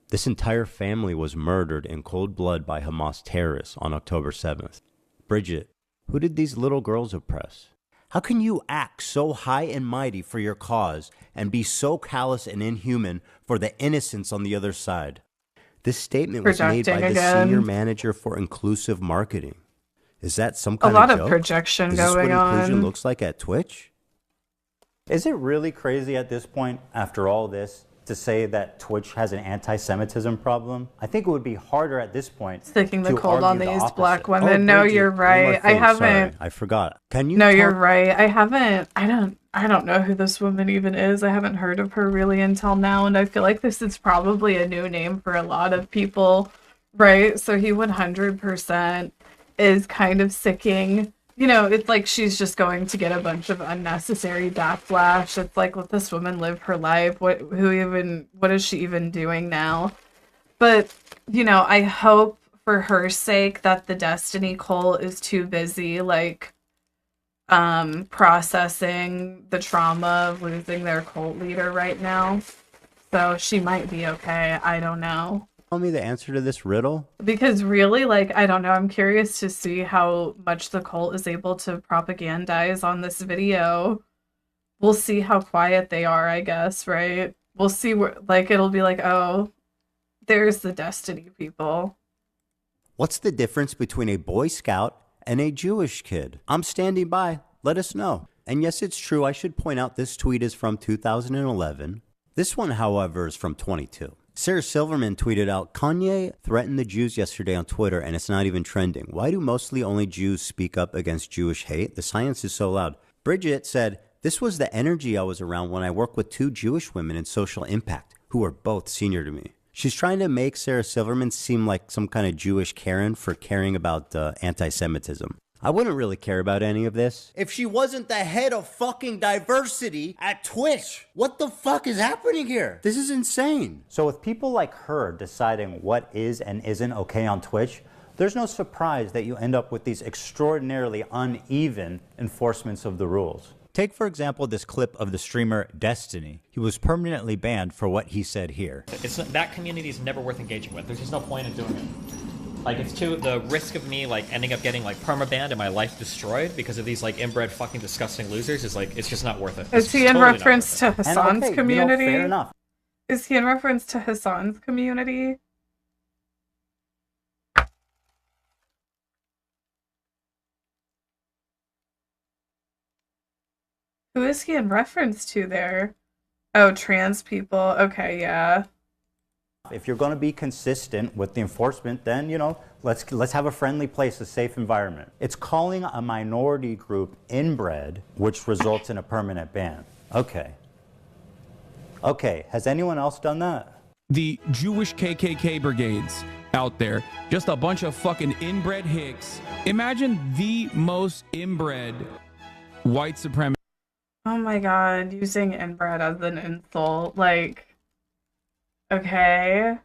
This entire family was murdered in cold blood by Hamas terrorists on October 7th. Bridget, who did these little girls oppress? How can you act so high and mighty for your cause and be so callous and inhuman for the innocents on the other side? This statement was made by the senior manager for inclusive marketing. Is that some kind a lot of joke? of projection Is this going what inclusion on. looks like at Twitch? Is it really crazy at this point, after all this, to say that Twitch has an anti-Semitism problem? I think it would be harder at this point Sticking the to cold on argue the these opposite. black women. No, Bridget, you're one more right. I thing, haven't. sorry, I forgot. Can you No, talk- you're right. I haven't. I don't know who this woman even is. I haven't heard of her really until now, and I feel like this is probably a new name for a lot of people, right? So he 100% is kind of sicking. You know, it's like she's just going to get a bunch of unnecessary backlash. It's like, let this woman live her life. What is she even doing now? But, you know, I hope for her sake that the Destiny cult is too busy, like, processing the trauma of losing their cult leader right now. So she might be okay. I don't know. Tell me the answer to this riddle? Because really, like, I don't know. I'm curious to see how much the cult is able to propagandize on this video. We'll see how quiet they are, I guess, right? We'll see where, like, it'll be like, oh, there's the Destiny people. What's the difference between a Boy Scout and a Jewish kid? I'm standing by. Let us know. And yes, it's true. I should point out this tweet is from 2011. This one, however, is from 22. Sarah Silverman tweeted out, Kanye threatened the Jews yesterday on Twitter and it's not even trending. Why do mostly only Jews speak up against Jewish hate? The science is so loud. Bridget said, this was the energy I was around when I worked with 2 Jewish women in social impact who are both senior to me. She's trying to make Sarah Silverman seem like some kind of Jewish Karen for caring about anti-Semitism. I wouldn't really care about any of this. If she wasn't the head of fucking diversity at Twitch, what the fuck is happening here? This is insane. So with people like her deciding what is and isn't okay on Twitch, there's no surprise that you end up with these extraordinarily uneven enforcements of the rules. Take, for example, this clip of the streamer Destiny. He was permanently banned for what he said here. That community is never worth engaging with. There's just no point in doing it. Like, it's too, the risk of me, like, ending up getting, like, permabanned and my life destroyed because of these, like, inbred fucking disgusting losers is, like, it's just not worth it. Is he in reference to Hasan's community? Fair enough. Is he in reference to Hasan's community? Who is he in reference to there? Oh, trans people. Okay, yeah. If you're going to be consistent with the enforcement, then, you know, let's have a friendly place, a safe environment. It's calling a minority group inbred, which results in a permanent ban. Okay. Okay, has anyone else done that? The Jewish KKK brigades out there, just a bunch of fucking inbred hicks. Imagine the most inbred white supremacist. Oh my god, using inbred as an insult. Like, okay.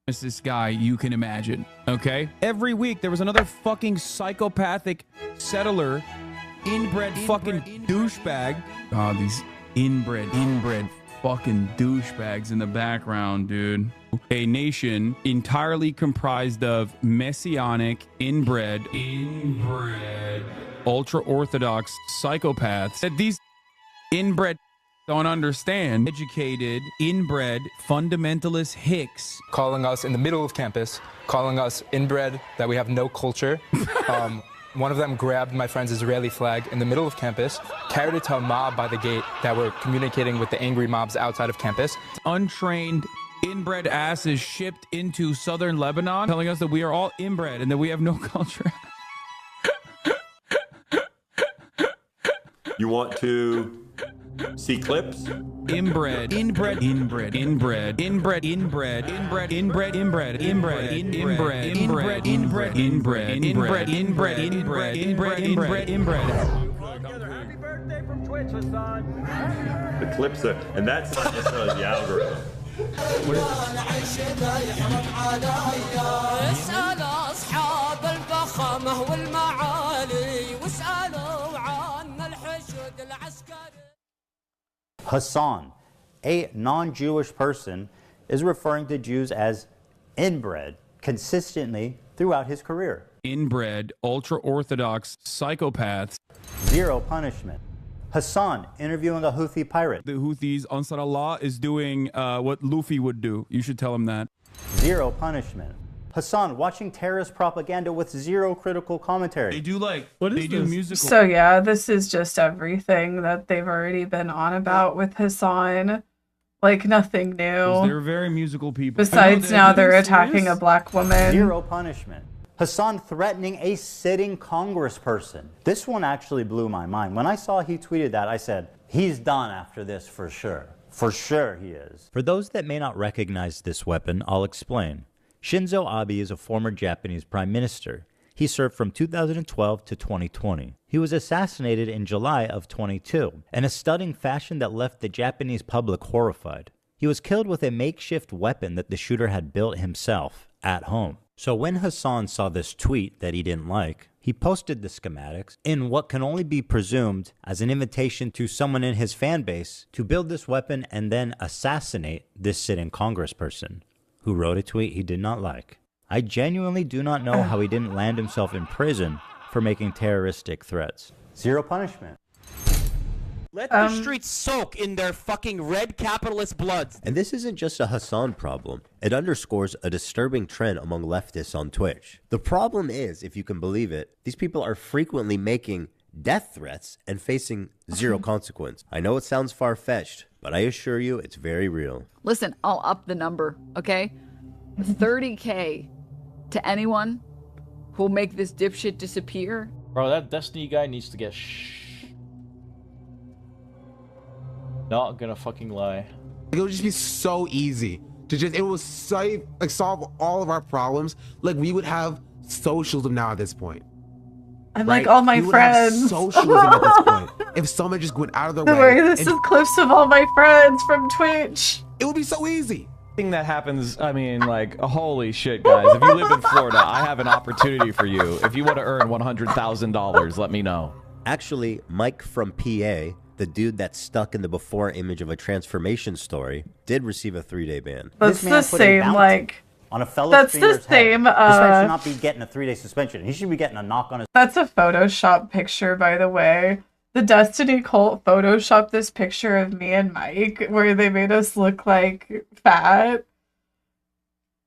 This guy you can imagine, okay? Every week there was another fucking psychopathic settler, inbred fucking douchebag. Oh, these inbred fucking douchebags in the background, dude. A nation entirely comprised of messianic, inbred, ultra-orthodox psychopaths that these inbred don't understand. Educated, inbred, fundamentalist hicks. Calling us in the middle of campus, calling us inbred, that we have no culture. One of them grabbed my friend's Israeli flag in the middle of campus, carried it to a mob by the gate that were communicating with the angry mobs outside of campus. Untrained, inbred asses shipped into southern Lebanon, telling us that we are all inbred and that we have no culture. You want to see clips? Inbred, inbred, inbred, inbred, inbred, inbred, inbred, inbred, inbred, inbred, inbred, inbred, inbred, inbred, inbred, inbred, inbred, inbred, inbred, inbred. Happy birthday from Twitch, Hasan. The clips are, and that's not necessarily the algorithm. Hasan, a non-Jewish person, is referring to Jews as inbred consistently throughout his career. Inbred, ultra-Orthodox psychopaths. Zero punishment. Hasan interviewing a Houthi pirate. The Houthis, Ansar Allah, is doing what Luffy would do. You should tell him that. Zero punishment. Hasan watching terrorist propaganda with zero critical commentary. They do musical. So yeah, this is just everything that they've already been on about with Hasan. Like nothing new. They're very musical people. Besides now they're attacking a black woman. Zero punishment. Hasan threatening a sitting congressperson. This one actually blew my mind. When I saw he tweeted that, I said, he's done after this for sure. For sure he is. For those that may not recognize this weapon, I'll explain. Shinzo Abe is a former Japanese prime minister. He served from 2012 to 2020. He was assassinated in July of 22 in a stunning fashion that left the Japanese public horrified. He was killed with a makeshift weapon that the shooter had built himself at home. So when Hasan saw this tweet that he didn't like, he posted the schematics in what can only be presumed as an invitation to someone in his fan base to build this weapon and then assassinate this sitting congressperson who wrote a tweet he did not like. I genuinely do not know how he didn't land himself in prison for making terroristic threats. Zero punishment. Let the streets soak in their fucking red capitalist bloods. And this isn't just a Hasan problem. It underscores a disturbing trend among leftists on Twitch. The problem is, if you can believe it, these people are frequently making death threats and facing zero consequence. I know it sounds far-fetched, but I assure you it's very real. Listen, I'll up the number, okay? 30K to anyone who'll make this dipshit disappear. Bro, that Destiny guy needs to get Not gonna fucking lie. It would just be so easy to it would solve all of our problems. Like we would have socialism now at this point. I'm like all my friends. Socialism at this point. If someone just went out of their way. Don't worry, this is clips of all my friends from Twitch. It would be so easy. Thing that happens, I mean, like, holy shit, guys. If you live in Florida, I have an opportunity for you. If you want to earn $100,000, let me know. Actually, Mike from PA, the dude that's stuck in the before image of a transformation story, did receive a 3-day ban. That's the same, like... on a fellow that's streamer's the same, head. This man should not be getting a 3-day suspension. He should be getting a knock on his... That's a Photoshop picture, by the way. The Destiny cult photoshopped this picture of me and Mike where they made us look like fat.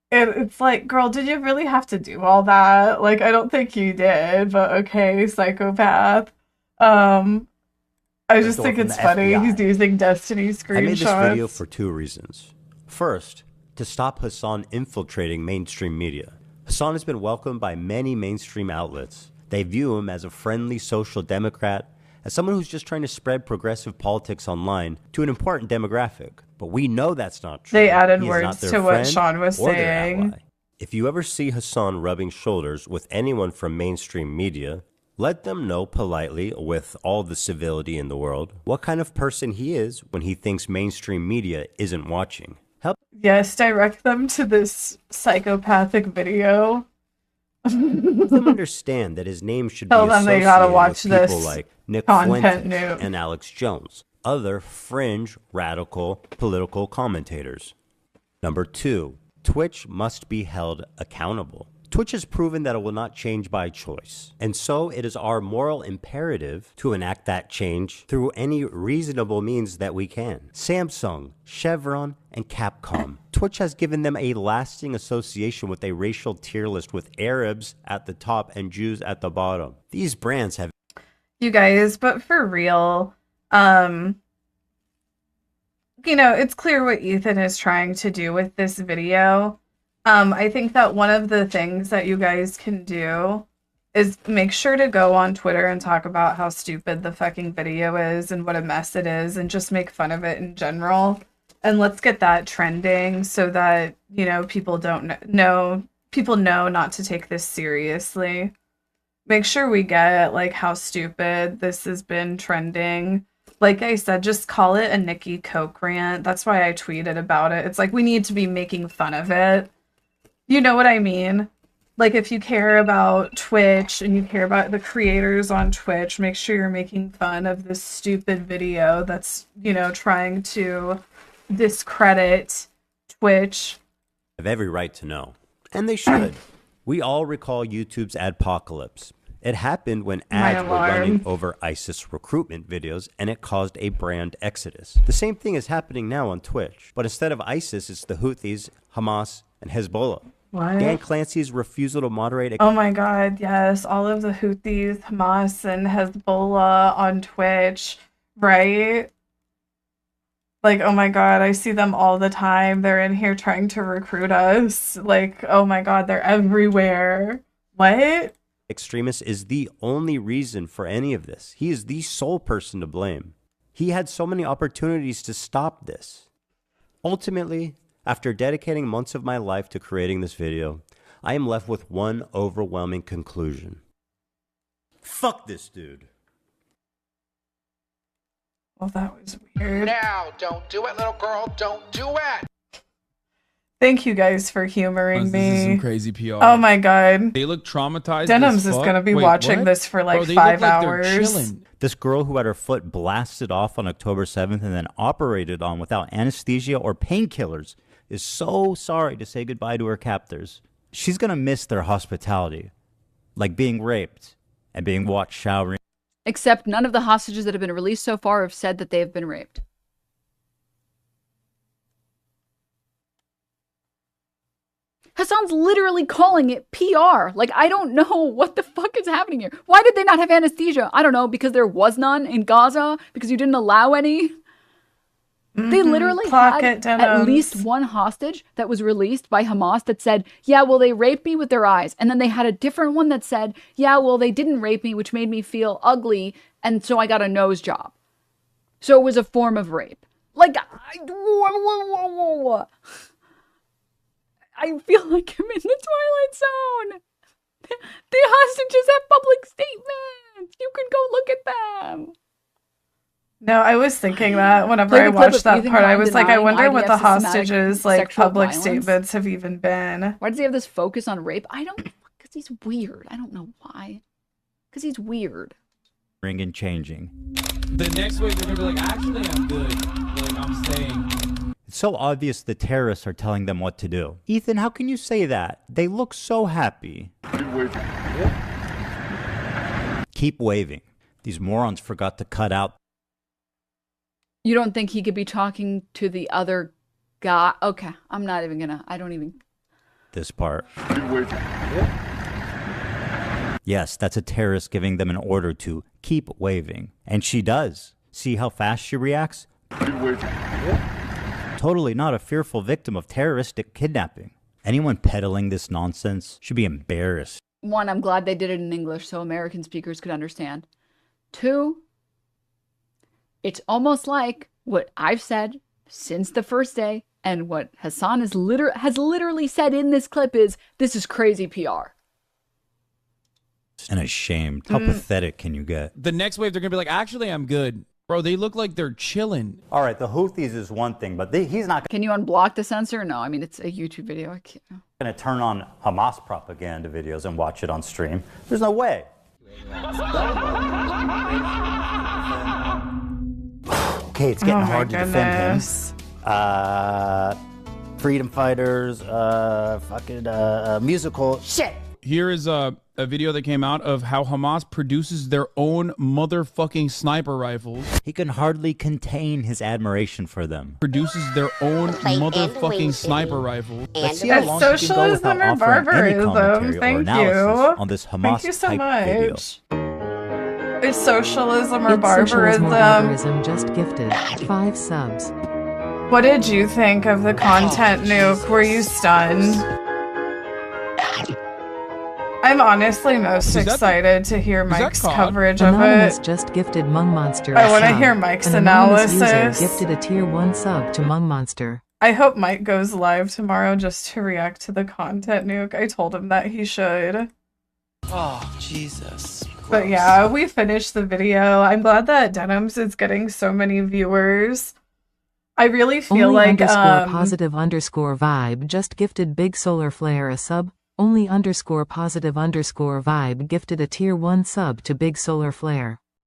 And it's like, girl, did you really have to do all that? Like, I don't think you did, but okay, psychopath. I just think it's funny. FBI. He's using Destiny screenshots. I made this video for two reasons. First, to stop Hasan infiltrating mainstream media. Hasan has been welcomed by many mainstream outlets. They view him as a friendly social democrat, as someone who's just trying to spread progressive politics online to an important demographic. But we know that's not true. They added He is words not their to what friend Sean was or their saying. ally. If you ever see Hasan rubbing shoulders with anyone from mainstream media, let them know politely, with all the civility in the world, what kind of person he is when he thinks mainstream media isn't watching. Help Yes, direct them to this psychopathic video. them understand that his name should Tell be them they associated gotta with watch people this like Nick content Fuentes Nuke. and Alex Jones, other fringe, radical, political commentators. Number 2, Twitch must be held accountable. Twitch has proven that it will not change by choice, and so it is our moral imperative to enact that change through any reasonable means that we can. Samsung, Chevron, and Capcom. Twitch has given them a lasting association with a racial tier list with Arabs at the top and Jews at the bottom. These brands have You guys, but for real, it's clear what Ethan is trying to do with this video. I think that one of the things that you guys can do is make sure to go on Twitter and talk about how stupid the fucking video is and what a mess it is and just make fun of it in general. And let's get that trending so that, people people know not to take this seriously. Make sure we get, how stupid this has been trending. Like I said, just call it a Nikki Coke rant. That's why I tweeted about it. It's like, we need to be making fun of it. You know what I mean? Like, if you care about Twitch and you care about the creators on Twitch, make sure you're making fun of this stupid video that's, trying to discredit Twitch. have every right to know. And they should. We all recall YouTube's adpocalypse. It happened when ads were running over ISIS recruitment videos, and it caused a brand exodus. The same thing is happening now on Twitch, but instead of ISIS, it's the Houthis, Hamas, and Hezbollah. What? Dan Clancy's refusal to moderate Oh my god, yes. All of the Houthis, Hamas, and Hezbollah on Twitch, right? Like, oh my god, I see them all the time. They're in here trying to recruit us. Like, oh my god, they're everywhere. What? extremist is the only reason for any of this. He is the sole person to blame. He had so many opportunities to stop this. Ultimately, after dedicating months of my life to creating this video, I am left with one overwhelming conclusion. Fuck this dude. Well, that was weird. Now, don't do it, little girl. Don't do it. Thank you guys for humoring me. This is some crazy PR. Oh my god. They look traumatized. Denims as is fuck. gonna be Wait, watching what? this for like Bro, they 5 look like they're hours. chilling. This girl who had her foot blasted off on October 7th and then operated on without anesthesia or painkillers is so sorry to say goodbye to her captors. She's going to miss their hospitality, like being raped and being watched showering. Except none of the hostages that have been released so far have said that they have been raped. Hasan's literally calling it PR. Like, I don't know what the fuck is happening here. Why did they not have anesthesia? I don't know, because there was none in Gaza? Because you didn't allow any? They literally had at least one hostage that was released by Hamas that said, yeah, well, they raped me with their eyes. And then they had a different one that said, yeah, well, they didn't rape me, which made me feel ugly, and so I got a nose job. So it was a form of rape. Like, I feel like I'm in the Twilight Zone. The hostages have public statements. You can go look at them. No, I was thinking that whenever I watched that part, I was like, I wonder what the hostages' like public statements have even been. Why does he have this focus on rape? I don't, because he's weird. I don't know why. Because he's weird. Ring and changing. The next week they're gonna be like, actually, I'm good. Like, I'm staying. It's so obvious the terrorists are telling them what to do. Ethan, how can you say that? They look so happy. Keep waving. These morons forgot to cut out. You don't think he could be talking to the other guy? Okay, I'm not even gonna, I don't even. This part. Yes, that's a terrorist giving them an order to keep waving. And she does. See how fast she reacts? Totally not a fearful victim of terroristic kidnapping. Anyone peddling this nonsense should be embarrassed. One, I'm glad they did it in English so American speakers could understand. Two, it's almost like what I've said since the first day and what Hasan has literally said in this clip is, this is crazy PR. And ashamed. How pathetic can you get? The next wave, they're going to be like, actually, I'm good. Bro, they look like they're chilling. All right, the Houthis is one thing, but he's not Can you unblock the censor? No, I mean, it's a YouTube video. I can't. going to turn on Hamas propaganda videos and watch it on stream. There's no way. Okay, it's getting hard to defend him. Freedom fighters, musical shit. Here is a video that came out of how Hamas produces their own motherfucking sniper rifles. He can hardly contain his admiration for them. Produces their own motherfucking sniper rifles. Let's see how long she can go without offering any commentary or analysis on this Hamas Thank you so hype video. much. It's socialism or It's socialism or barbarism. barbarism, just gifted 5 subs. What did you think of the content, Nuke? Were you stunned? I'm honestly most excited to hear Mike's coverage of Anonymous it. just gifted Mung Monster. I a wanna sub. hear Mike's An anonymous analysis. User gifted a tier 1 sub to Mung Monster. I hope Mike goes live tomorrow just to react to the content, Nuke. I told him that he should. Oh, Jesus. But yeah, we finished the video. I'm glad that Denims is getting so many viewers. I really feel Only like underscore positive underscore vibe just gifted Big Solar Flare a sub. Only underscore positive underscore vibe gifted a tier 1 sub to Big Solar Flare.